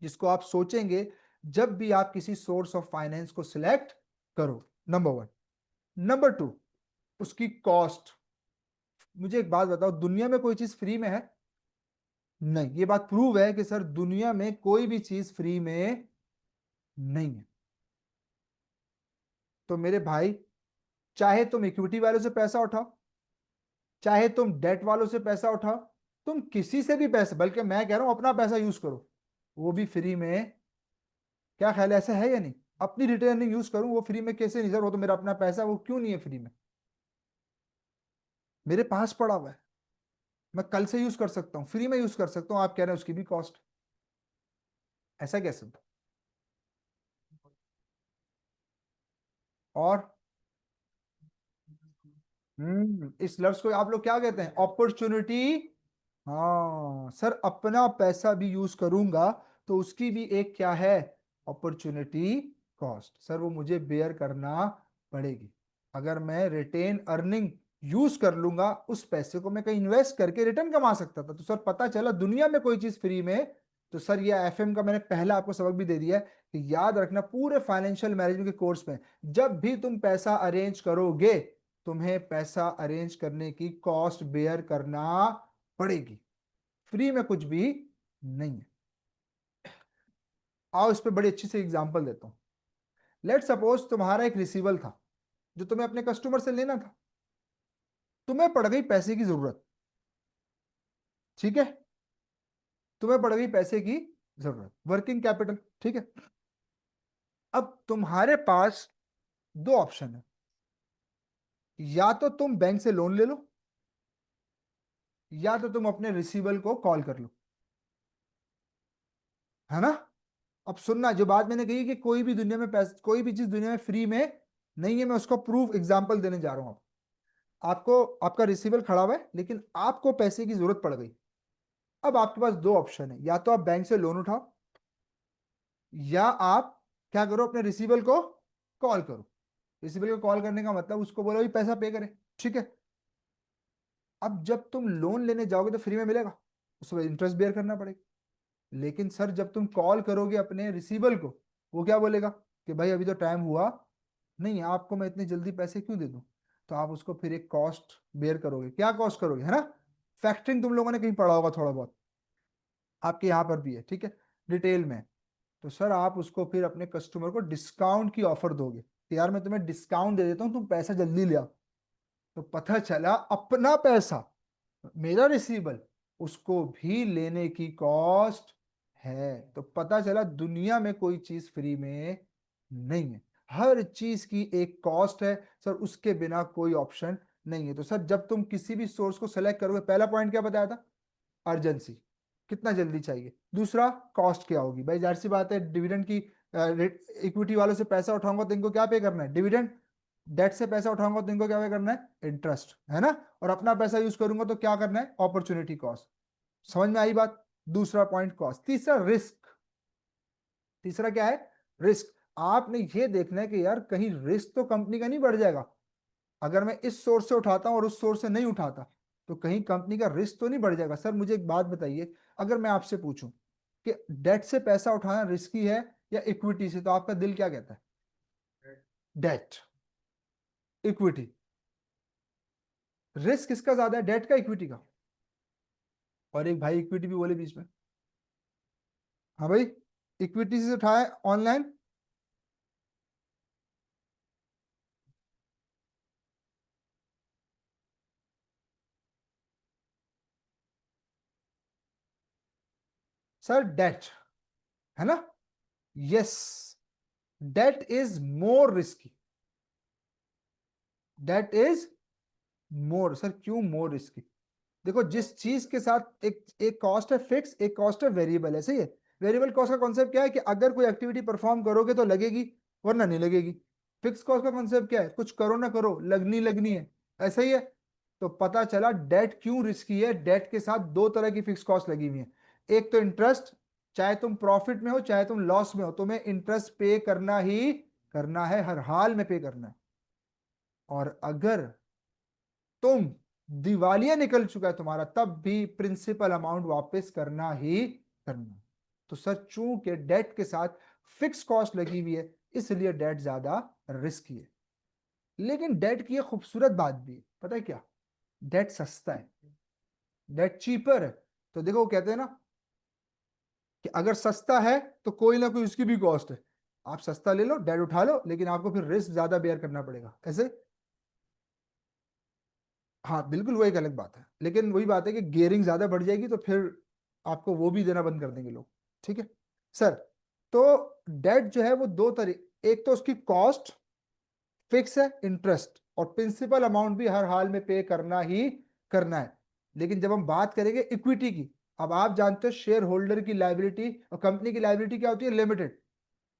जिसको आप सोचेंगे जब भी आप किसी सोर्स ऑफ फाइनेंस को सिलेक्ट करो, नंबर वन। नंबर टू, उसकी कॉस्ट। मुझे एक बात बताओ, दुनिया में कोई चीज फ्री में है? नहीं, ये बात प्रूव है कि सर दुनिया में कोई भी चीज फ्री में नहीं है। तो मेरे भाई, चाहे तुम इक्विटी वालों से पैसा उठाओ, चाहे तुम डेट वालों से पैसा उठाओ, तुम किसी से भी पैसा, बल्कि मैं कह रहा हूं अपना पैसा यूज करो, वो भी फ्री में। क्या ख्याल है, ऐसा है या नहीं? अपनी रिटेल अर्निंग यूज करूं वो फ्री में कैसे नहीं? सर वो तो मेरा अपना पैसा, वो क्यों नहीं है फ्री में? मेरे पास पड़ा हुआ है, मैं कल से यूज कर सकता हूँ, फ्री में यूज कर सकता हूँ, आप कह रहे हैं उसकी भी कॉस्ट। ऐसा कैसे? और इस लफ्ज को आप लोग क्या कहते हैं, अपॉर्चुनिटी। हाँ सर, अपना पैसा भी यूज करूंगा तो उसकी भी एक क्या है, अपॉर्चुनिटी कॉस्ट। सर वो मुझे बेयर करना पड़ेगी। अगर मैं रिटेन अर्निंग यूज कर लूंगा, उस पैसे को मैं कहीं इन्वेस्ट करके रिटर्न कमा सकता था। तो सर पता चला दुनिया में कोई चीज फ्री में। तो सर ये एफएम का मैंने पहला आपको सबक भी दे दिया है कि याद रखना पूरे फाइनेंशियल मैनेजमेंट के कोर्स में, जब भी तुम पैसा अरेंज करोगे, तुम्हें पैसा अरेंज करने की कॉस्ट बेयर करना पड़ेगी, फ्री में कुछ भी नहीं है। आओ इस पे बड़ी अच्छी सी एग्जांपल देता हूं। लेट सपोज तुम्हारा एक रिसीवल था जो तुम्हें अपने कस्टमर से लेना था, तुम्हें पड़ गई पैसे की जरूरत, ठीक है? तुम्हें पड़ गई पैसे की जरूरत, वर्किंग कैपिटल, ठीक है? अब तुम्हारे पास दो ऑप्शन है, या तो तुम बैंक से लोन ले लो, या तो तुम अपने रिसीवल को कॉल कर लो, है ना? अब सुनना, जो बात मैंने कही कि कोई भी दुनिया में पैसा, कोई भी चीज दुनिया में फ्री में नहीं है, मैं उसका प्रूफ एग्जांपल देने जा रहा हूं। आपको आपका रिसीवल खड़ा हुआ है, लेकिन आपको पैसे की जरूरत पड़ गई। अब आपके पास दो ऑप्शन है, या तो आप बैंक से लोन उठाओ, या आप क्या करो, अपने रिसीवल को कॉल करो। रिसीवल को कॉल करने का मतलब उसको बोलो भी पैसा पे करे, ठीक है? अब जब तुम लोन लेने जाओगे तो फ्री में मिलेगा, उसमें इंटरेस्ट बेयर करना पड़ेगा। लेकिन सर जब तुम कॉल करोगे अपने रिसीवल को, वो क्या बोलेगा कि भाई अभी तो टाइम हुआ नहीं है, आपको मैं इतनी जल्दी पैसे क्यों दे दूं? तो आप उसको फिर एक कॉस्ट बेयर करोगे। क्या कॉस्ट करोगे, है ना? फैक्टरिंग तुम लोगों ने कहीं पढ़ा होगा थोड़ा बहुत, आपके यहाँ पर भी है, ठीक है, डिटेल में। तो सर आप उसको फिर अपने कस्टमर को डिस्काउंट की ऑफर दोगे कि यार मैं तुम्हें डिस्काउंट दे देता हूँ, तुम पैसा जल्दी ले आओ। तो पता चला अपना पैसा, मेरा रिसीवल, उसको भी लेने की कॉस्ट है। तो पता चला दुनिया में कोई चीज फ्री में नहीं है, हर चीज की एक कॉस्ट है सर, उसके बिना कोई ऑप्शन नहीं है। तो सर जब तुम किसी भी सोर्स को सेलेक्ट करोगे, पहला पॉइंट क्या बताया था, अर्जेंसी, कितना जल्दी चाहिए। दूसरा, कॉस्ट क्या होगी। भाई जाहिर सी बात है, डिविडेंड की इक्विटी वालों से पैसा उठाऊंगा तो इनको क्या पे करना है, डिविडेंड। डेट से पैसा उठाऊंगा तो इनको क्या पे करना है, इंटरेस्ट, है ना। और अपना पैसा यूज करूंगा तो क्या करना है, अपॉर्चुनिटी कॉस्ट। समझ में आई बात। दूसरा पॉइंट कॉस्ट। तीसरा रिस्क। तीसरा क्या है, रिस्क। आपने ये देखना है कि यार कहीं रिस्क तो कंपनी का नहीं बढ़ जाएगा। अगर मैं इस सोर्स से उठाता हूं और उस सोर्स से नहीं उठाता तो कहीं कंपनी का रिस्क तो नहीं बढ़ जाएगा। सर मुझे एक बात बताइए, अगर मैं आपसे पूछूं कि डेट से पैसा उठाना रिस्की है या इक्विटी से, तो आपका दिल क्या कहता है, डेट, इक्विटी। रिस्क किसका ज्यादा है, डेट का, इक्विटी का। और एक भाई इक्विटी भी बोले बीच में। हाँ भाई, इक्विटी से उठाए ऑनलाइन। सर डेट, है ना। Yes, debt is more risky. Debt is more. Sir क्यों मोर रिस्की। देखो, जिस चीज के साथ एक एक कॉस्ट है फिक्स, एक कॉस्ट है वेरिएबल, है सही है। वेरिएबल कॉस्ट का कॉन्सेप्ट क्या है कि अगर कोई एक्टिविटी परफॉर्म करोगे तो लगेगी, वरना नहीं लगेगी। फिक्स कॉस्ट का कॉन्सेप्ट क्या है, कुछ करो ना करो लगनी लगनी है, ऐसा ही है। तो पता चला डेट क्यों रिस्की है। डेट के साथ दो तरह की फिक्स कॉस्ट लगी हुई है। एक तो इंटरेस्ट, चाहे तुम प्रॉफिट में हो चाहे तुम लॉस में हो, तुम्हें इंटरेस्ट पे करना ही करना है, हर हाल में पे करना है। और अगर तुम दिवालिया निकल चुका है तुम्हारा, तब भी प्रिंसिपल अमाउंट वापस करना ही करना। तो सर चूंकि डेट के साथ फिक्स कॉस्ट लगी हुई है, इसलिए डेट ज्यादा रिस्की है। लेकिन डेट की एक खूबसूरत बात भी है, पता है क्या, डेट सस्ता है, डेट चीपर है। तो देखो वो कहते हैं ना कि अगर सस्ता है तो कोई ना कोई उसकी भी कॉस्ट है। आप सस्ता ले लो, डेट उठा लो, लेकिन आपको फिर रिस्क ज्यादा बेयर करना पड़ेगा, ऐसे। हाँ बिल्कुल, वो एक अलग बात है, लेकिन वही बात है कि गियरिंग ज्यादा बढ़ जाएगी तो फिर आपको वो भी देना बंद कर देंगे लोग। ठीक है सर। तो डेट जो है वो दो तरीके, एक तो उसकी कॉस्ट फिक्स है, इंटरेस्ट, और प्रिंसिपल अमाउंट भी हर हाल में पे करना ही करना है। लेकिन जब हम बात करेंगे इक्विटी की, अब आप जानते हो शेयर होल्डर की लाइबिलिटी और कंपनी की लाइबिलिटी क्या होती है, लिमिटेड।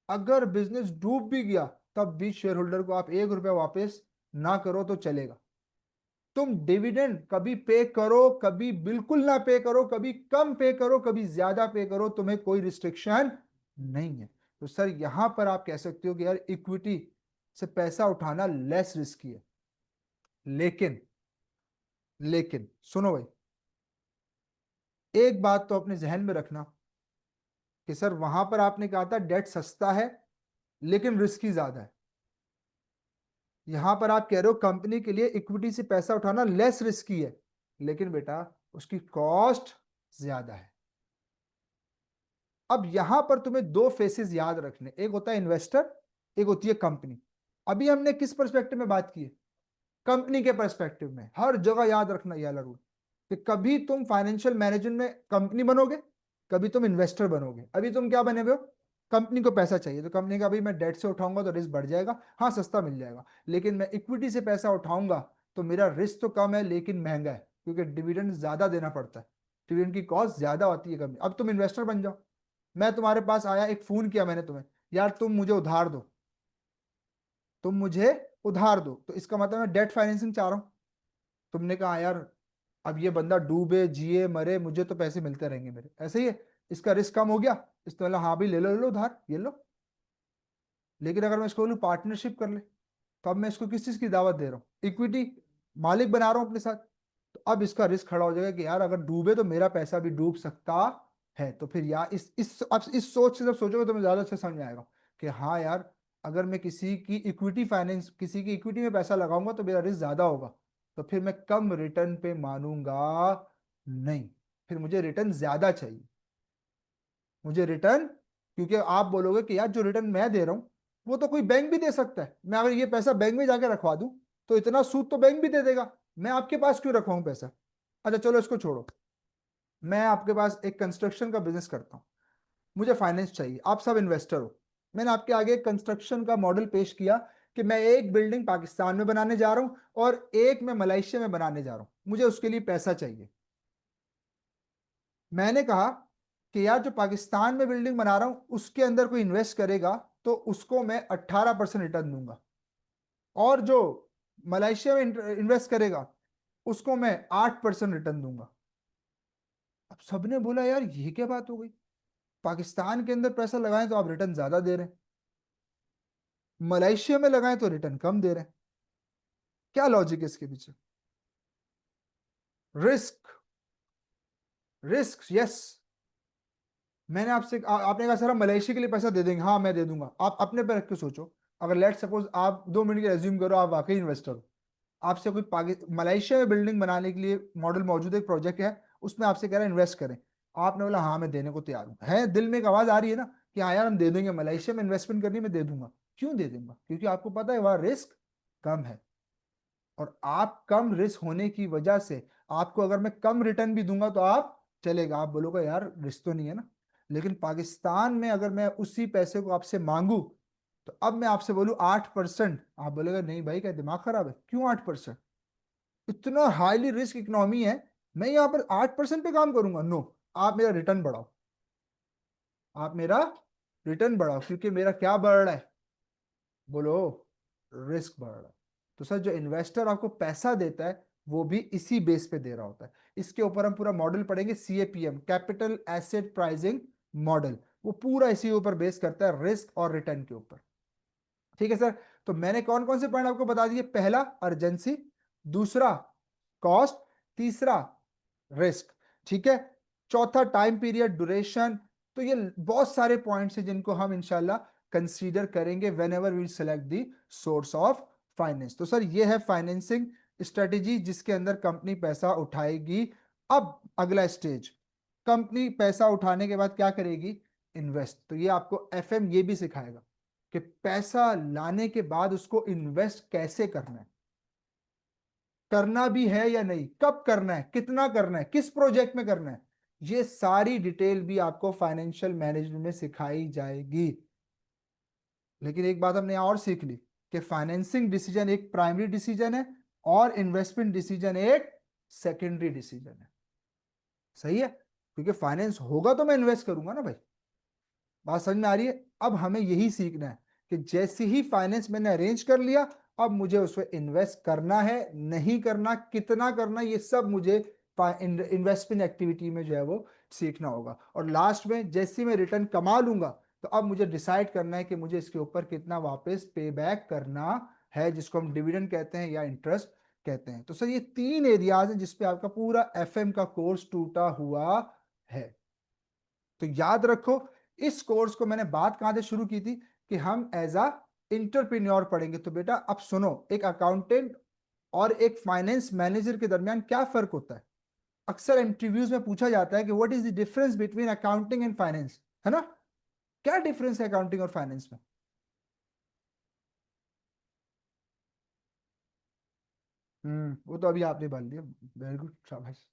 अगर बिजनेस डूब भी गया तब भी शेयर होल्डर को आप 1 रुपया वापस ना करो तो चलेगा। तुम डिविडेंड कभी पे करो, कभी बिल्कुल ना पे करो, कभी कम पे करो, कभी ज्यादा पे करो, तुम्हें कोई रिस्ट्रिक्शन नहीं है। तो सर यहां पर आप कह सकते हो कि यार इक्विटी से पैसा उठाना लेस रिस्की है। लेकिन लेकिन सुनो भाई, एक बात तो अपने जहन में रखना कि सर वहां पर आपने कहा था डेट सस्ता है लेकिन रिस्की ज्यादा है। यहां पर आप कह रहे हो कंपनी के लिए इक्विटी से पैसा उठाना लेस रिस्की है, लेकिन बेटा उसकी कॉस्ट ज्यादा है। अब यहां पर तुम्हें दो फेसेस याद रखने, एक होता है इन्वेस्टर, एक होती है कंपनी। अभी हमने किस पर्सपेक्टिव में बात की है, कंपनी के पर्सपेक्टिव में। हर जगह याद रखना यह वाला रूल कि कभी तुम फाइनेंशियल मैनेजमेंट में कंपनी बनोगे, कभी तुम इन्वेस्टर बनोगे। अभी तुम क्या बने हुए हो, कंपनी को पैसा चाहिए तो कंपनी का, अभी मैं डेट से उठाऊंगा तो रिस्क बढ़ जाएगा, हाँ सस्ता मिल जाएगा। लेकिन मैं इक्विटी से पैसा उठाऊंगा तो मेरा रिस्क तो कम है लेकिन महंगा है, क्योंकि डिविडेंड ज्यादा देना पड़ता है, डिविडेंड की कॉस्ट ज्यादा होती है कंपनी। अब तुम इन्वेस्टर बन जाओ, मैं तुम्हारे पास आया, एक फोन किया मैंने तुम्हें, यार तुम मुझे उधार दो, तुम मुझे उधार दो, तो इसका मतलब मैं डेट फाइनेंसिंग चाह रहा हूं। तुमने कहा यार अब ये बंदा डूबे जिए मरे मुझे तो पैसे मिलते रहेंगे मेरे, ऐसे ही है, इसका रिस्क कम हो गया। इसने बोला हाँ भाई ले लो उधार, ये लो। लेकिन अगर मैं इसको बोलूं पार्टनरशिप कर ले, तो अब मैं इसको किस चीज की दावत दे रहा हूँ, इक्विटी, मालिक बना रहा हूं अपने साथ। तो अब इसका रिस्क खड़ा हो जाएगा कि यार अगर डूबे तो मेरा पैसा भी डूब सकता है। तो फिर यार इस अब इस सोच से जब सोचोगे तो मुझे ज्यादा अच्छा समझ में आएगा कि हाँ यार, अगर मैं किसी की इक्विटी फाइनेंस, किसी की इक्विटी में पैसा लगाऊंगा तो मेरा रिस्क ज्यादा होगा। तो फिर मैं कम रिटर्न पे मानूंगा नहीं, फिर मुझे रिटर्न ज्यादा चाहिए। मुझे रिटर्न, क्योंकि आप बोलोगे कि यार जो रिटर्न मैं दे रहा हूं वो तो कोई बैंक भी दे सकता है, मैं अगर ये पैसा बैंक में जाके रखवा दूं तो इतना सूद तो बैंक भी दे देगा, मैं आपके पास क्यों रखवाऊं पैसा। अच्छा चलो इसको छोड़ो, मैं आपके पास एक कंस्ट्रक्शन का बिजनेस करता हूं, मुझे फाइनेंस चाहिए, आप सब इन्वेस्टर हो। मैंने आपके आगे एक कंस्ट्रक्शन का मॉडल पेश किया कि मैं एक बिल्डिंग पाकिस्तान में बनाने जा रहा हूं और एक मैं मलेशिया में बनाने जा रहा हूं, मुझे उसके लिए पैसा चाहिए। मैंने कहा कि यार जो पाकिस्तान में बिल्डिंग बना रहा हूं उसके अंदर कोई इन्वेस्ट करेगा तो उसको मैं 18% रिटर्न दूंगा, और जो मलेशिया में इन्वेस्ट करेगा उसको मैं 8% रिटर्न दूंगा। अब सबने बोला यार ये क्या बात हो गई, पाकिस्तान के अंदर पैसा लगाएं तो आप रिटर्न ज्यादा दे रहे हैं, मलेशिया में लगाएं तो रिटर्न कम दे रहे हैं, क्या लॉजिक है इसके पीछे? Risk, risk, yes. मैंने आपसे आपने कहा सर हम मलेशिया के लिए पैसा दे देंगे, हाँ मैं दे दूंगा। आप अपने पे रख के सोचो, अगर लेट सपोज आप 2 मिनट के रेज्यूम करो आप वाकई इन्वेस्टर हो, आपसे कोई मलेशिया में बिल्डिंग बनाने के लिए मॉडल मौजूद, एक प्रोजेक्ट है, उसमें आपसे कह रहा है इन्वेस्ट करें, आपने बोला हाँ मैं देने को तैयार हूँ, है दिल में एक आवाज आ रही है ना कि हाँ यार हम दे देंगे, मलेशिया में इन्वेस्टमेंट करनी है, मैं दे दूंगा। क्यों दे दूंगा? क्योंकि आपको पता है वहां रिस्क कम है, और आप कम रिस्क होने की वजह से आपको अगर मैं कम रिटर्न भी दूंगा तो आप चलेगा, आप बोलोगे यार रिस्क तो नहीं है ना। लेकिन पाकिस्तान में अगर मैं उसी पैसे को आपसे मांगू तो अब मैं आपसे बोलूं 8%, आप बोलेगा नहीं भाई क्या दिमाग खराब है, क्यों 8%? इतना हाईली रिस्क इकोनॉमी है, मैं यहाँ पर 8% पे काम करूंगा? नो, आप मेरा रिटर्न बढ़ाओ, आप मेरा रिटर्न बढ़ाओ, क्योंकि मेरा क्या बढ़ रहा है? बोलो, रिस्क बढ़ रहा है। तो सर जो इन्वेस्टर आपको पैसा देता है वो भी इसी बेस पे दे रहा होता है। इसके ऊपर हम पूरा मॉडल पढ़ेंगे, CAPM, capital asset pricing model, वो पूरा इसी ऊपर बेस करता है, रिस्क और रिटर्न के ऊपर। ठीक है सर। तो मैंने कौन कौन से पॉइंट आपको बता दिए? पहला अर्जेंसी, दूसरा कॉस्ट, तीसरा रिस्क, ठीक है, चौथा टाइम पीरियड, ड्यूरेशन। तो ये बहुत सारे पॉइंट्स हैं जिनको हम इंशाल्लाह कंसीडर करेंगे whenever we select the source of finance. तो सर ये है फाइनेंसिंग स्ट्रेटेजी जिसके अंदर कंपनी पैसा उठाएगी। अब अगला स्टेज, कंपनी पैसा उठाने के बाद क्या करेगी? इन्वेस्ट। तो ये आपको FM ये भी सिखाएगा कि पैसा लाने के बाद उसको इन्वेस्ट कैसे करना है, करना भी है या नहीं, कब करना है, कितना करना है, किस प्रोजेक्ट में करना है, ये सारी डिटेल भी आपको फाइनेंशियल मैनेजमेंट में सिखाई जाएगी। लेकिन एक बात हमने यहां और सीख ली कि फाइनेंसिंग डिसीजन एक प्राइमरी डिसीजन है और इन्वेस्टमेंट डिसीजन एक सेकेंडरी डिसीजन है। सही है, क्योंकि फाइनेंस होगा तो मैं इन्वेस्ट करूंगा ना भाई। बात समझ में आ रही है? अब हमें यही सीखना है कि जैसे ही फाइनेंस मैंने अरेंज कर लिया, अब मुझे उसमें इन्वेस्ट करना है, नहीं करना, कितना करना, ये सब मुझे इन्वेस्टमेंट एक्टिविटी में जो है वो सीखना होगा। और लास्ट में जैसे ही मैं रिटर्न कमा लूंगा तो अब मुझे डिसाइड करना है कि मुझे इसके ऊपर कितना वापस पे बैक करना है, जिसको हम डिविडेंड कहते हैं या इंटरेस्ट कहते हैं। तो सर ये 3 एरियाज हैं जिसपे आपका पूरा FM का कोर्स टूटा हुआ है। तो याद रखो, इस कोर्स को मैंने बात कहां से शुरू की थी कि हम एज अ इंटरप्रेन्योर पढ़ेंगे। तो बेटा अब सुनो, एक अकाउंटेंट और एक फाइनेंस मैनेजर के दरमियान क्या फर्क होता है? अक्सर इंटरव्यूज में पूछा जाता है कि what is the difference between accounting and finance, है ना? क्या डिफरेंस है अकाउंटिंग और फाइनेंस में? वो तो अभी आपने बोल दिया, वेरी गुड, शाबाश।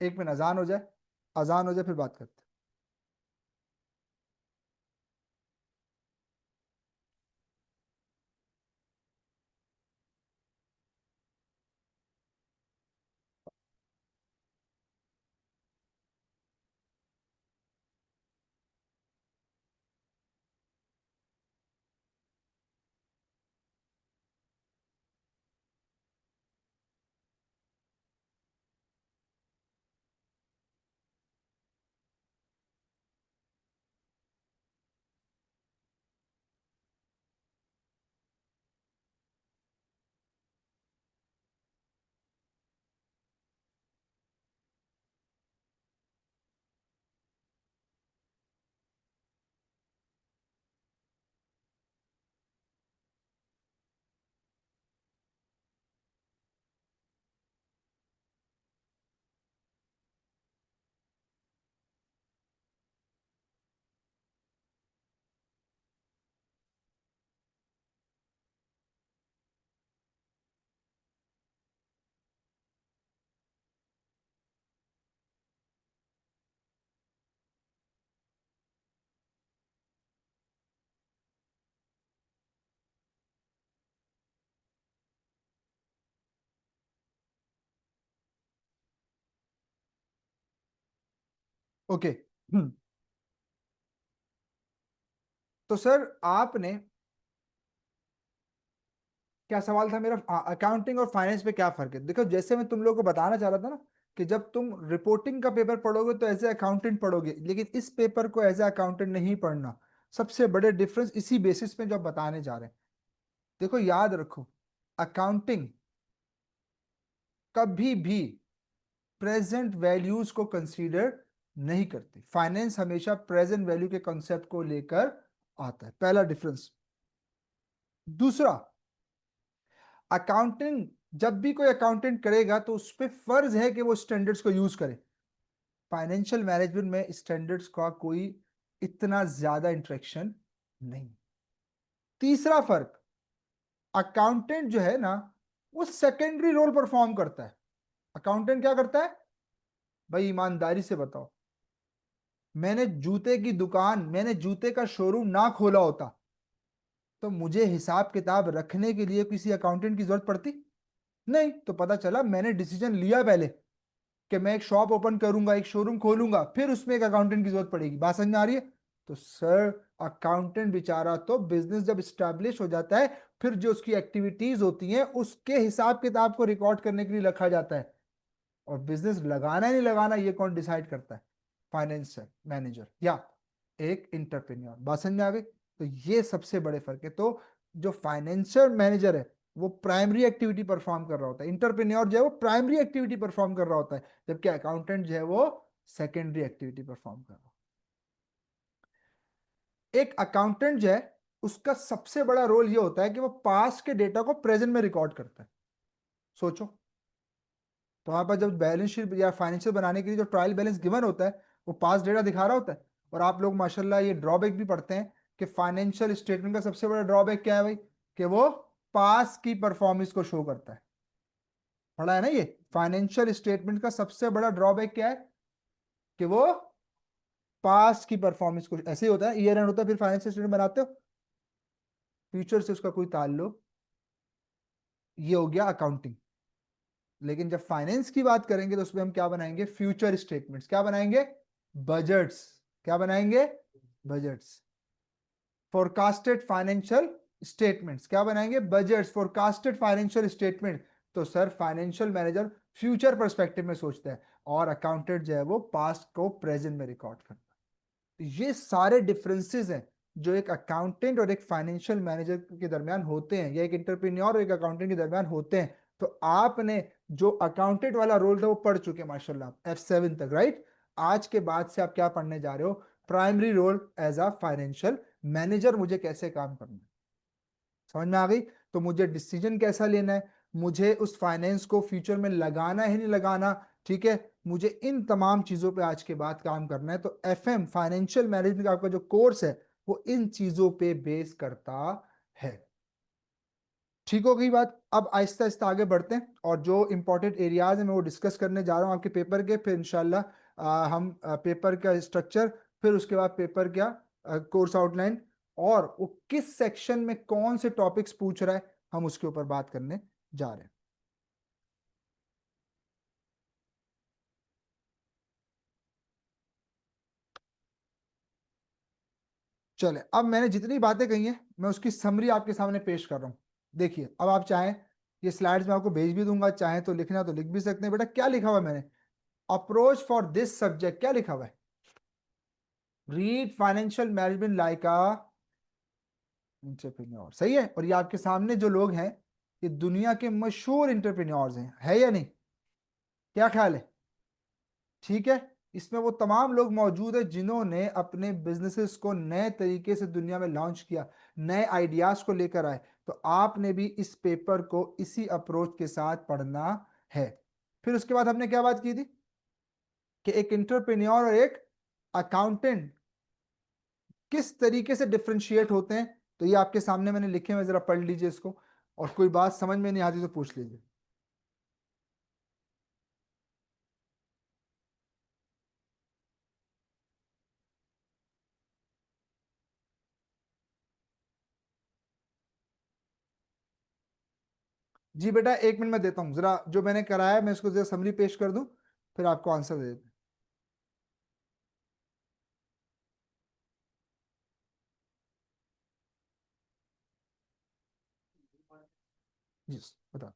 एक मिनट अजान हो जाए, अजान हो जाए फिर बात करते ओके। तो सर आपने, क्या सवाल था मेरा? अकाउंटिंग और फाइनेंस में क्या फर्क है? देखो, जैसे मैं तुम लोगों को बताना चाह रहा था ना, कि जब तुम रिपोर्टिंग का पेपर पढ़ोगे तो एज ए अकाउंटेंट पढ़ोगे, लेकिन इस पेपर को एज ए अकाउंटेंट नहीं पढ़ना। सबसे बड़े डिफरेंस इसी बेसिस पे जो आप बताने जा रहे हैं। देखो याद रखो, अकाउंटिंग कभी भी प्रेजेंट वैल्यूज को कंसीडर नहीं करती, फाइनेंस हमेशा प्रेजेंट वैल्यू के कॉन्सेप्ट को लेकर आता है। पहला डिफरेंस। दूसरा, अकाउंटिंग, जब भी कोई अकाउंटेंट करेगा तो उस पर फर्ज है कि वो स्टैंडर्ड्स को यूज करे। फाइनेंशियल मैनेजमेंट में स्टैंडर्ड्स का कोई इतना ज्यादा इंटरेक्शन नहीं। तीसरा फर्क, अकाउंटेंट जो है ना, वो सेकेंडरी रोल परफॉर्म करता है। अकाउंटेंट क्या करता है भाई, ईमानदारी से बताओ? मैंने जूते का शोरूम ना खोला होता तो मुझे हिसाब किताब रखने के लिए किसी अकाउंटेंट की जरूरत पड़ती? नहीं। तो पता चला मैंने डिसीजन लिया पहले कि मैं एक शॉप ओपन करूंगा, एक शोरूम खोलूंगा, फिर उसमें एक अकाउंटेंट की जरूरत पड़ेगी। बात समझ में आ रही है? तो सर, अकाउंटेंट बेचारा तो बिजनेस जब स्टैब्लिश हो जाता है, फिर जो उसकी एक्टिविटीज होती हैं उसके हिसाब किताब को रिकॉर्ड करने के लिए रखा जाता है। और बिजनेस लगाना है नहीं लगाना, ये कौन डिसाइड करता है? फाइनेंशियल मैनेजर या एक इंटरप्रेन्योर। बात समझ में आ गई? तो ये सबसे बड़े फर्क है। तो जो फाइनेंशियल मैनेजर है वो प्राइमरी एक्टिविटी परफॉर्म कर रहा होता है, इंटरप्रेन्योर जो है वो प्राइमरी एक्टिविटी परफॉर्म कर रहा होता है, जबकि अकाउंटेंट जो है वो सेकेंडरी एक्टिविटी परफॉर्म कर रहा है। एक अकाउंटेंट जो है उसका सबसे बड़ा रोल ये होता है कि वो पास्ट के डेटा को प्रेजेंट में रिकॉर्ड करता है। सोचो, तुम्हारे पास जब बैलेंस शीट या फाइनेंशियल बनाने के लिए जो ट्रायल बैलेंस गिवन होता है, वो पास डेटा दिखा रहा होता है। और आप लोग माशाल्लाह ये ड्रॉबैक भी पढ़ते हैं कि फाइनेंशियल स्टेटमेंट का सबसे बड़ा ड्रॉबैक क्या है भाई, कि वो पास की परफॉर्मेंस को शो करता है। पढ़ा है ना ये? फाइनेंशियल स्टेटमेंट का सबसे बड़ा ड्रॉबैक क्या है, कि वो पास की परफॉर्मेंस को, ऐसे ही होता है, ईयर एंड होता है फिर फाइनेंशियल स्टेटमेंट बनाते हो, फ्यूचर से उसका कोई ताल्लुक। ये हो गया अकाउंटिंग। लेकिन जब फाइनेंस की बात करेंगे तो उसमें हम क्या बनाएंगे? Future statements. क्या बनाएंगे? बजट्स। क्या बनाएंगे? बजट्स। Forecasted financial statements. क्या बनाएंगे? Budgets, forecasted financial statement. तो sir, financial manager future perspective में सोचता है, और अकाउंटेंट जो है वो पास्ट को प्रेजेंट में रिकॉर्ड करता है। ये सारे डिफरेंसेस हैं जो एक अकाउंटेंट और एक फाइनेंशियल मैनेजर के दरमियान होते हैं, या एक इंटरप्रेन्योर और एक अकाउंटेंट के दरमियान होते हैं। तो आपने जो अकाउंटेंट वाला रोल था वो पढ़ चुके हैं माशाल्लाह, F7 तक, राइट? आज के बाद से आप क्या पढ़ने जा रहे हो? Primary role as a financial manager, मुझे कैसे काम करना है। समझ में आ गई? तो मुझे डिसीजन कैसा लेना है, मुझे उस फाइनेंस को फ्यूचर में लगाना है नहीं लगाना, ठीक है, मुझे इन तमाम चीजों पे आज के बाद काम करना है। तो FM फाइनेंशियल मैनेजमेंट का आपका जो कोर्स है वो इन चीजों पे बेस करता है। ठीक हो गई बात? अब आहिस्ता आहिस्ता आगे बढ़ते हैं, और जो इंपॉर्टेंट एरियाज है मैं वो डिस्कस करने जा रहा हूँ आपके पेपर के। फिर इंशाल्लाह हम पेपर का स्ट्रक्चर, फिर उसके बाद पेपर क्या, कोर्स आउटलाइन, और वो किस सेक्शन में कौन से टॉपिक्स पूछ रहा है, हम उसके ऊपर बात करने जा रहे हैं। चले, अब मैंने जितनी बातें कही हैं मैं उसकी समरी आपके सामने पेश कर रहा हूँ। देखिए, अब आप चाहें, ये स्लाइड्स में आपको भेज भी दूंगा, चाहे तो लिखना तो लिख भी सकते हैं। बेटा क्या लिखा हुआ है मैंने? Approach for this subject. क्या लिखा हुआ है? Read financial management like a entrepreneur. सही है? और ये आपके सामने जो लोग हैं, ये दुनिया के मशहूर एंटरप्रेन्योर्स हैं, है या नहीं? क्या ख्याल है? ठीक है। इसमें वो तमाम लोग मौजूद है जिन्होंने अपने बिजनेसेस को नए तरीके से दुनिया में लॉन्च किया, नए आइडियाज को लेकर आए। तो आपने भी इस पेपर को इसी अप्रोच के साथ पढ़ना है। फिर उसके बाद हमने क्या बात की थी, कि एक इंटरप्रेन्योर और एक अकाउंटेंट किस तरीके से डिफ्रेंशिएट होते हैं। तो ये आपके सामने मैंने लिखे हुए, जरा पढ़ लीजिए इसको, और कोई बात समझ में नहीं आती तो पूछ लीजिए। जी बेटा, 1 मिनट में देता हूँ, जरा जो मैंने कराया है मैं इसको जरा समरी पेश कर दूं, फिर आपको आंसर दे देते हैं। जी बता।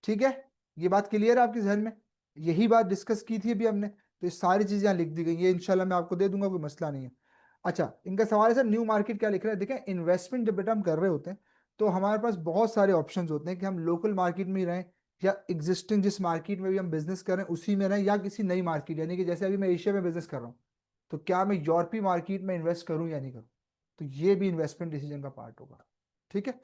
ठीक है, ये बात क्लियर है आपके जहन में? यही बात डिस्कस की थी अभी हमने, तो ये सारी चीजें यहाँ लिख दी गई, ये इंशाल्लाह मैं आपको दे दूंगा, कोई मसला नहीं है। अच्छा, इनका सवाल है सर न्यू मार्केट क्या लिख रहा है। देखें, इन्वेस्टमेंट जब बेटा हम कर रहे होते हैं तो हमारे पास बहुत सारे ऑप्शंस होते हैं कि हम लोकल मार्केट में ही रहें, या एग्जिस्टिंग जिस मार्केट में भी हम बिजनेस कर रहे हैं उसी में रहें, या किसी नई मार्केट, यानी कि जैसे अभी मैं एशिया में बिजनेस कर रहा हूँ, तो क्या मैं यूरोपीय मार्केट में इन्वेस्ट करूँ या नहीं करूँ, तो ये भी इन्वेस्टमेंट डिसीजन का पार्ट होगा। ठीक है,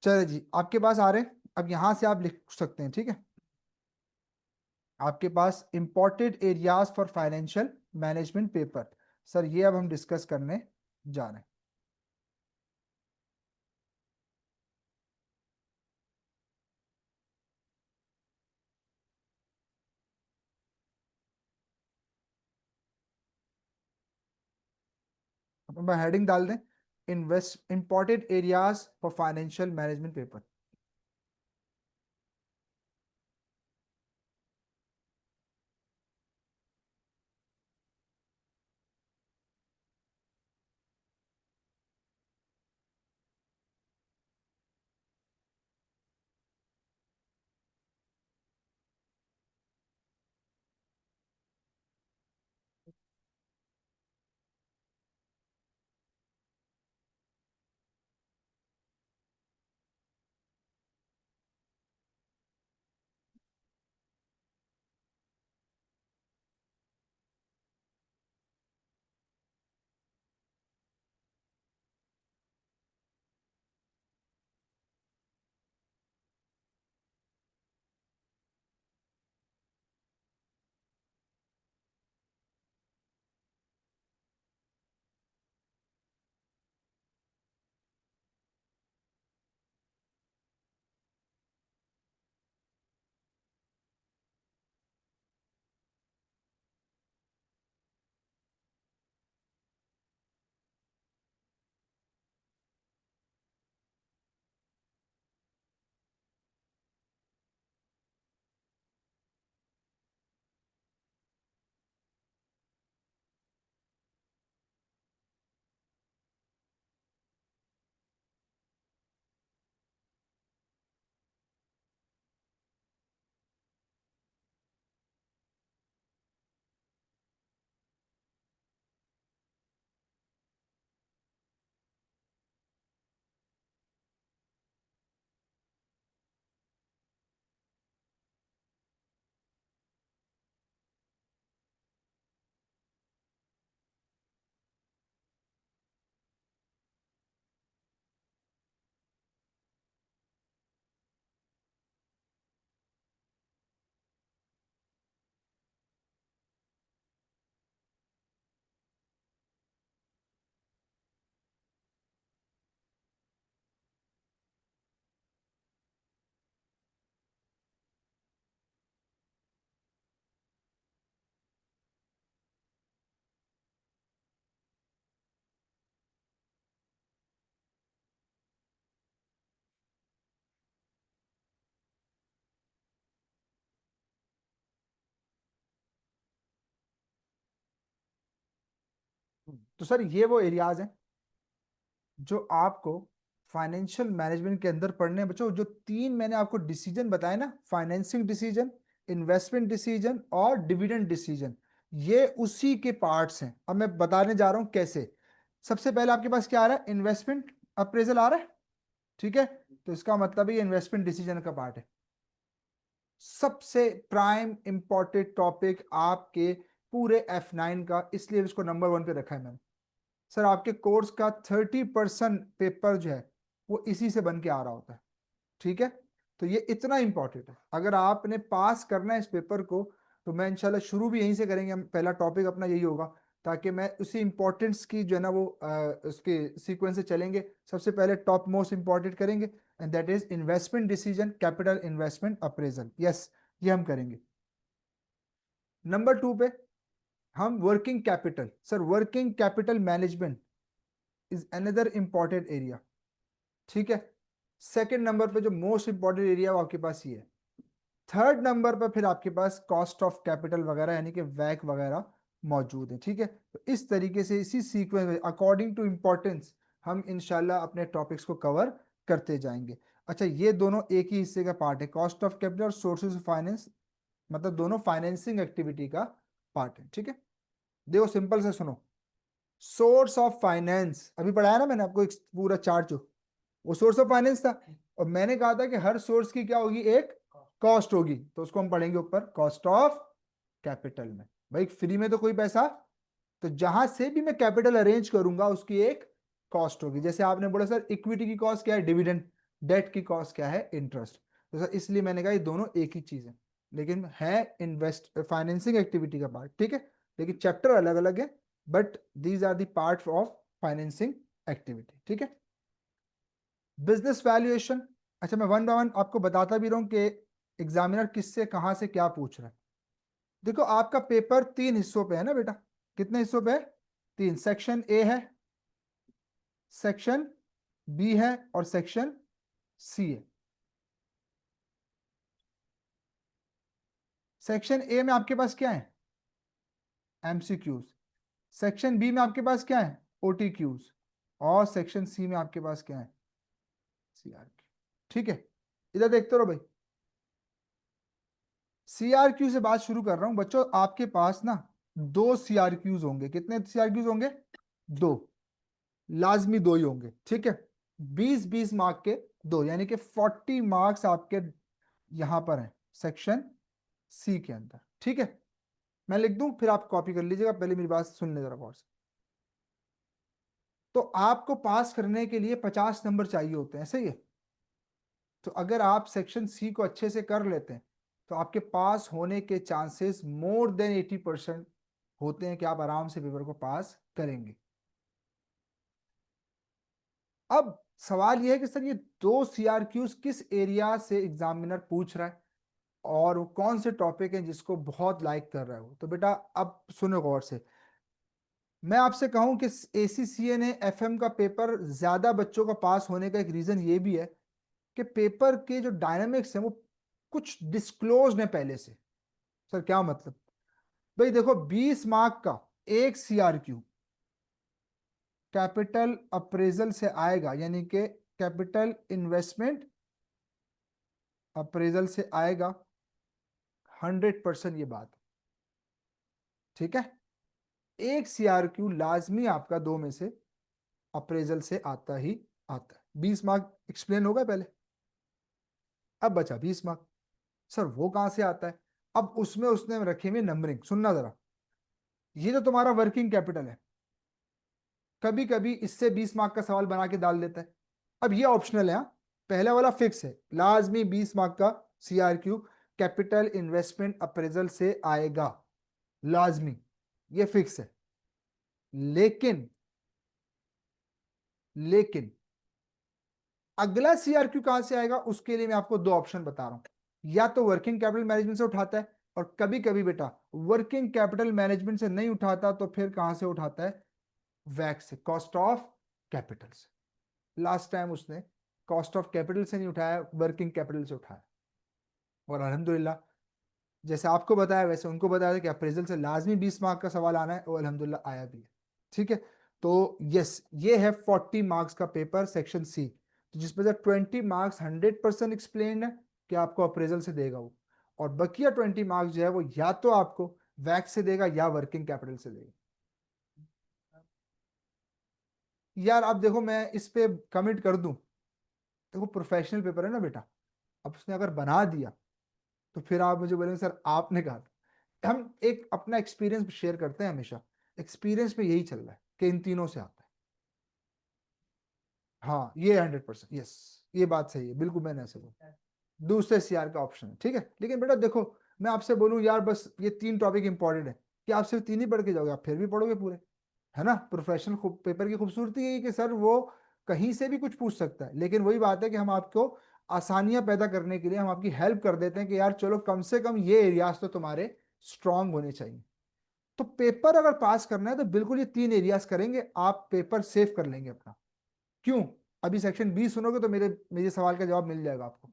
चलो जी, आपके पास आ रहे हैं, अब यहां से आप लिख सकते हैं। ठीक है, आपके पास important areas for financial management paper, sir ये अब हम डिस्कस करने जा रहे हैं। अब मैं हेडिंग डाल दें, invest important areas for financial management paper. तो सर ये वो एरियाज हैं जो आपको फाइनेंशियल मैनेजमेंट के अंदर पढ़ने हैं बच्चों। जो तीन मैंने आपको डिसीजन बताए ना, फाइनेंसिंग डिसीजन, इन्वेस्टमेंट डिसीजन और डिविडेंड डिसीजन, ये उसी के पार्ट्स हैं। अब मैं बताने जा रहा हूं कैसे। सबसे पहले आपके पास क्या आ रहा है, इन्वेस्टमेंट अप्रेजल आ रहा है। ठीक है, तो इसका मतलब ये इन्वेस्टमेंट डिसीजन का पार्ट है। सबसे प्राइम इंपॉर्टेंट टॉपिक आपके पूरे F9 का, इसलिए इसको नंबर 1 पे रखा है मैंने। सर आपके कोर्स का 30% पेपर जो है वो इसी से बन के आ रहा होता है। ठीक है, तो ये इतना इंपॉर्टेंट है, अगर आपने पास करना है इस पेपर को, तो मैं इंशाल्लाह शुरू भी यहीं से करेंगे हम, पहला टॉपिक अपना यही होगा, ताकि मैं उसी इंपॉर्टेंस की जो है ना वो उसके सीक्वेंस से चलेंगे। सबसे पहले टॉप मोस्ट इंपॉर्टेंट करेंगे, and that is investment decision, capital investment appraisal. Yes, ये हम करेंगे। नंबर 2 पे हम working capital, sir working capital management is another important area. ठीक है, सेकंड नंबर पे जो मोस्ट इंपॉर्टेंट एरिया वो आपके पास ये है। थर्ड नंबर पर फिर आपके पास कॉस्ट ऑफ कैपिटल वगैरह यानी कि वैक वगैरह मौजूद है। ठीक है, तो इस तरीके से इसी सीक्वेंस में अकॉर्डिंग टू इम्पोर्टेंस हम इंशाल्लाह अपने टॉपिक्स को कवर करते जाएंगे। अच्छा, ये दोनों एक ही हिस्से का पार्ट है, कॉस्ट ऑफ कैपिटल और सोर्सेज ऑफ फाइनेंस, मतलब दोनों फाइनेंसिंग एक्टिविटी का पार्ट है। ठीक है, देखो सिंपल से सुनो। सोर्स ऑफ फाइनेंस अभी पढ़ाया ना मैंने आपको, एक पूरा चार्ट जो वो सोर्स ऑफ फाइनेंस था, और मैंने कहा था कि हर सोर्स की क्या होगी, एक कॉस्ट होगी, तो उसको हम पढ़ेंगे ऊपर कॉस्ट ऑफ कैपिटल में। भाई फ्री में तो कोई पैसा, तो जहां से भी मैं कैपिटल अरेंज करूंगा उसकी एक कॉस्ट होगी। जैसे आपने बोला सर इक्विटी की कॉस्ट क्या है, डिविडेंड, डेट की कॉस्ट क्या है, इंटरेस्ट। तो सर इसलिए मैंने कहा ये दोनों एक ही चीज है, लेकिन है इन्वेस्ट फाइनेंसिंग एक्टिविटी का पार्ट। ठीक है, लेकिन चैप्टर अलग अलग है, but these are the part of financing activity. ठीक है, बिजनेस वैल्यूएशन। अच्छा, मैं वन बाय वन आपको बताता भी रहूं कि एग्जामिनर किससे कहां से क्या पूछ रहा है। देखो आपका पेपर तीन हिस्सों पे है ना बेटा, कितने हिस्सों पे है, तीन। सेक्शन ए है, सेक्शन बी है और सेक्शन सी है। सेक्शन ए में आपके पास क्या है, एमसीक्यूज। सेक्शन बी में आपके पास क्या है, ओटीक्यूज। और सेक्शन सी में आपके पास क्या है, सीआरक्यू। ठीक है, इधर देखते रहो भाई। सीआरक्यू से बात शुरू कर रहा हूं बच्चों। आपके पास ना दो सीआरक्यूज होंगे। कितने सीआरक्यूज होंगे, दो, लाजमी दो ही होंगे। ठीक है, 20-20 मार्क के दो, यानी कि 40 मार्क्स आपके यहां पर हैं सेक्शन सी के अंदर। ठीक है, मैं लिख दूं फिर आप कॉपी कर लीजिएगा, पहले मेरी बात सुन ले जरा गौर से। तो आपको पास करने के लिए 50 नंबर चाहिए होते हैं, सही है। तो अगर आप सेक्शन सी को अच्छे से कर लेते हैं तो आपके पास होने के चांसेस मोर देन 80% होते हैं कि आप आराम से पेपर को पास करेंगे। अब सवाल यह है कि सर ये दो सीआरक्यूज किस एरिया से एग्जामिनर पूछ रहा है और वो कौन से टॉपिक हैं जिसको बहुत लाइक कर रहा है वो। तो बेटा अब सुनो गौर से। मैं आपसे कहूं कि एसीसीए ने एफएम का पेपर ज्यादा बच्चों का पास होने का एक रीजन ये भी है कि पेपर के जो डायनामिक्स हैं वो कुछ डिस्क्लोज है पहले से। सर क्या मतलब, भाई देखो 20 मार्क का एक सीआरक्यू कैपिटल अप्रेजल से आएगा, यानी कि कैपिटल इन्वेस्टमेंट अप्रेजल से आएगा, 100% ये बात। ठीक है, एक सीआरक्यू लाजमी आपका दो में से अप्रेजल से आता ही आता है। 20 मार्क एक्सप्लेन होगा पहले, अब बचा 20 मार्क। सर वो कहां से आता है, अब उसमें उसने रखी हुई नंबरिंग, सुनना जरा। ये तो तुम्हारा वर्किंग कैपिटल है, कभी कभी इससे 20 मार्क का सवाल बना के डाल देता है। अब ये ऑप्शनल है हाँ? पहला वाला फिक्स है, लाजमी 20 मार्क का सीआरक्यू कैपिटल इन्वेस्टमेंट अप्रेजल से आएगा, लाजमी, ये फिक्स है। लेकिन लेकिन अगला सीआरक्यू कहां से आएगा, उसके लिए मैं आपको दो ऑप्शन बता रहा हूं। या तो वर्किंग कैपिटल मैनेजमेंट से उठाता है, और कभी कभी बेटा वर्किंग कैपिटल मैनेजमेंट से नहीं उठाता तो फिर कहां से उठाता है, वैक से, कॉस्ट ऑफ कैपिटल से। लास्ट टाइम उसने कॉस्ट ऑफ कैपिटल से नहीं उठाया, वर्किंग कैपिटल से उठाया। और अल्हम्दुलिल्लाह जैसे आपको बताया वैसे उनको बताया था कि अप्रेजल से लाजमी 20 मार्क का सवाल आना है, और अल्हम्दुलिल्लाह आया भी है। ठीक है, तो यस ये है 40 मार्क्स का पेपर सेक्शन सी, तो जिसमें से 20 मार्क्स 100% एक्सप्लेन है कि आपको अप्रेजल से देगा वो, और बकिया 20 मार्क्स जो है वो या तो आपको वैक्स से देगा या वर्किंग कैपिटल से देगा। यार अब देखो मैं इस पे कमिट कर दूं, देखो प्रोफेशनल पेपर है ना बेटा, अब उसने अगर बना दिया तो फिर आप मुझे बोलेंगे सर आपने कहा था। हम एक अपना एक्सपीरियंस शेयर करते हैं हमेशा, एक्सपीरियंस में यही चल रहा है कि इन तीनों से आता है। हाँ ये 100%, यस ये बात सही है, बिल्कुल मैंने ऐसे बोला, दूसरे सीआर का ऑप्शन है। ठीक है, लेकिन बेटा देखो मैं आपसे बोलूं यार बस ये तीन टॉपिक इंपॉर्टेंट है, कि आप सिर्फ तीन ही पढ़ के जाओगे, आप फिर भी पढ़ोगे पूरे, है ना। प्रोफेशनल पेपर की खूबसूरती है कि सर वो कहीं से भी कुछ पूछ सकता है, लेकिन वही बात है कि हम आपको आसानियां पैदा करने के लिए हम आपकी हेल्प कर देते हैं कि यार चलो कम से कम ये एरियाज तो तुम्हारे स्ट्रांग होने चाहिए। तो पेपर अगर पास करना है तो बिल्कुल ये तीन एरियाज करेंगे, आप पेपर सेव कर लेंगे अपना। क्यों, अभी सेक्शन बी सुनोगे तो मेरे मेरे सवाल का जवाब मिल जाएगा आपको।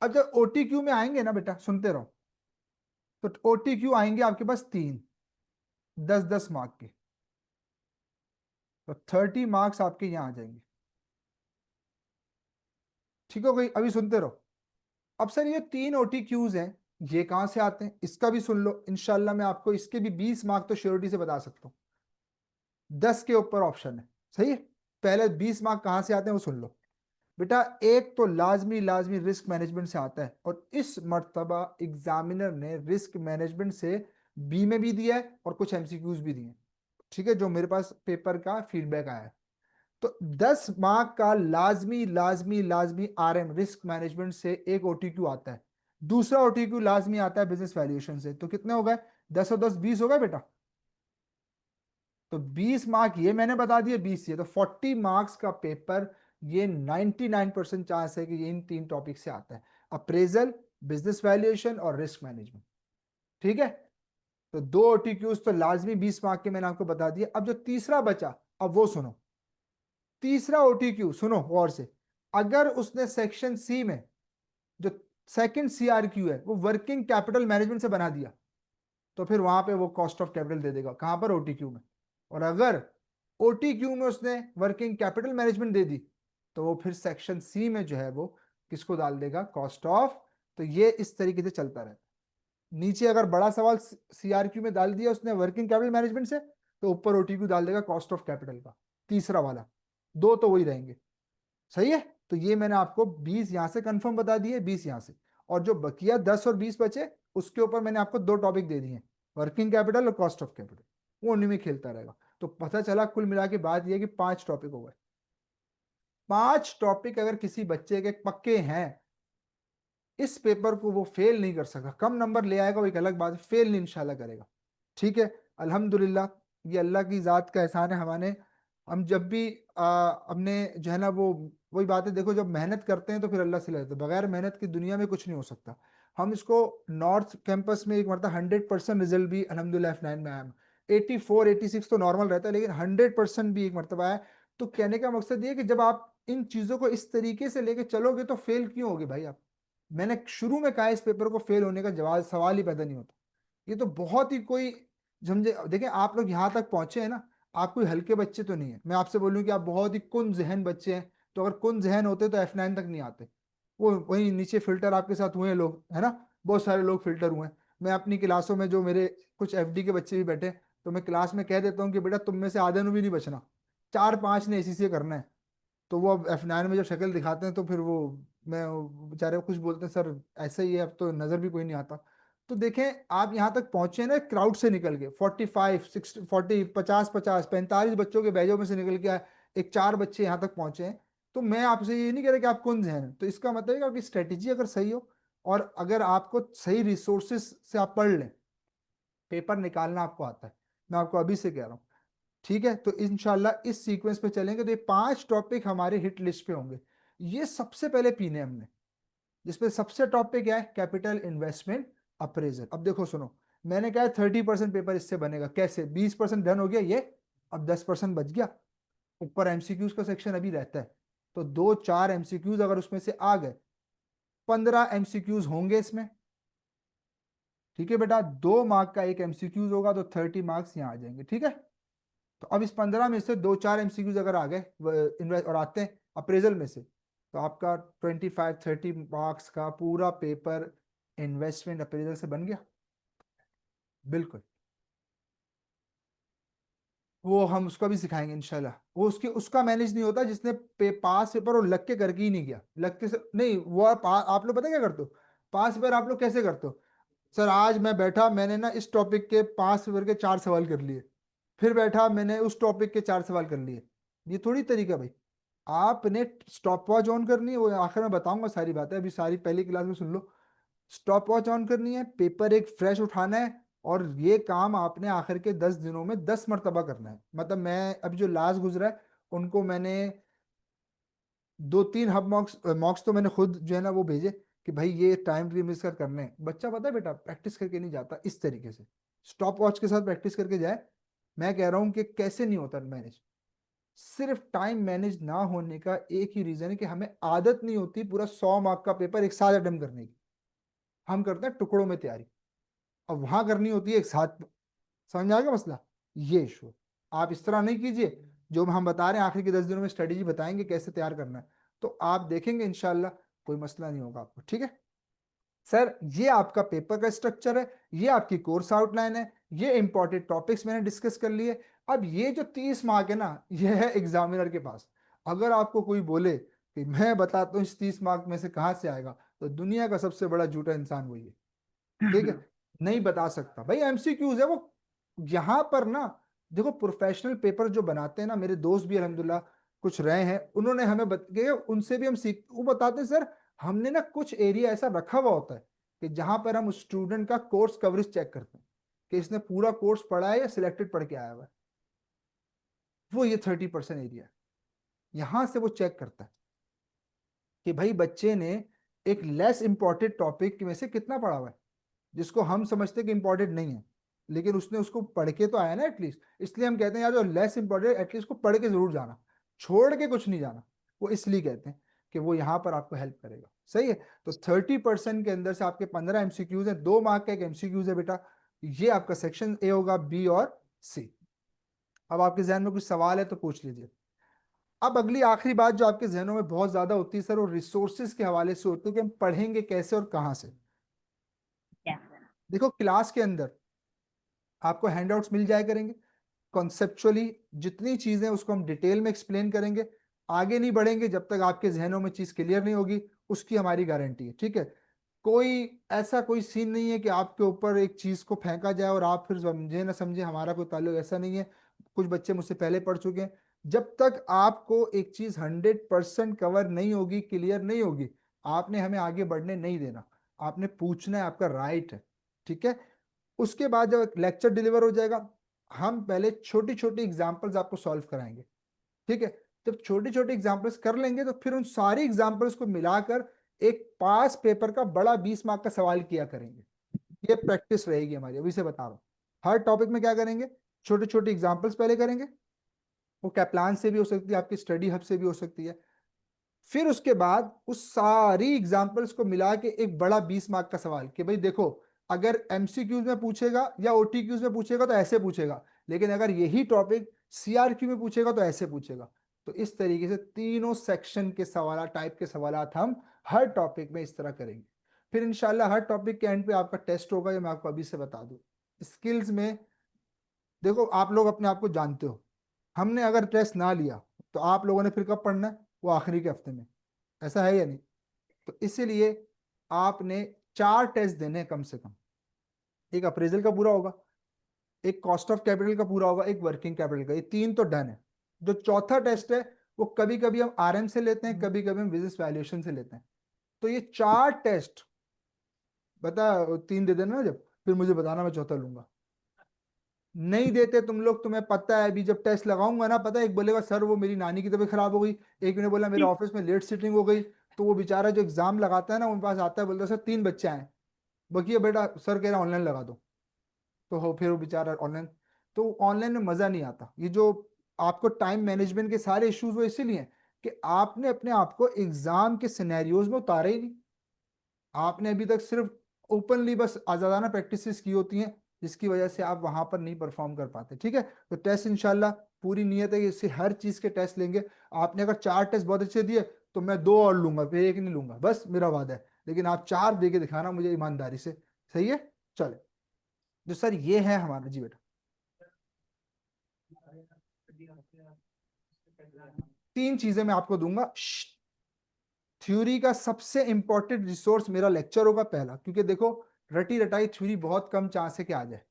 अब जब ओटीक्यू में आएंगे ना बेटा, सुनते रहो, तो ओटीक्यू आएंगे आपके पास तीन, 10-10 मार्क के। तो 30 मार्क्स आपके यहाँ आ जाएंगे। ठीक हो गई? अभी सुनते रहो। अब सर ये तीन ओटीक्यूज हैं, ये कहां से आते हैं, इसका भी सुन लो। इंशाल्लाह मैं आपको इसके भी 20 मार्क तो श्योरिटी से बता सकता हूँ। 10 के ऊपर ऑप्शन है, सही है। पहले 20 मार्क कहां से आते हैं वो सुन लो बेटा। एक तो लाजमी लाजमी रिस्क मैनेजमेंट से आता है, और इस मर्तबा एग्जामिनर ने रिस्क मैनेजमेंट से बी में भी दिया है और कुछ एमसीक्यूज भी दिए हैं। ठीक है, जो मेरे पास पेपर का फीडबैक आया है। तो 10 मार्क का लाजमी लाजमी लाजमी आरएम रिस्क मैनेजमेंट से एक ओटीक्यू आता है। दूसरा ओटीक्यू लाजमी आता है बिजनेस वैल्यूएशन से। तो कितने हो गए? 10 और 10 20 हो गए बेटा। तो 20 मार्क ये मैंने बता दिए, 20 ये, तो 40 मार्क्स का पेपर ये 99% चांस है कि ये इन तीन टॉपिक से आता है: अप्रेजल, बिजनेस वैल्यूएशन और रिस्क मैनेजमेंट। ठीक है, तो दो ओटीक्यूज तो लाजमी 20 मार्क के मैंने आपको बता दिए। अब जो तीसरा बचा, अब वो सुनो। तीसरा ओटीक्यू सुनो गौर से। अगर उसने सेक्शन सी में जो सेकंड सीआरक्यू है वो वर्किंग कैपिटल मैनेजमेंट से बना दिया, तो फिर वहां पे वो कॉस्ट ऑफ कैपिटल दे देगा। कहां पर? ओटीक्यू में। और अगर ओटीक्यू में उसने वर्किंग कैपिटल मैनेजमेंट दे दी, तो वो फिर सेक्शन सी में जो है वो किसको डाल देगा? Cost of. तो ये इस तरीके से चलता रहता है। नीचे अगर बड़ा सवाल सीआरक्यू में डाल दिया उसने वर्किंग कैपिटल मैनेजमेंट से, तो ऊपर ओटीक्यू डाल देगा कॉस्ट ऑफ कैपिटल का, तीसरा वाला। दो तो वही रहेंगे, सही है। तो ये मैंने आपको 20 यहां से कंफर्म बता दिए, 20 यहां से। और जो बकिया 10 और 20 बचे, उसके ऊपर मैंने आपको दो टॉपिक दे दिए, वर्किंग कैपिटल और कॉस्ट ऑफ कैपिटल। वो उन्हीं में खेलता रहेगा। तो पता चला कुल मिला के बात यह कि 5 टॉपिक हो गए। 5 टॉपिक अगर किसी बच्चे के पक्के हैं, इस पेपर को वो फेल नहीं कर सकता। कम नंबर ले आएगा वो एक अलग बात है, फेल नहीं इंशाल्लाह करेगा। ठीक है, अल्हम्दुलिल्लाह। ये अल्लाह की ज़ात का एहसान है हमारे। हम जब भी हमने जो है ना वो वही बात है, देखो जब मेहनत करते हैं तो फिर अल्लाह से लेते हैं, बगैर मेहनत की दुनिया में कुछ नहीं हो सकता। हम इसको नॉर्थ कैंपस में एक मतलब 100% रिजल्ट भी अल्हम्दुलिल्लाह F9 में आया। 84 86 तो नॉर्मल रहता है, लेकिन 100% भी एक मरतबा आया। तो कहने का मकसद ये है कि जब आप इन चीज़ों को इस तरीके से लेके चलोगे तो फेल क्यों होगे भाई आप? मैंने शुरू में कहा इस पेपर को फेल होने का जवाब सवाल ही पैदा नहीं होता। ये तो बहुत ही कोई समझे। देखें आप लोग यहाँ तक पहुंचे हैं ना, आप कोई हल्के बच्चे तो नहीं है। मैं आपसे बोलूं कि आप बहुत ही कुन जहन बच्चे हैं। तो अगर कुन जहन होते तो F9 तक नहीं आते। वो वही नीचे फिल्टर आपके साथ हुए हैं लोग, है ना, बहुत सारे लोग फिल्टर हुए हैं। मैं अपनी क्लासों में जो मेरे कुछ एफडी के बच्चे भी बैठे, तो मैं क्लास में कह देता हूँ कि बेटा तुम में से आधे ने भी नहीं बचना, 4-5 ने इसी से करना है। तो वो अब F9 में जब शक्ल दिखाते हैं तो फिर वो मैं बेचारे कुछ बोलते हैं सर ऐसा ही है, अब तो नजर भी कोई नहीं आता। तो देखें आप यहाँ तक पहुंचे ना क्राउड से निकल के, 45 60 40 50 45 बच्चों के बैचों में से निकल के एक 4 बच्चे यहाँ तक पहुंचे हैं। तो मैं आपसे ये नहीं कह रहा कि आप कौन हैं। तो इसका मतलब है कि आपकी स्ट्रेटेजी अगर सही हो, और अगर आपको सही रिसोर्सेस से आप पढ़ लें, पेपर निकालना आपको आता है। मैं आपको अभी से कह रहा हूँ। ठीक है, तो इंशाल्लाह इस सीक्वेंस पे चलेंगे तो ये 5 टॉपिक हमारे हिट लिस्ट पे होंगे। ये सबसे पहले पीने हमने, जिसपे सबसे टॉप पे क्या है? Capital investment appraisal. अब देखो सुनो, मैंने कहा 30% पेपर इससे बनेगा। कैसे? 20% डन हो गया ये, अब 10% बच गया। ऊपर एमसीक्यूज का सेक्शन अभी रहता है, तो 2-4 एमसीक्यूज अगर उसमें से आ गए, 15 एमसीक्यूज होंगे इसमें। ठीक है बेटा, 2 मार्क का एक एमसीक्यूज होगा तो 30 मार्क्स यहाँ आ जाएंगे। ठीक है, तो अब इस 15 में से 2-4 एमसीक्यूज अगर आ गए इन्वेस्ट और आते हैं अप्रेजल में से, तो आपका 25-30 मार्क्स का पूरा पेपर इन्वेस्टमेंट अप्रेजल से बन गया। बिल्कुल, वो हम उसका भी सिखाएंगे इंशाल्लाह। वो उसके उसका मैनेज नहीं होता जिसने पास पेपर और लग के करके ही नहीं किया। लग के से नहीं, वो आप लोग पता है क्या करते हो? पास पेपर आप लोग कैसे करते हो? सर आज मैं बैठा, मैंने ना इस टॉपिक के 5 पेपर के 4 सवाल कर लिए, फिर बैठा मैंने उस टॉपिक के 4 सवाल कर लिए। ये थोड़ी तरीका भाई। आपने स्टॉप वॉच ऑन करनी है, वो आखिर में बताऊंगा सारी बातें, अभी सारी पहली क्लास में सुन लो। स्टॉप वॉच ऑन करनी है, पेपर एक फ्रेश उठाना है, और ये काम आपने आखिर के 10 दिनों में 10 मरतबा करना है। मतलब मैं अभी जो लास्ट गुजरा है उनको मैंने 2-3 हब मॉक्स मॉक्स तो मैंने खुद जो है ना वो भेजे कि भाई ये टाइम रिमिस कर करने हैं। बच्चा पता है बेटा प्रैक्टिस करके नहीं जाता इस तरीके से, स्टॉप वॉच के साथ प्रैक्टिस करके जाए। मैं कह रहा हूँ कि कैसे नहीं होता मैनेज। सिर्फ टाइम मैनेज ना होने का एक ही रीजन है कि हमें आदत नहीं होती पूरा 100 मार्क का पेपर एक साथ अटेम्प्ट करने की। हम करते हैं टुकड़ों में तैयारी, अब वहां करनी होती है एक साथ। समझ में आ गया मसला? ये इशू है। आप इस तरह नहीं कीजिए, जो हम बता रहे हैं आखिरी के 10 दिनों में स्ट्रेटेजी बताएंगे कैसे तैयार करना है, तो आप देखेंगे इंशाल्लाह कोई मसला नहीं होगा आपको। ठीक है सर, ये आपका पेपर का स्ट्रक्चर है, ये आपकी कोर्स आउटलाइन है, ये इंपॉर्टेंट टॉपिक्स मैंने डिस्कस कर लिए। अब ये जो 30 मार्क है ना, ये है एग्जामिनर के पास। अगर आपको कोई बोले कि मैं बताता हूँ इस 30 मार्क में से कहाँ से आएगा, तो दुनिया का सबसे बड़ा झूठा इंसान वही है। ठीक है, नहीं बता सकता भाई, एमसीक्यूज है वो। यहाँ पर ना देखो, प्रोफेशनल पेपर जो बनाते हैं ना, मेरे दोस्त भी अल्हम्दुलिल्लाह कुछ रहे हैं, उन्होंने हमें बताया, उनसे भी हम सीख, वो बताते हैं सर हमने ना कुछ एरिया ऐसा रखा हुआ होता है कि जहां पर हम स्टूडेंट का कोर्स कवरेज चेक करते हैं कि इसने पूरा कोर्स पढ़ा है या सिलेक्टेड पढ़ के आया हुआ है। वो ये 30% एरिया है, यहां से वो चेक करता है कि भाई बच्चे ने एक लेस इंपॉर्टेंट टॉपिक में से कितना पढ़ा हुआ है, जिसको हम समझते कि इंपॉर्टेंट नहीं है, लेकिन उसने उसको पढ़ के तो आया ना एटलीस्ट। इसलिए हम कहते हैं यार जो लेस इंपॉर्टेंट एटलीस्ट को पढ़ के जरूर जाना, छोड़ के कुछ नहीं जाना। वो इसलिए कहते हैं कि वो यहाँ पर आपको हेल्प करेगा। सही है, तो 30% के अंदर से आपके 15 एमसीक्यूज है, 2 मार्क का एक एमसीक्यूज है बेटा। ये आपका सेक्शन ए होगा, बी और सी। अब आपके जहन में कुछ सवाल है तो पूछ लीजिए। अब अगली आखिरी बात जो आपके जहनों में बहुत ज्यादा होती है सर, वो रिसोर्सेज के हवाले से होती है कि हम पढ़ेंगे कैसे और कहाँ से। देखो क्लास के अंदर आपको हैंडआउट्स मिल जाया करेंगे, कॉन्सेप्चुअली जितनी चीजें उसको हम डिटेल में एक्सप्लेन करेंगे। आगे नहीं बढ़ेंगे जब तक आपके जहनों में चीज क्लियर नहीं होगी, उसकी हमारी गारंटी है। ठीक है, कोई ऐसा कोई सीन नहीं है कि आपके ऊपर एक चीज को फेंका जाए और आप फिर समझे ना समझे, हमारा कोई ताल्लुक ऐसा नहीं है। कुछ बच्चे मुझसे पहले पढ़ चुके हैं। जब तक आपको एक चीज 100% कवर नहीं होगी, क्लियर नहीं होगी, आपने हमें आगे बढ़ने नहीं देना। आपने पूछना है, आपका राइट है। ठीक है, उसके बाद जब लेक्चर डिलीवर हो जाएगा, हम पहले छोटी छोटी एग्जांपल्स आपको सॉल्व कराएंगे। ठीक है, जब छोटी छोटी एग्जांपल्स कर लेंगे तो फिर उन सारी एग्जांपल्स को मिलाकर एक पास पेपर का बड़ा 20 मार्क का सवाल किया करेंगे। ये प्रैक्टिस रहेगी हमारी, अभी से बता रहा हूँ। हर टॉपिक में क्या करेंगे, छोटे छोटे एग्जांपल्स पहले करेंगे। वो कैप्लान से भी हो सकती है, आपकी स्टडी हब से भी हो सकती है। फिर उसके बाद उस सारी एग्जांपल्स को मिला के एक बड़ा 20 मार्क का सवाल कि भाई देखो, अगर एमसीक्यूज में पूछेगा या ओटीक्यूज में पूछेगा तो ऐसे पूछेगा, लेकिन अगर यही टॉपिक सीआरक्यू में पूछेगा तो ऐसे पूछेगा। तो इस तरीके से तीनों सेक्शन के सवाल, टाइप के सवाल हम हर टॉपिक में इस तरह करेंगे। फिर इंशाल्लाह हर टॉपिक के एंड पे आपका टेस्ट होगा, ये मैं आपको अभी से बता दूं। स्किल्स में देखो, आप लोग अपने आप को जानते हो, हमने अगर टेस्ट ना लिया तो आप लोगों ने फिर कब पढ़ना है, वो आखिरी के हफ्ते में। ऐसा है या नहीं? तो इसीलिए आपने 4 टेस्ट देने हैं कम से कम। एक अप्रेजल का पूरा होगा, एक कॉस्ट ऑफ कैपिटल का पूरा होगा, एक वर्किंग कैपिटल का। ये 3 तो डन है। जो चौथा टेस्ट है वो कभी कभी हम आरएम से लेते हैं, कभी कभी हम बिजनेस वैल्यूएशन से लेते हैं। तो ये 4 टेस्ट, बता 3 दे देना जब, फिर मुझे बताना, मैं चौथा लूंगा। नहीं देते तुम लोग, तुम्हें पता है अभी जब टेस्ट लगाऊंगा ना, पता है एक बोलेगा सर वो मेरी नानी की तबीयत खराब हो गई, एक ने बोला मेरे ऑफिस में लेट सीटिंग हो गई। तो वो बेचारा जो एग्जाम लगाता है ना, उनके पास आता है, बोलता है सर 3 बच्चे आए, बकिए बेटा सर कह रहा ऑनलाइन लगा दो। तो हो फिर वो बेचारा ऑनलाइन, तो ऑनलाइन में मजा नहीं आता। ये जो आपको टाइम मैनेजमेंट के सारे इश्यूज वो इसीलिए हैं कि आपने अपने आप को एग्जाम के सिनेरियोज में उतारा ही नहीं। आपने अभी तक सिर्फ ओपनली बस आजादाना प्रैक्टिसेस की होती हैं, जिसकी वजह से आप वहां पर नहीं परफॉर्म कर पाते। ठीक है, तो टेस्ट इंशाल्लाह पूरी नीयत है कि इससे हर चीज के टेस्ट लेंगे। आपने अगर 4 टेस्ट बहुत अच्छे दिए तो मैं 2 और लूंगा, फिर एक नहीं लूंगा, बस मेरा वादा है। लेकिन आप 4 दे के दिखाना मुझे ईमानदारी से। सही है, चले। तो सर ये है हमारा जी बेटा, 3 चीजें मैं आपको दूंगा। थ्योरी का सबसे इंपॉर्टेंट रिसोर्स मेरा लेक्चर होगा पहला, क्योंकि देखो रटी रटाई थ्योरी बहुत कम चांस है कि आ जाए।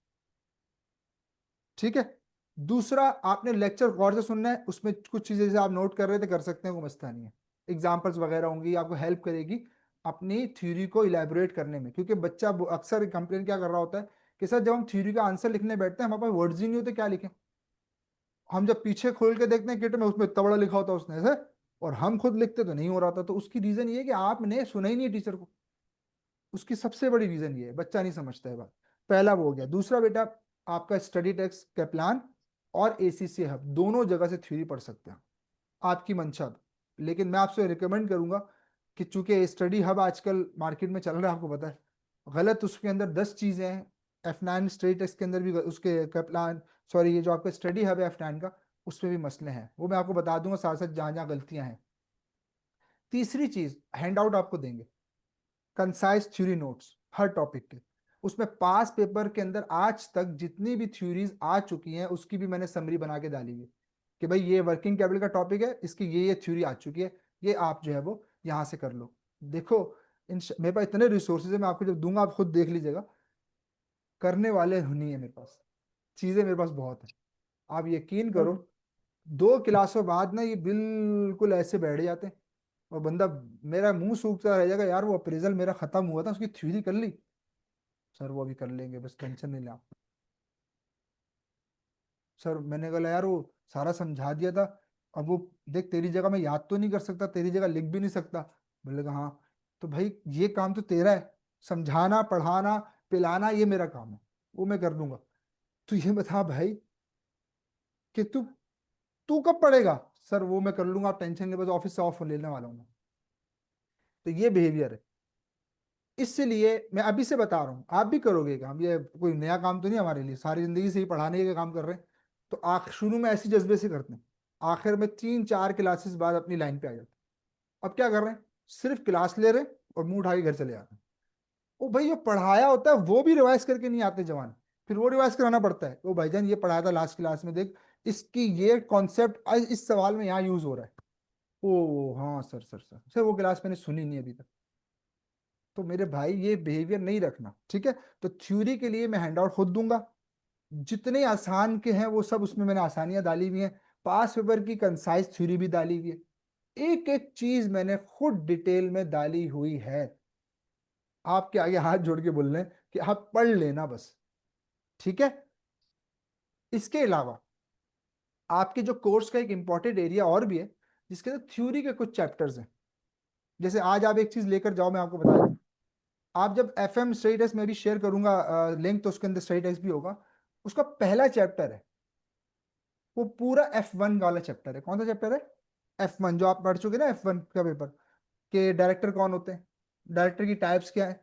ठीक है, दूसरा आपने लेक्चर गौर से सुनना है, उसमें कुछ चीजें जैसे आप नोट कर रहे थे कर सकते हैं, कोई मसला नहीं है। एग्जाम्पल्स वगैरह होंगी, आपको हेल्प करेगी अपनी थ्योरी को इलेबोरेट करने में। क्योंकि बच्चा अक्सर कंप्लेन क्या कर रहा होता है कि सर जब हम थ्योरी का आंसर लिखने बैठते हैं, हमारे पास वर्ड्स ही नहीं होते, क्या लिखें। हम जब पीछे खोल के देखते हैं किट में, उसमें इतना बड़ा लिखा होता है उसने ऐसे, और हम खुद लिखते तो नहीं हो रहा था। तो उसकी रीजन ये है कि आपने सुना ही नहीं टीचर को। उसकी सबसे बड़ी रीजन ये है, बच्चा नहीं समझता है बात। पहला वो हो गया। दूसरा बेटा, आपका स्टडी टेक्स्ट का प्लान और एसीसी हब दोनों जगह से थ्योरी पढ़ सकते हैं, आपकी मंशा पे। लेकिन मैं आपसे रिकमेंड करूंगा कि चूंकि स्टडी हब आजकल मार्केट में चल रहा है, आपको पता है, गलत उसके अंदर 10 चीजें हैं। F9 स्ट्रेट टेस्ट के अंदर भी उसके कैप्लान, सॉरी, ये जो आपका स्टडी हब है F9 का, उसमें भी मसले हैं, वो मैं आपको बता दूंगा साथ साथ जहां जहां गलतियां हैं। तीसरी चीज, हैंड आउट आपको देंगे, कंसाइज थ्योरी नोट्स हर टॉपिक के। उसमें पास पेपर के अंदर आज तक जितनी भी थ्योरीज आ चुकी हैं उसकी भी मैंने समरी बना के डाली हुई है कि भाई ये वर्किंग कैपिटल का टॉपिक है, इसकी ये थ्योरी आ चुकी है, ये आप जो है वो यहाँ से कर लो। देखो, मेरे पास इतने रिसोर्सेज है, मैं आपको जब दूंगा आप खुद देख लीजिएगा, करने वाले नहीं है मेरे पास, चीजें मेरे पास बहुत है। आप यकीन करो, 2 क्लासों बाद ना ये बिल्कुल ऐसे बैठ जाते हैं, और बंदा, मेरा मुंह सूखता रह जाएगा, यार वो अप्रेजल मेरा खत्म हुआ था, उसकी थ्योरी कर ली सर, वो अभी कर लेंगे, बस टेंशन नहीं ला। सर मैंने कहा यार वो सारा समझा दिया था, अब वो देख, तेरी जगह मैं याद तो नहीं कर सकता, तेरी जगह लिख भी नहीं सकता। बोले कहा हाँ। तो भाई ये काम तो तेरा है, समझाना, पढ़ाना, पिलाना, ये मेरा काम है, वो मैं कर दूंगा। तो ये बता भाई कि तू तू कब पढ़ेगा। सर वो मैं कर लूंगा, आप टेंशन ले, बस ऑफिस से ऑफ लेने वाला हूँ मैं। तो ये बिहेवियर है। इसलिए मैं अभी से बता रहा हूँ, आप भी करोगे ये काम, ये कोई नया काम तो नहीं हमारे लिए, सारी जिंदगी से ही पढ़ाने का काम कर रहे हैं। तो शुरू में ऐसी जज्बे से करते हैं, आखिर में 3-4 क्लासेस बाद अपनी लाइन पे आ जाते हैं। अब क्या कर रहे हैं, सिर्फ क्लास ले रहे हैं और मुंह उठा के घर चले जाते हैं। वो भाई जो पढ़ाया होता है वो भी रिवाइज करके नहीं आते जवान, फिर वो रिवाइज कराना पड़ता है। वो भाईजान ये पढ़ाया था लास्ट क्लास में, देख इसकी ये कॉन्सेप्ट इस सवाल में यहाँ यूज हो रहा है। ओ हाँ सर, सर वो क्लास मैंने सुनी नहीं अभी तक। तो मेरे भाई ये बिहेवियर नहीं रखना, ठीक है। तो थ्योरी के लिए मैं हैंड आउट खुद दूंगा, जितने आसान के हैं वो सब उसमें मैंने आसानियां डाली हुई हैं, पास पेपर की कंसाइज थ्योरी भी डाली हुई है, एक एक चीज मैंने खुद डिटेल में डाली हुई है। आपके आगे हाथ जोड़ के बोल रहे हैं कि आप पढ़ लेना बस, ठीक है। इसके अलावा आपके जो कोर्स का एक इंपॉर्टेंट एरिया और भी है, जिसके अंदर थ्योरी के कुछ चैप्टर्स हैं। जैसे आज आप एक चीज लेकर जाओ, मैं आपको बता दूं, आप जब FM स्टडी टेस्ट में भी शेयर करूंगा लिंक, तो उसके अंदर स्टडी टेस्ट भी होगा। उसका पहला चैप्टर है, वो पूरा F1 वाला चैप्टर है। कौन सा चैप्टर है, F1, जो आप पढ़ चुके ना F1 का पेपर, के डायरेक्टर कौन होते हैं, डायरेक्टर की टाइप्स क्या है,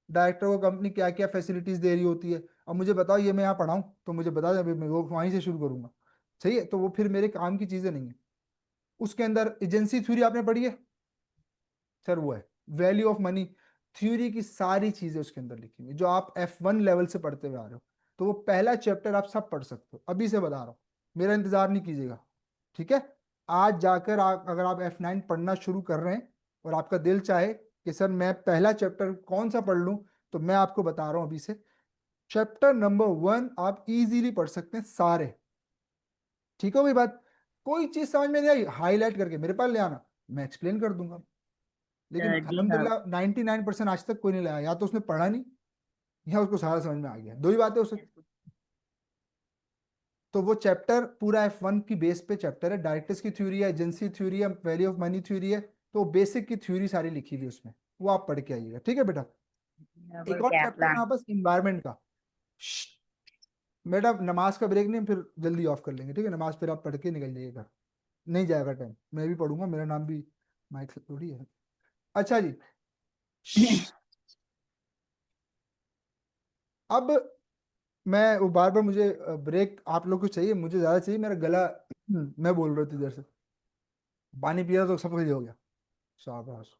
डायरेक्टर को कंपनी क्या क्या फैसिलिटीज दे रही होती है। अब मुझे बताओ, ये मैं यहाँ पढ़ाऊँ तो मुझे बता दें, अभी मैं वो वहीं से शुरू करूंगा, सही है, तो वो फिर मेरे काम की चीजें नहीं है। उसके अंदर एजेंसी थ्योरी आपने पढ़ी है सर, वो है वैल्यू ऑफ मनी थ्योरी की सारी चीजें उसके अंदर लिखी हुई जो आप F1 लेवल से पढ़ते हुए आ रहे हो। तो वो पहला चैप्टर आप सब पढ़ सकते हो, अभी से बता रहा हूँ, मेरा इंतजार नहीं कीजिएगा, ठीक है। आज जाकर अगर आप F9 पढ़ना शुरू कर रहे हैं और आपका दिल चाहे कि सर मैं पहला चैप्टर कौन सा पढ़ लूं, तो मैं आपको बता रहा हूं अभी से, चैप्टर नंबर 1 आप इजीली पढ़ सकते हैं सारे। ठीक हो गई बात, कोई चीज समझ में नहीं आई हाईलाइट करके मेरे पास ले आना, मैं एक्सप्लेन कर दूंगा। लेकिन जी हाँ। अल्हम्दुलिल्लाह 99% आज तक कोई नहीं लाया, या तो उसने पढ़ा नहीं या उसको सारा समझ में आ गया, दो ही बातें उसे। तो वो चैप्टर पूरा F1 की बेस पे चैप्टर है, डायरेक्टर्स की थ्योरी है, एजेंसी थ्योरी है, वैल्यू ऑफ मनी थ्योरी है। तो बेसिक की थ्योरी सारी लिखी हुई है उसमें, वो आप पढ़ के आइएगा, ठीक है बेटा। यहाँ एक पर और क्या चैप्टर है प्लान। यहाँ बस इन्वायरमेंट का। श्श्श, बेटा नमाज का ब्रेक नहीं, फिर जल्दी ऑफ कर लेंगे, ठीक है, नमाज फिर आप पढ़ के निकल जाइएगा घर, नहीं जाएगा टाइम, मैं भी पढ़ूंगा, मेरा नाम भी माइक से थोड़ी है। अच्छा जी, श्श्श, अब मैं वो बार बार मुझे ब्रेक आप लोग को चाहिए, मुझे ज्यादा चाहिए, मेरा गला मैं बोल रहा था इधर से, पानी पिया तो सब कुछ हो गया, शाबाश।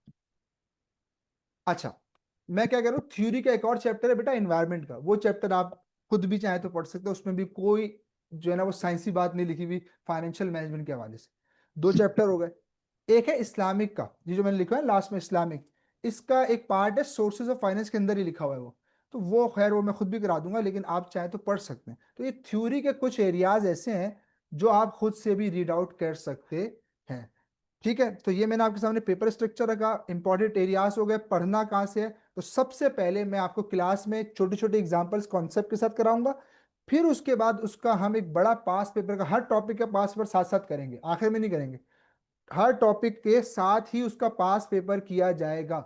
अच्छा, मैं क्या कह रहा हूँ, थ्योरी का एक और चैप्टर है बेटा इन्वायरमेंट का, वो चैप्टर आप खुद भी चाहे तो पढ़ सकते हो, उसमें भी कोई जो है ना वो साइंसी बात नहीं लिखी हुई फाइनेंशियल मैनेजमेंट के हवाले से। 2 चैप्टर हो गए। एक है इस्लामिक का, ये जो मैंने लिखा है लास्ट में इस्लामिक, इसका एक पार्ट है सोर्सेज ऑफ फाइनेंस के अंदर ही लिखा हुआ है वो। तो वो खैर वो मैं खुद भी करा दूंगा, लेकिन आप चाहे तो पढ़ सकते हैं। तो ये थ्योरी के कुछ एरियाज ऐसे हैं जो आप खुद से भी रीड आउट कर सकते हैं, ठीक है। तो ये मैंने आपके सामने पेपर स्ट्रक्चर रखा, इंपॉर्टेंट एरियाज हो गए, पढ़ना कहाँ से है। तो सबसे पहले मैं आपको क्लास में छोटे छोटे एग्जांपल्स कॉन्सेप्ट के साथ कराऊंगा, फिर उसके बाद उसका हम एक बड़ा पास पेपर का, हर टॉपिक का पास पेपर साथ साथ करेंगे, आखिर में नहीं करेंगे, हर टॉपिक के साथ ही उसका पास पेपर किया जाएगा,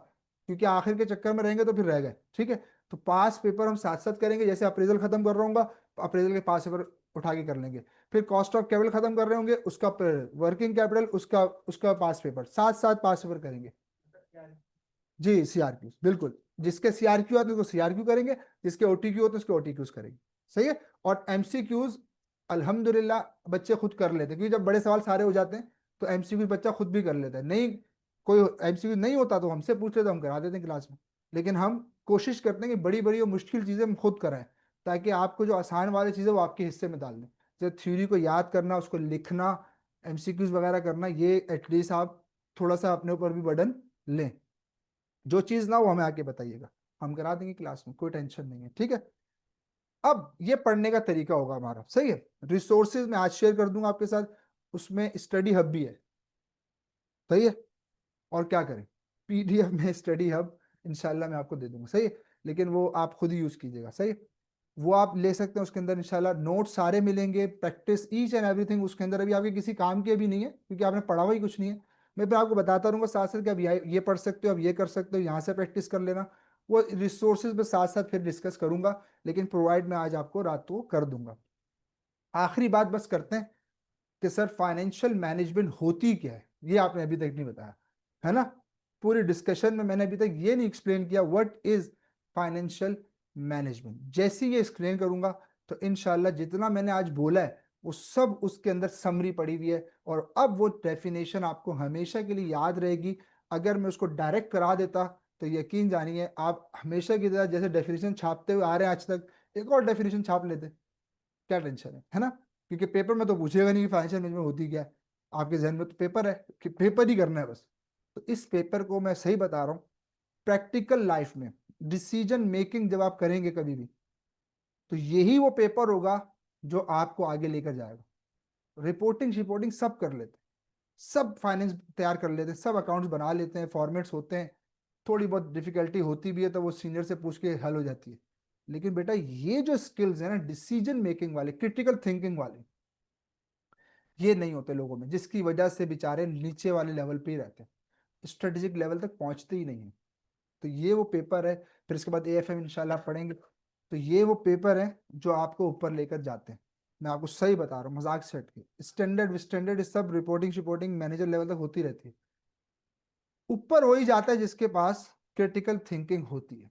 क्योंकि आखिर के चक्कर में रहेंगे तो फिर रह गए, ठीक है। तो पास पेपर हम साथ साथ करेंगे, जैसे अप्रेजल खत्म कर रहा हूँ, अप्रेजल के पास पेपर उठा के कर लेंगे। फिर कॉस्ट ऑफ कैपिटल खत्म कर रहे होंगे, उसका वर्किंग कैपिटल, उसका उसका पास पेपर, साथ साथ पास पेपर करेंगे। जी सीआरक्यू बिल्कुल, जिसके सीआरक्यू आते हैं उसको सीआरक्यू करेंगे, जिसके ओटीक्यू होते हैं उसके ओटीक्यूज करेंगे। सही है। और एमसीक्यूज अल्हम्दुलिल्लाह बच्चे खुद कर लेते हैं, क्योंकि जब बड़े सवाल सारे हो जाते हैं तो एमसीक्यू बच्चा खुद भी कर लेता है। नहीं कोई एमसीक्यू नहीं होता तो हमसे पूछ ले तो हम करा देते हैं क्लास में। लेकिन हम कोशिश करते हैं कि बड़ी बड़ी और मुश्किल चीजें हम खुद कराएं, ताकि आपको जो आसान वाली चीजें वो आपके हिस्से में डाल दें। जैसे थ्योरी को याद करना, उसको लिखना, एमसीक्यूज वगैरह करना, ये एटलीस्ट आप थोड़ा सा अपने ऊपर भी बर्डन लें। जो चीज ना हो हमें आके बताइएगा, हम करा देंगे क्लास में, कोई टेंशन नहीं है। ठीक है। अब ये पढ़ने का तरीका होगा हमारा। सही है। रिसोर्सेज मैं आज शेयर कर दूंगा आपके साथ, उसमें स्टडी हब भी है। सही है। और क्या करें, पीडीएफ में स्टडी हब इंशाल्लाह मैं आपको दे दूंगा। सही है। लेकिन वो आप खुद ही यूज कीजिएगा। सही है। वो आप ले सकते हैं, उसके अंदर इंशाल्लाह नोट्स सारे मिलेंगे, प्रैक्टिस ईच एंड एवरीथिंग उसके अंदर। अभी आपके किसी काम के भी नहीं है, क्योंकि आपने पढ़ा हुआ ही कुछ नहीं है। मैं फिर आपको बताता रहूंगा साथ साथ कि अब ये पढ़ सकते हो, अब ये कर सकते हो, यहाँ से प्रैक्टिस कर लेना। वो रिसोर्सेज में साथ साथ फिर डिस्कस करूंगा, लेकिन प्रोवाइड मैं आज आपको रात को कर दूंगा। आखिरी बात बस करते हैं कि सर फाइनेंशियल मैनेजमेंट होती क्या है, ये आपने अभी तक नहीं बताया, है ना। पूरी डिस्कशन में मैंने अभी तक ये नहीं एक्सप्लेन किया व्हाट इज फाइनेंशियल मैनेजमेंट। जैसे ही ये एक्सप्लेन करूंगा तो इनशाला जितना मैंने आज बोला है वो सब उसके अंदर समरी पड़ी हुई है, और अब वो डेफिनेशन आपको हमेशा के लिए याद रहेगी। अगर मैं उसको डायरेक्ट करा देता तो यकीन जानिए आप हमेशा की तरह जैसे डेफिनेशन छापते हुए आ रहे हैं आज तक, एक और डेफिनेशन छाप लेते। क्या टेंशन है ना। क्योंकि पेपर में तो पूछेगा नहीं कि फाइनेंशियल मैनेजमेंट होती क्या है, आपके जहन में तो पेपर है कि पेपर ही करना है बस। तो इस पेपर को मैं सही बता रहा हूँ, प्रैक्टिकल लाइफ में डिसीजन मेकिंग जब आप करेंगे कभी भी, तो यही वो पेपर होगा जो आपको आगे लेकर जाएगा। रिपोर्टिंग शिपोर्टिंग सब कर लेते हैं, सब फाइनेंस तैयार कर लेते हैं, सब अकाउंट्स बना लेते हैं, फॉर्मेट्स होते हैं। थोड़ी बहुत डिफिकल्टी होती भी है तो वो सीनियर से पूछ के हल हो जाती है। लेकिन बेटा ये जो स्किल्स है ना, डिसीजन मेकिंग वाले, क्रिटिकल थिंकिंग वाले, ये नहीं होते लोगों में, जिसकी वजह से बेचारे नीचे वाले लेवल पे ही रहते हैं, स्ट्रेटेजिक लेवल तक पहुंचते ही नहीं है। तो ये वो पेपर है। फिर इसके बाद एएफएम इंशाल्लाह पढ़ेंगे। तो ये वो पेपर है जो आपको ऊपर लेकर जाते हैं। मैं आपको सही बता रहा हूँ, मजाक से हट के स्टैंडर्ड स्टैंडर्ड सब रिपोर्टिंग शिपोर्टिंग मैनेजर लेवल तक होती रहती है। ऊपर हो ही जाता है जिसके पास क्रिटिकल थिंकिंग होती है।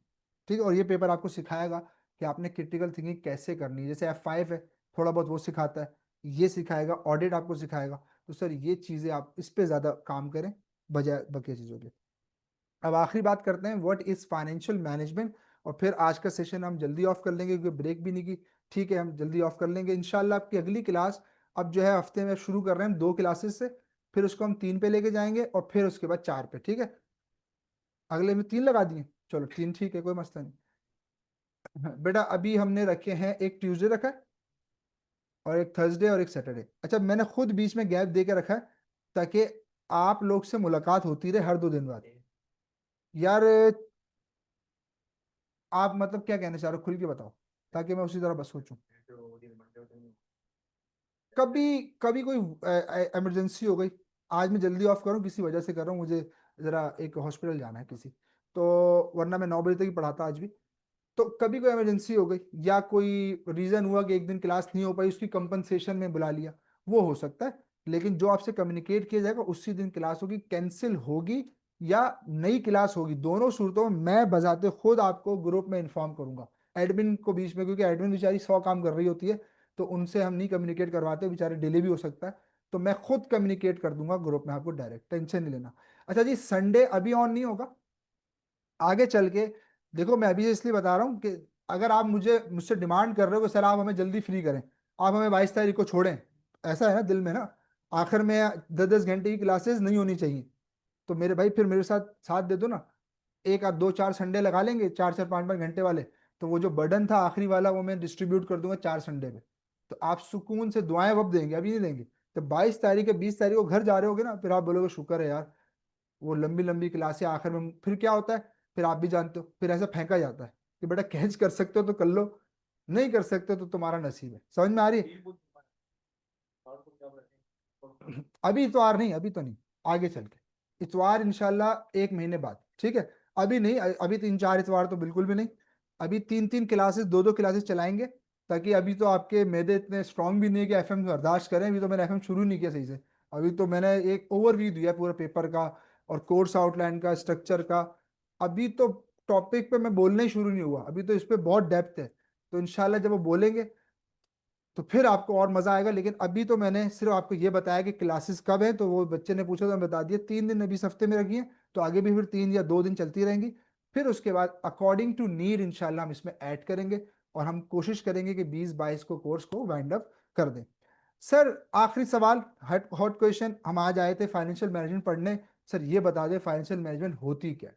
ठीक है। और ये पेपर आपको सिखाएगा कि आपने क्रिटिकल थिंकिंग कैसे करनी है। जैसे F5 है, थोड़ा बहुत वो सिखाता है, ये सिखाएगा, ऑडिट आपको सिखाएगा। तो सर ये चीजें आप इस पे ज्यादा काम करें बजाय बाकी चीजों के। अब आखिरी बात करते हैं व्हाट इज फाइनेंशियल मैनेजमेंट, और फिर आज का सेशन हम जल्दी ऑफ कर लेंगे क्योंकि ब्रेक भी नहीं की। ठीक है, हम जल्दी ऑफ कर लेंगे इंशाल्लाह। आपकी अगली क्लास अब जो है हफ्ते में शुरू कर रहे हैं 2 क्लासेस से, फिर उसको हम 3 पे लेके जाएंगे और फिर उसके बाद 4 पे। ठीक है। अगले में 3 लगा दिए, चलो 3 ठीक है, कोई मसला नहीं। हाँ, बेटा अभी हमने रखे हैं, एक ट्यूसडे रखा है और एक थर्सडे और एक सैटरडे। अच्छा मैंने खुद बीच में गैप दे के रखा है ताकि आप लोग से मुलाकात होती रहे हर 2 दिन बाद। यार आप मतलब क्या कहना चाह रहे हो, खुल के बताओ ताकि मैं उसी तरह बस सोचूं। कभी कभी कोई इमरजेंसी हो गई, आज मैं जल्दी ऑफ करूं किसी वजह से कर रहा हूँ, मुझे जरा एक हॉस्पिटल जाना है किसी, तो वरना मैं 9 बजे तक ही पढ़ाता आज भी। तो कभी कोई इमरजेंसी हो गई या कोई रीजन हुआ कि एक दिन क्लास नहीं हो पाई, उसकी कंपनसेशन में बुला लिया, वो हो सकता है। लेकिन जो आपसे कम्युनिकेट किया जाएगा उसी दिन क्लास होगी, कैंसिल होगी या नई क्लास होगी, दोनों सूरतों में मैं बजाते खुद आपको ग्रुप में इन्फॉर्म करूंगा। एडमिन को बीच में, क्योंकि एडमिन बेचारी 100 काम कर रही होती है, तो उनसे हम नहीं कम्युनिकेट करवाते, बेचारे डिले भी हो सकता है। तो मैं खुद कम्युनिकेट कर दूंगा ग्रुप में आपको डायरेक्ट, टेंशन नहीं लेना। अच्छा जी, संडे अभी ऑन नहीं होगा, आगे चल के देखो। मैं अभी से इसलिए बता रहा हूँ कि अगर आप मुझसे डिमांड कर रहे हो कि सर आप हमें जल्दी फ्री करें, आप हमें 22 तारीख को छोड़ें, ऐसा है ना दिल में ना, आखिर में 10-10 घंटे की क्लासेस नहीं होनी चाहिए। तो मेरे भाई फिर मेरे साथ साथ दे दो ना, एक आप 2-4 संडे लगा लेंगे, 4-4 5-5 घंटे वाले। तो वो जो बर्डन था आखिरी वाला वो मैं डिस्ट्रीब्यूट कर दूंगा 4 संडे पे। तो आप सुकून से दुआएं वब देंगे, अभी नहीं देंगे। तो 22 तारीख या 20 तारीख को घर जा रहे होगे ना, फिर आप बोलोगे शुक्र है यार, वो लंबी लंबी क्लासें आखिर में फिर क्या होता है, फिर आप भी जानते हो फिर ऐसा फेंका जाता है कि बेटा कैच कर सकते हो तो कर लो, नहीं कर सकते तो तुम्हारा नसीब है। समझ में आ रही है। अभी इतवार नहीं, अभी तो नहीं, आगे चल के इतवार इंशाल्लाह 1 महीने बाद। ठीक है। अभी नहीं, अभी 3-4 इतवार तो बिल्कुल भी नहीं। अभी 3-3 क्लासेस, 2-2 क्लासेस चलाएंगे। ताकि अभी तो आपके मैदे इतने स्ट्रांग भी नहीं है कि एफएम बर्दाश्त करें। अभी तो मैंने एफएम शुरू नहीं किया सही से। अभी तो मैंने एक ओवरव्यू दिया पूरे पेपर का और कोर्स आउटलाइन का, स्ट्रक्चर का। अभी तो टॉपिक पे मैं बोलना ही शुरू नहीं हुआ, अभी तो इस पे बहुत डेप्थ है। तो इंशाल्लाह जब वो बोलेंगे तो फिर आपको और मजा आएगा। लेकिन अभी तो मैंने सिर्फ आपको ये बताया कि क्लासेस कब है, तो वो बच्चे ने पूछा तो मैं बता दिया 3 दिन अभी इस हफ्ते में रखी है, तो आगे भी फिर 3 या 2 दिन चलती रहेंगी। फिर उसके बाद अकॉर्डिंग टू नीड इंशाल्लाह हम इसमें ऐड करेंगे और हम कोशिश करेंगे कि 20-22 को कोर्स को वाइंड अप कर दें। सर आखिरी सवाल, हॉट हॉट क्वेश्चन, हम आज आए थे फाइनेंशियल मैनेजमेंट पढ़ने। सर ये बता दे फाइनेंशियल मैनेजमेंट होती क्या है?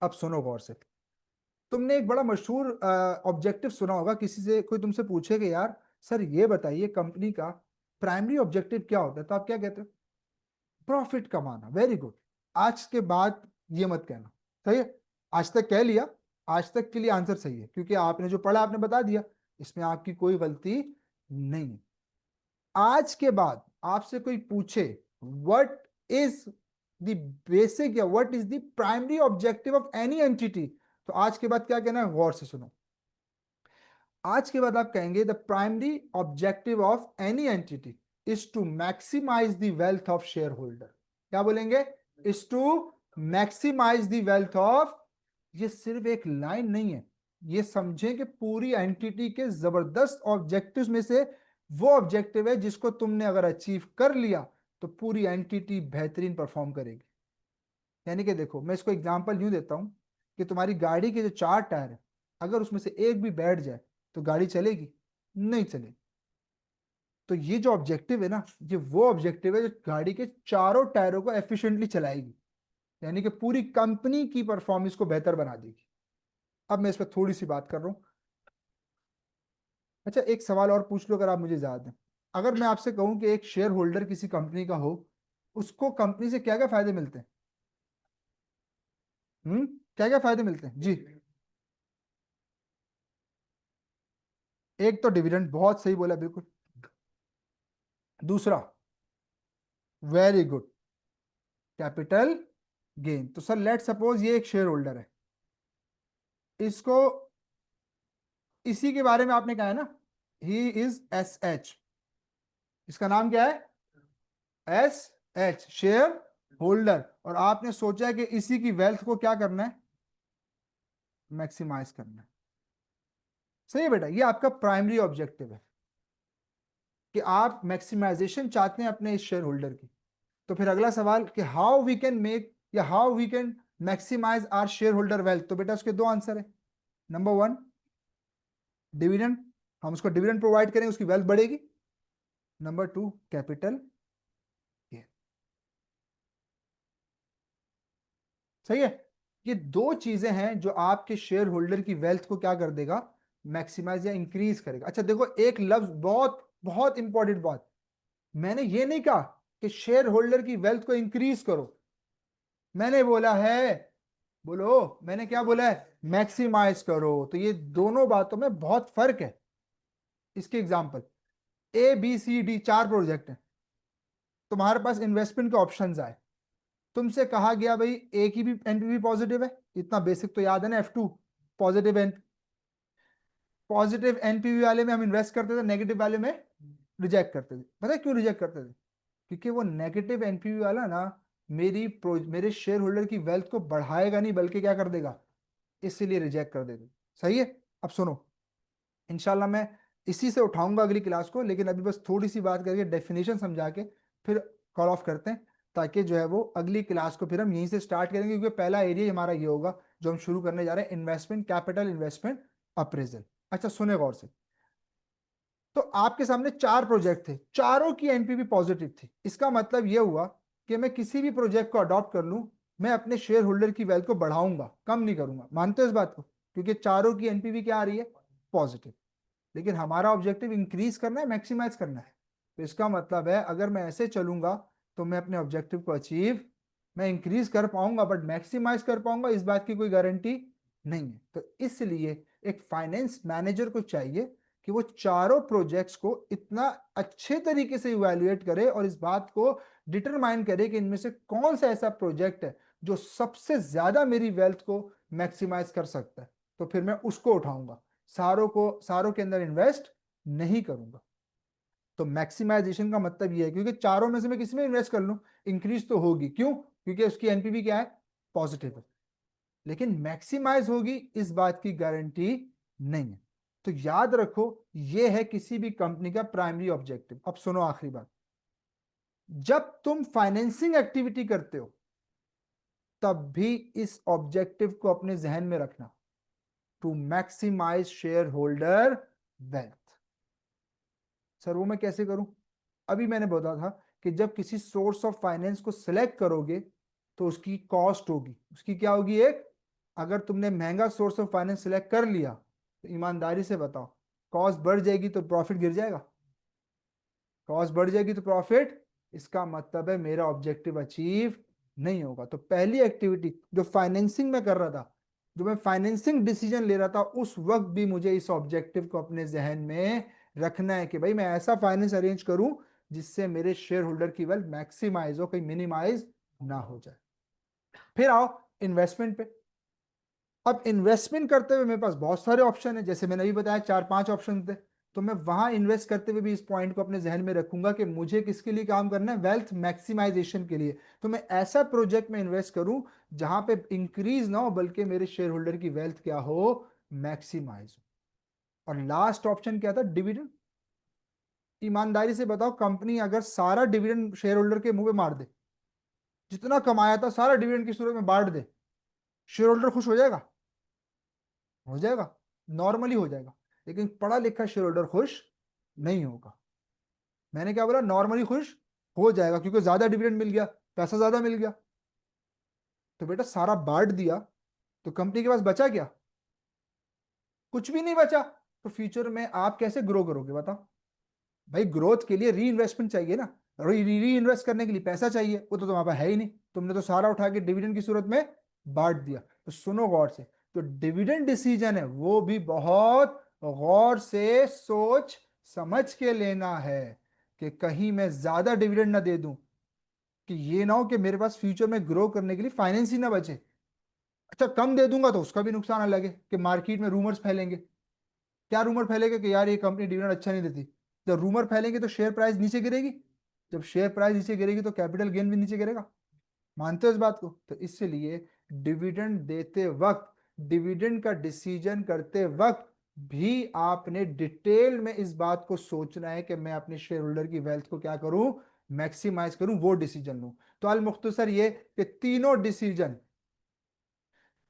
अब सुनो गौर से। तुमने एक बड़ा मशहूर ऑब्जेक्टिव सुना होगा, किसी से कोई तुमसे पूछेगा यार सर ये बताइए कंपनी का प्राइमरी ऑब्जेक्टिव क्या होता है, तो आप क्या कहते हो? प्रॉफिट कमाना। Very good. आज के बाद ये मत कहना, सही है? आज तक कह लिया, आज तक के लिए आंसर सही है, क्योंकि आपने जो पढ़ा आपने बता दिया, इसमें आपकी कोई गलती नहीं है। आज के बाद आपसे कोई पूछे व्हाट इज द बेसिक या what is the primary objective of any entity, तो आज के बाद क्या कहना है, गौर से सुनो। आज के बाद आप कहेंगे the primary objective of any entity is to maximise the wealth of share holder. क्या बोलेंगे? Is to maximise the wealth of. ये सिर्फ एक लाइन नहीं है, ये समझें कि पूरी एंटिटी के जबरदस्त ऑब्जेक्टिव्स में से वो ऑब्जेक्टिव है जिसको तुमने अगर अचीव कर लिया तो पूरी एंटिटी बेहतरीन परफॉर्म करेगी। यानी कि देखो मैं इसको एग्जांपल यूं देता हूं कि तुम्हारी गाड़ी के जो 4 टायर है, अगर उसमें से एक भी बैठ जाए तो गाड़ी चलेगी? नहीं चलेगी। तो ये जो ऑब्जेक्टिव है ना, ये वो ऑब्जेक्टिव है जो गाड़ी के चारों टायरों को एफिशिएंटली चलाएगी, यानी कि पूरी कंपनी की परफॉर्मेंस को बेहतर बना देगी। अब मैं इस पर थोड़ी सी बात कर रहा हूं। अच्छा एक सवाल और पूछ लो अगर आप मुझे याद है। अगर मैं आपसे कहूं कि एक शेयर होल्डर किसी कंपनी का हो, उसको कंपनी से क्या क्या फायदे मिलते हैं? क्या क्या फायदे मिलते हैं जी? एक तो डिविडेंड, बहुत सही बोला, बिल्कुल। दूसरा, वेरी गुड, कैपिटल गेन। तो सर लेट सपोज ये एक शेयर होल्डर है, इसको इसी के बारे में आपने कहा है ना, ही इज एस एच, इसका नाम क्या है? S H, share holder. और आपने सोचा कि इसी की वेल्थ को क्या करना है? मैक्सिमाइज करना है। सही है बेटा, ये आपका प्राइमरी ऑब्जेक्टिव है कि आप मैक्सिमाइजेशन चाहते हैं अपने इस शेयर होल्डर की। तो फिर अगला सवाल कि हाउ वी कैन मेक या how we can maximise our share holder wealth, तो बेटा उसके 2 आंसर है। नंबर 1, डिविडेंड, हम उसको डिविडेंड प्रोवाइड करेंगे, उसकी वेल्थ बढ़ेगी। Number 2, capital gain. सही है? ये 2 चीजें हैं जो आपके शेयर होल्डर की वेल्थ को क्या कर देगा? मैक्सिमाइज या इंक्रीज करेगा। अच्छा देखो एक लफ्ज, बहुत बहुत इंपॉर्टेंट बात, मैंने ये नहीं कहा कि शेयर होल्डर की वेल्थ को इंक्रीज करो, मैंने बोला है, बोलो मैंने क्या बोला है? मैक्सिमाइज करो। तो ये दोनों बातों में बहुत फर्क है। इसके example, A B C D 4 project हैं, तुम्हारे पास इन्वेस्टमेंट के ऑप्शंस आए, तुमसे कहा गया भाई ए की भी एनपीवी पॉजिटिव है, इतना बेसिक तो याद है ना, F2 positive N, positive NPV वाले में हम इन्वेस्ट करते थे, नेगेटिव वाले में रिजेक्ट करते थे। पता है क्यों रिजेक्ट करते थे? क्योंकि वो नेगेटिव एनपीवी वाला ना मेरे शेयर होल्डर की वेल्थ को बढ़ाएगा नहीं, बल्कि क्या कर देगा? इसीलिए रिजेक्ट कर देते। सही है? अब सुनो, इंशाल्लाह मैं इसी से उठाऊंगा अगली क्लास को, लेकिन अभी बस थोड़ी सी बात करके डेफिनेशन समझा के फिर कॉल ऑफ करते हैं, ताकि जो है वो अगली क्लास को फिर हम यहीं से स्टार्ट करेंगे, क्योंकि पहला एरिया हमारा ये होगा जो हम शुरू करने जा रहे हैं, इन्वेस्टमेंट कैपिटल इन्वेस्टमेंट अप्रेजल। अच्छा सुने गौर से। तो आपके सामने 4 प्रोजेक्ट थे, चारों की एनपीवी पॉजिटिव थी। इसका मतलब यह हुआ कि मैं किसी भी प्रोजेक्ट को अडॉप्ट कर लूं, मैं अपने शेयर होल्डर की वैल्यू को बढ़ाऊंगा, कम नहीं करूंगा। मानते हो इस बात को? क्योंकि चारों की एनपीवी क्या आ रही है? पॉजिटिव। लेकिन हमारा ऑब्जेक्टिव इंक्रीज करना है, मैक्सिमाइज करना है। तो इसका मतलब है अगर मैं ऐसे चलूंगा तो मैं अपने ऑब्जेक्टिव को अचीव, मैं इंक्रीज कर पाऊंगा, बट मैक्सिमाइज कर पाऊंगा इस बात की कोई गारंटी नहीं है। तो इसलिए एक फाइनेंस मैनेजर को चाहिए कि वो चारों प्रोजेक्ट्स को इतना अच्छे तरीके से इवेल्युएट करे और इस बात को डिटरमाइन करे कि इनमें से कौन सा ऐसा प्रोजेक्ट है जो सबसे ज्यादा मेरी वेल्थ को मैक्सिमाइज कर सकता है, तो फिर मैं उसको उठाऊंगा। सारों के अंदर इन्वेस्ट नहीं करूंगा। तो मैक्सिमाइजेशन का मतलब ये है, क्योंकि चारों में से मैं किसी में इन्वेस्ट कर लूं, इंक्रीज तो होगी, क्यों? क्योंकि उसकी एनपीवी क्या है? पॉजिटिव है। लेकिन मैक्सिमाइज होगी इस बात की गारंटी नहीं है। तो याद रखो, ये है किसी भी कंपनी का प्राइमरी ऑब्जेक्टिव। अब सुनो आखिरी बात, जब तुम फाइनेंसिंग एक्टिविटी करते हो तब भी इस ऑब्जेक्टिव को अपने जहन में रखना, to maximise share holder wealth. Sir वो मैं कैसे करूं? अभी मैंने बताया था कि जब किसी सोर्स ऑफ फाइनेंस को सिलेक्ट करोगे तो उसकी कॉस्ट होगी, उसकी क्या होगी? एक, अगर तुमने महंगा सोर्स ऑफ फाइनेंस सिलेक्ट कर लिया तो ईमानदारी से बताओ, कॉस्ट बढ़ जाएगी तो प्रॉफिट गिर जाएगा? कॉस्ट बढ़ जाएगी तो प्रॉफिट, इसका मतलब है मेरा ऑब्जेक्टिव अचीव नहीं होगा। तो पहली एक्टिविटी जो फाइनेंसिंग में कर रहा था, जो मैं फाइनेंसिंग डिसीजन ले रहा था, उस वक्त भी मुझे इस ऑब्जेक्टिव को अपने जहन में रखना है कि भाई मैं ऐसा फाइनेंस अरेंज करूं जिससे मेरे शेयर होल्डर की वेल्थ मैक्सिमाइज हो, कहीं मिनिमाइज ना हो जाए। फिर आओ इन्वेस्टमेंट पे। अब इन्वेस्टमेंट करते हुए मेरे पास बहुत सारे ऑप्शन है, जैसे मैंने अभी बताया 4-5 ऑप्शन थे। तो मैं वहां इन्वेस्ट करते हुए भी इस पॉइंट को अपने जहन में रखूंगा कि मुझे किसके लिए काम करना है? वेल्थ मैक्सिमाइजेशन के लिए। तो मैं ऐसा प्रोजेक्ट में इन्वेस्ट करूं जहां पे इंक्रीज ना हो, बल्कि मेरे शेयर होल्डर की वेल्थ क्या हो? मैक्सिमाइज हो। और लास्ट ऑप्शन क्या था? डिविडेंड। ईमानदारी से बताओ, कंपनी अगर सारा डिविडेंड शेयर होल्डर के मुंह पे मार दे, जितना कमाया था सारा डिविडेंड की सूरत में बांट दे, शेयर होल्डर खुश हो जाएगा? हो जाएगा, नॉर्मली हो जाएगा। लेकिन पढ़ा लिखा शेयर होल्डर खुश नहीं होगा। मैंने क्या बोला? नॉर्मली खुश हो जाएगा, क्योंकि ज्यादा डिविडेंड मिल गया, पैसा ज्यादा मिल गया। तो बेटा सारा बांट दिया तो कंपनी के पास बचा क्या? कुछ भी नहीं बचा। तो फ्यूचर में आप कैसे ग्रो करोगे बताओ? भाई ग्रोथ के लिए री इन्वेस्टमेंट चाहिए ना, री इन्वेस्ट करने के लिए पैसा चाहिए, वो तो तुम्हारे पास है ही नहीं। तुमने तो सारा उठा के डिविडेंड की सूरत में बांट दिया। तो सुनो गौर से, तो डिविडेंड डिसीजन है वो भी बहुत गौर से सोच समझ के लेना है, कि कहीं मैं ज्यादा डिविडेंड ना दे दूं, कि ये ना हो कि मेरे पास फ्यूचर में ग्रो करने के लिए फाइनेंस ही ना बचे। अच्छा कम दे दूंगा तो उसका भी नुकसान अलग है, कि मार्केट में रूमर्स फैलेंगे। क्या रूमर फैलेगा? कि यार ये कंपनी डिविडेंड अच्छा नहीं देती। जब रूमर फैलेंगे तो शेयर प्राइस नीचे गिरेगी, जब शेयर प्राइस नीचे गिरेगी तो कैपिटल गेन भी नीचे गिरेगा। मानते हो इस बात को? तो इसलिए डिविडेंड देते वक्त, डिविडेंड का डिसीजन करते वक्त भी आपने डिटेल में इस बात को सोचना है कि मैं अपने शेयर होल्डर की वेल्थ को क्या करूं? मैक्सिमाइज करूं, वो डिसीजन लूं। तो अल मुख्तसर ये कि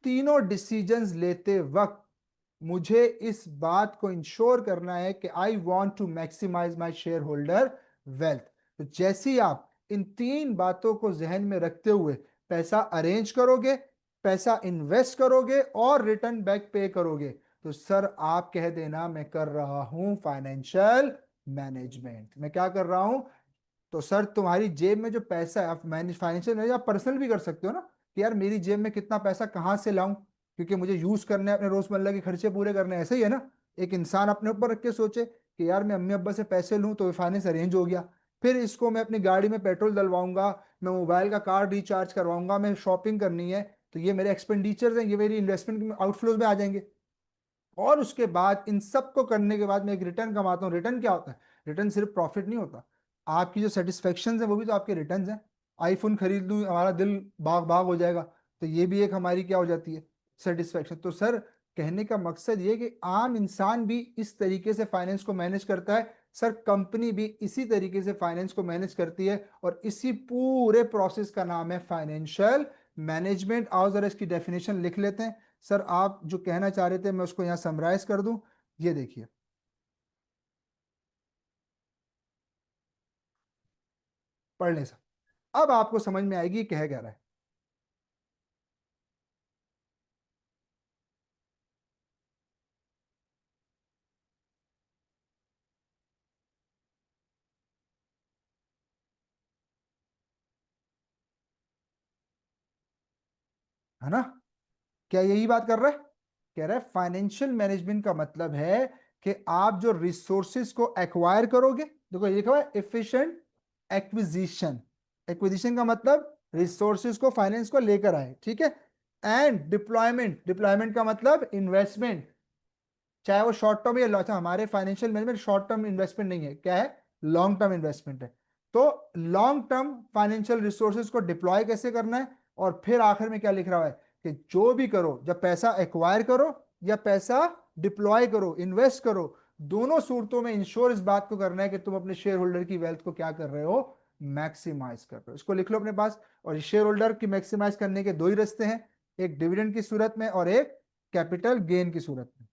तीनों डिसीजंस लेते वक्त मुझे इस बात को इंश्योर करना है कि I want to maximise my share holder wealth. तो जैसे ही आप इन तीन बातों को जहन में रखते हुए पैसा अरेंज करोगे, पैसा इन्वेस्ट करोगे और रिटर्न बैक पे करोगे, तो सर आप कह देना मैं कर रहा हूं फाइनेंशियल मैनेजमेंट। मैं क्या कर रहा हूं? तो सर तुम्हारी जेब में जो पैसा है, आप मैनेज फाइनेंशियल मैनेज आप पर्सनल भी कर सकते हो ना, कि यार मेरी जेब में कितना पैसा कहाँ से लाऊं, क्योंकि मुझे यूज करने हैं, अपने रोजमर्रा के खर्चे पूरे करने हैं। ऐसे ही है ना? एक इंसान अपने ऊपर रख के सोचे कि यार मैं अम्मी अब्बा से पैसे लूं तो फाइनेंस अरेंज हो गया, फिर इसको मैं अपनी गाड़ी में पेट्रोल डलवाऊंगा, मैं मोबाइल का कार्ड रिचार्ज करवाऊंगा, मैं शॉपिंग करनी है, तो ये मेरे एक्सपेंडिचर्स हैं, ये मेरी इन्वेस्टमेंट आउटफ्लोज में आ जाएंगे। और उसके बाद इन सब को करने के बाद मैं एक रिटर्न कमाता हूँ। रिटर्न क्या होता है? रिटर्न सिर्फ प्रॉफिट नहीं होता, आपकी जो सेटिस्फेक्शन है वो भी तो आपके रिटर्न है। आईफोन खरीद लूँ, हमारा दिल बाग बाग हो जाएगा, तो ये भी एक हमारी क्या हो जाती है? सेटिस्फेक्शन। तो सर कहने का मकसद ये कि आम इंसान भी इस तरीके से फाइनेंस को मैनेज करता है, सर कंपनी भी इसी तरीके से फाइनेंस को मैनेज करती है, और इसी पूरे प्रोसेस का नाम है फाइनेंशियल मैनेजमेंट। आओ जरा इसकी डेफिनेशन लिख लेते हैं। सर आप जो कहना चाह रहे थे मैं उसको यहाँ समराइज कर दूं, ये देखिए, पढ़ लें सर, अब आपको समझ में आएगी कह क्या रहा है ना? क्या यही बात कर रहा है? कह रहा है फाइनेंशियल मैनेजमेंट का मतलब है कि आप जो रिसोर्सेज को एक्वायर करोगे, देखो ये लिखा हुआ है एफिशिएंट एक्विजिशन। एक्विजिशन का मतलब रिसोर्सेज को, फाइनेंस को लेकर आए, ठीक है। एंड डिप्लॉयमेंट, डिप्लॉयमेंट का मतलब इन्वेस्टमेंट, चाहे वो शॉर्ट टर्म या अच्छा, हमारे financial management short term investment नहीं है, क्या है, लॉन्ग टर्म इन्वेस्टमेंट है। तो लॉन्ग टर्म फाइनेंशियल रिसोर्सेज को डिप्लॉय कैसे करना है, और फिर आखिर में क्या लिख रहा है कि जो भी करो, जब पैसा एक्वायर करो या पैसा डिप्लॉय करो, इन्वेस्ट करो, दोनों सूरतों में इंश्योर इस बात को करना है कि तुम अपने शेयर होल्डर की वेल्थ को क्या कर रहे हो, मैक्सिमाइज कर रहे हो। इसको लिख लो अपने पास। और शेयर होल्डर की मैक्सिमाइज करने के दो ही रास्ते हैं, एक डिविडेंड की सूरत में और एक कैपिटल गेन की सूरत में।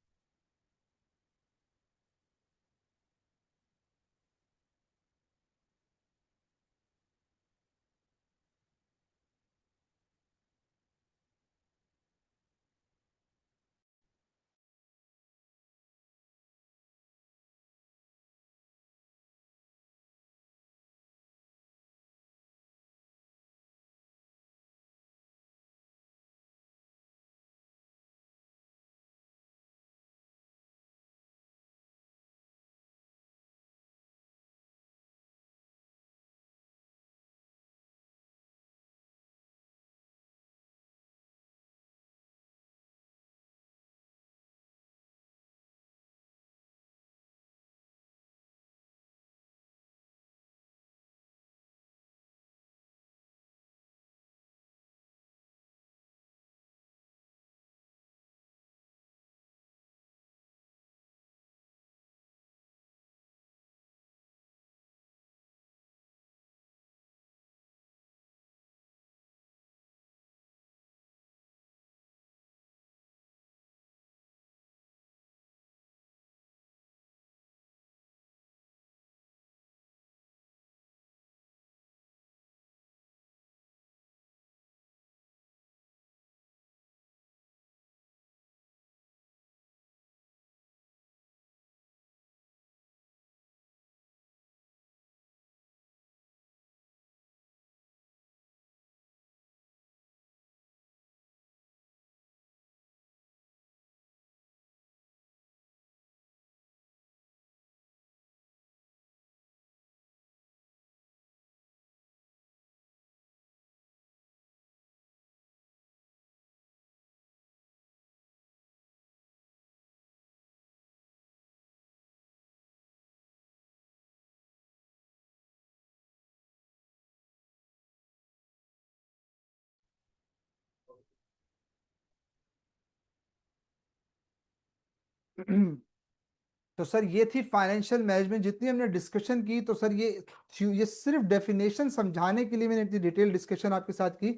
तो सर ये थी फाइनेंशियल मैनेजमेंट, जितनी हमने डिस्कशन की, तो सर ये सिर्फ डेफिनेशन समझाने के लिए मैंने इतनी डिटेल डिस्कशन आपके साथ की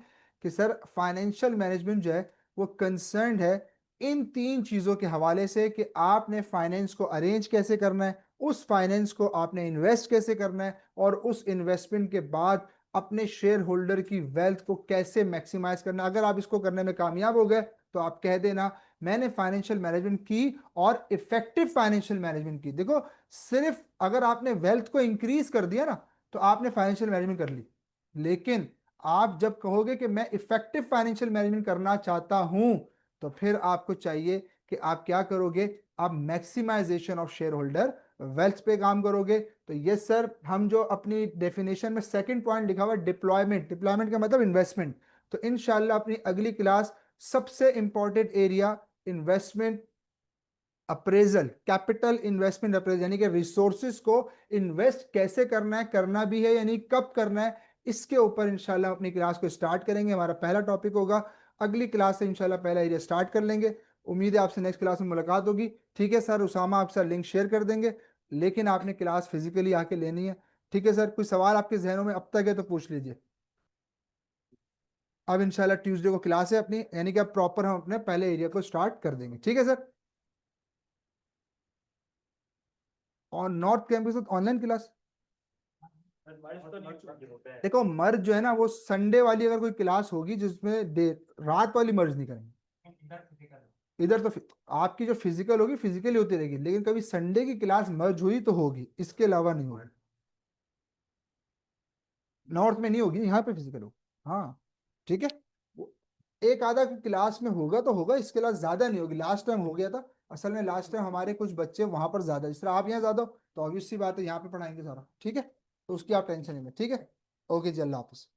कि सर फाइनेंशियल मैनेजमेंट जो है वो कंसर्न्ड है इन तीन चीजों के हवाले से कि आपने फाइनेंस को अरेंज कैसे करना है, उस फाइनेंस को आपने इन्वेस्ट कैसे करना है, और उस इन्वेस्टमेंट के बाद अपने शेयर होल्डर की वेल्थ को कैसे मैक्सिमाइज करना है। अगर आप इसको करने में कामयाब हो गए तो आप कह देना मैंने फाइनेंशियल मैनेजमेंट की और इफेक्टिव फाइनेंशियल मैनेजमेंट की। देखो, सिर्फ अगर आपने वेल्थ को इंक्रीज कर दिया ना तो आपने फाइनेंशियल मैनेजमेंट कर ली, लेकिन आप जब कहोगे कि मैं इफेक्टिव फाइनेंशियल मैनेजमेंट करना चाहता हूं, तो फिर आपको चाहिए कि आप क्या करोगे, आप maximisation of share holder wealth पे काम करोगे। तो ये सर हम जो अपनी डेफिनेशन में सेकंड पॉइंट लिखा हुआ डिप्लॉयमेंट, डिप्लॉयमेंट का मतलब इन्वेस्टमेंट, तो इंशाल्लाह अपनी अगली क्लास सबसे important area investment appraisal, capital investment appraisal, यानी कि रिसोर्सेज को इन्वेस्ट कैसे करना है, करना भी है यानी कब करना है, इसके ऊपर इंशाल्लाह अपनी क्लास को स्टार्ट करेंगे। हमारा पहला टॉपिक होगा, अगली क्लास से इंशाल्लाह पहला एरिया स्टार्ट कर लेंगे। उम्मीद है आपसे नेक्स्ट क्लास में मुलाकात होगी। ठीक है सर, उसामा आपसे लिंक शेयर कर देंगे, लेकिन आपने क्लास फिजिकली आके लेनी है। ठीक है सर, कोई सवाल आपके जहनों में अब तक है तो पूछ लीजिए। अब इंशाल्लाह ट्यूसडे को क्लास है अपनी, यानी कि अब प्रॉपर हम अपने पहले एरिया को स्टार्ट कर देंगे। ठीक है सर, और नॉर्थ कैंपस में ऑनलाइन क्लास, देखो मर्ज जो है ना वो संडे वाली अगर कोई क्लास होगी जिसमें रात वाली मर्ज नहीं करेंगे। इधर तो आपकी जो फिजिकल होगी फिजिकली होती रहेगी, लेकिन कभी संडे की क्लास मर्ज हुई तो होगी, इसके अलावा नहीं होगी। नॉर्थ में नहीं होगी, यहाँ पे फिजिकल होगी। हाँ ठीक है, वो एक आधा क्लास में होगा तो होगा, इसके अलावा ज्यादा नहीं होगी। लास्ट टाइम हो गया था, असल में लास्ट टाइम हमारे कुछ बच्चे वहां पर ज्यादा, जिस तरह आप यहाँ ज्यादा हो तो ऑब्वियस सी बात है यहाँ पे पढ़ाएंगे सारा। ठीक है, तो उसकी आप टेंशन नहीं लें। ठीक है, ओके जी, अल्लाह हाफिज।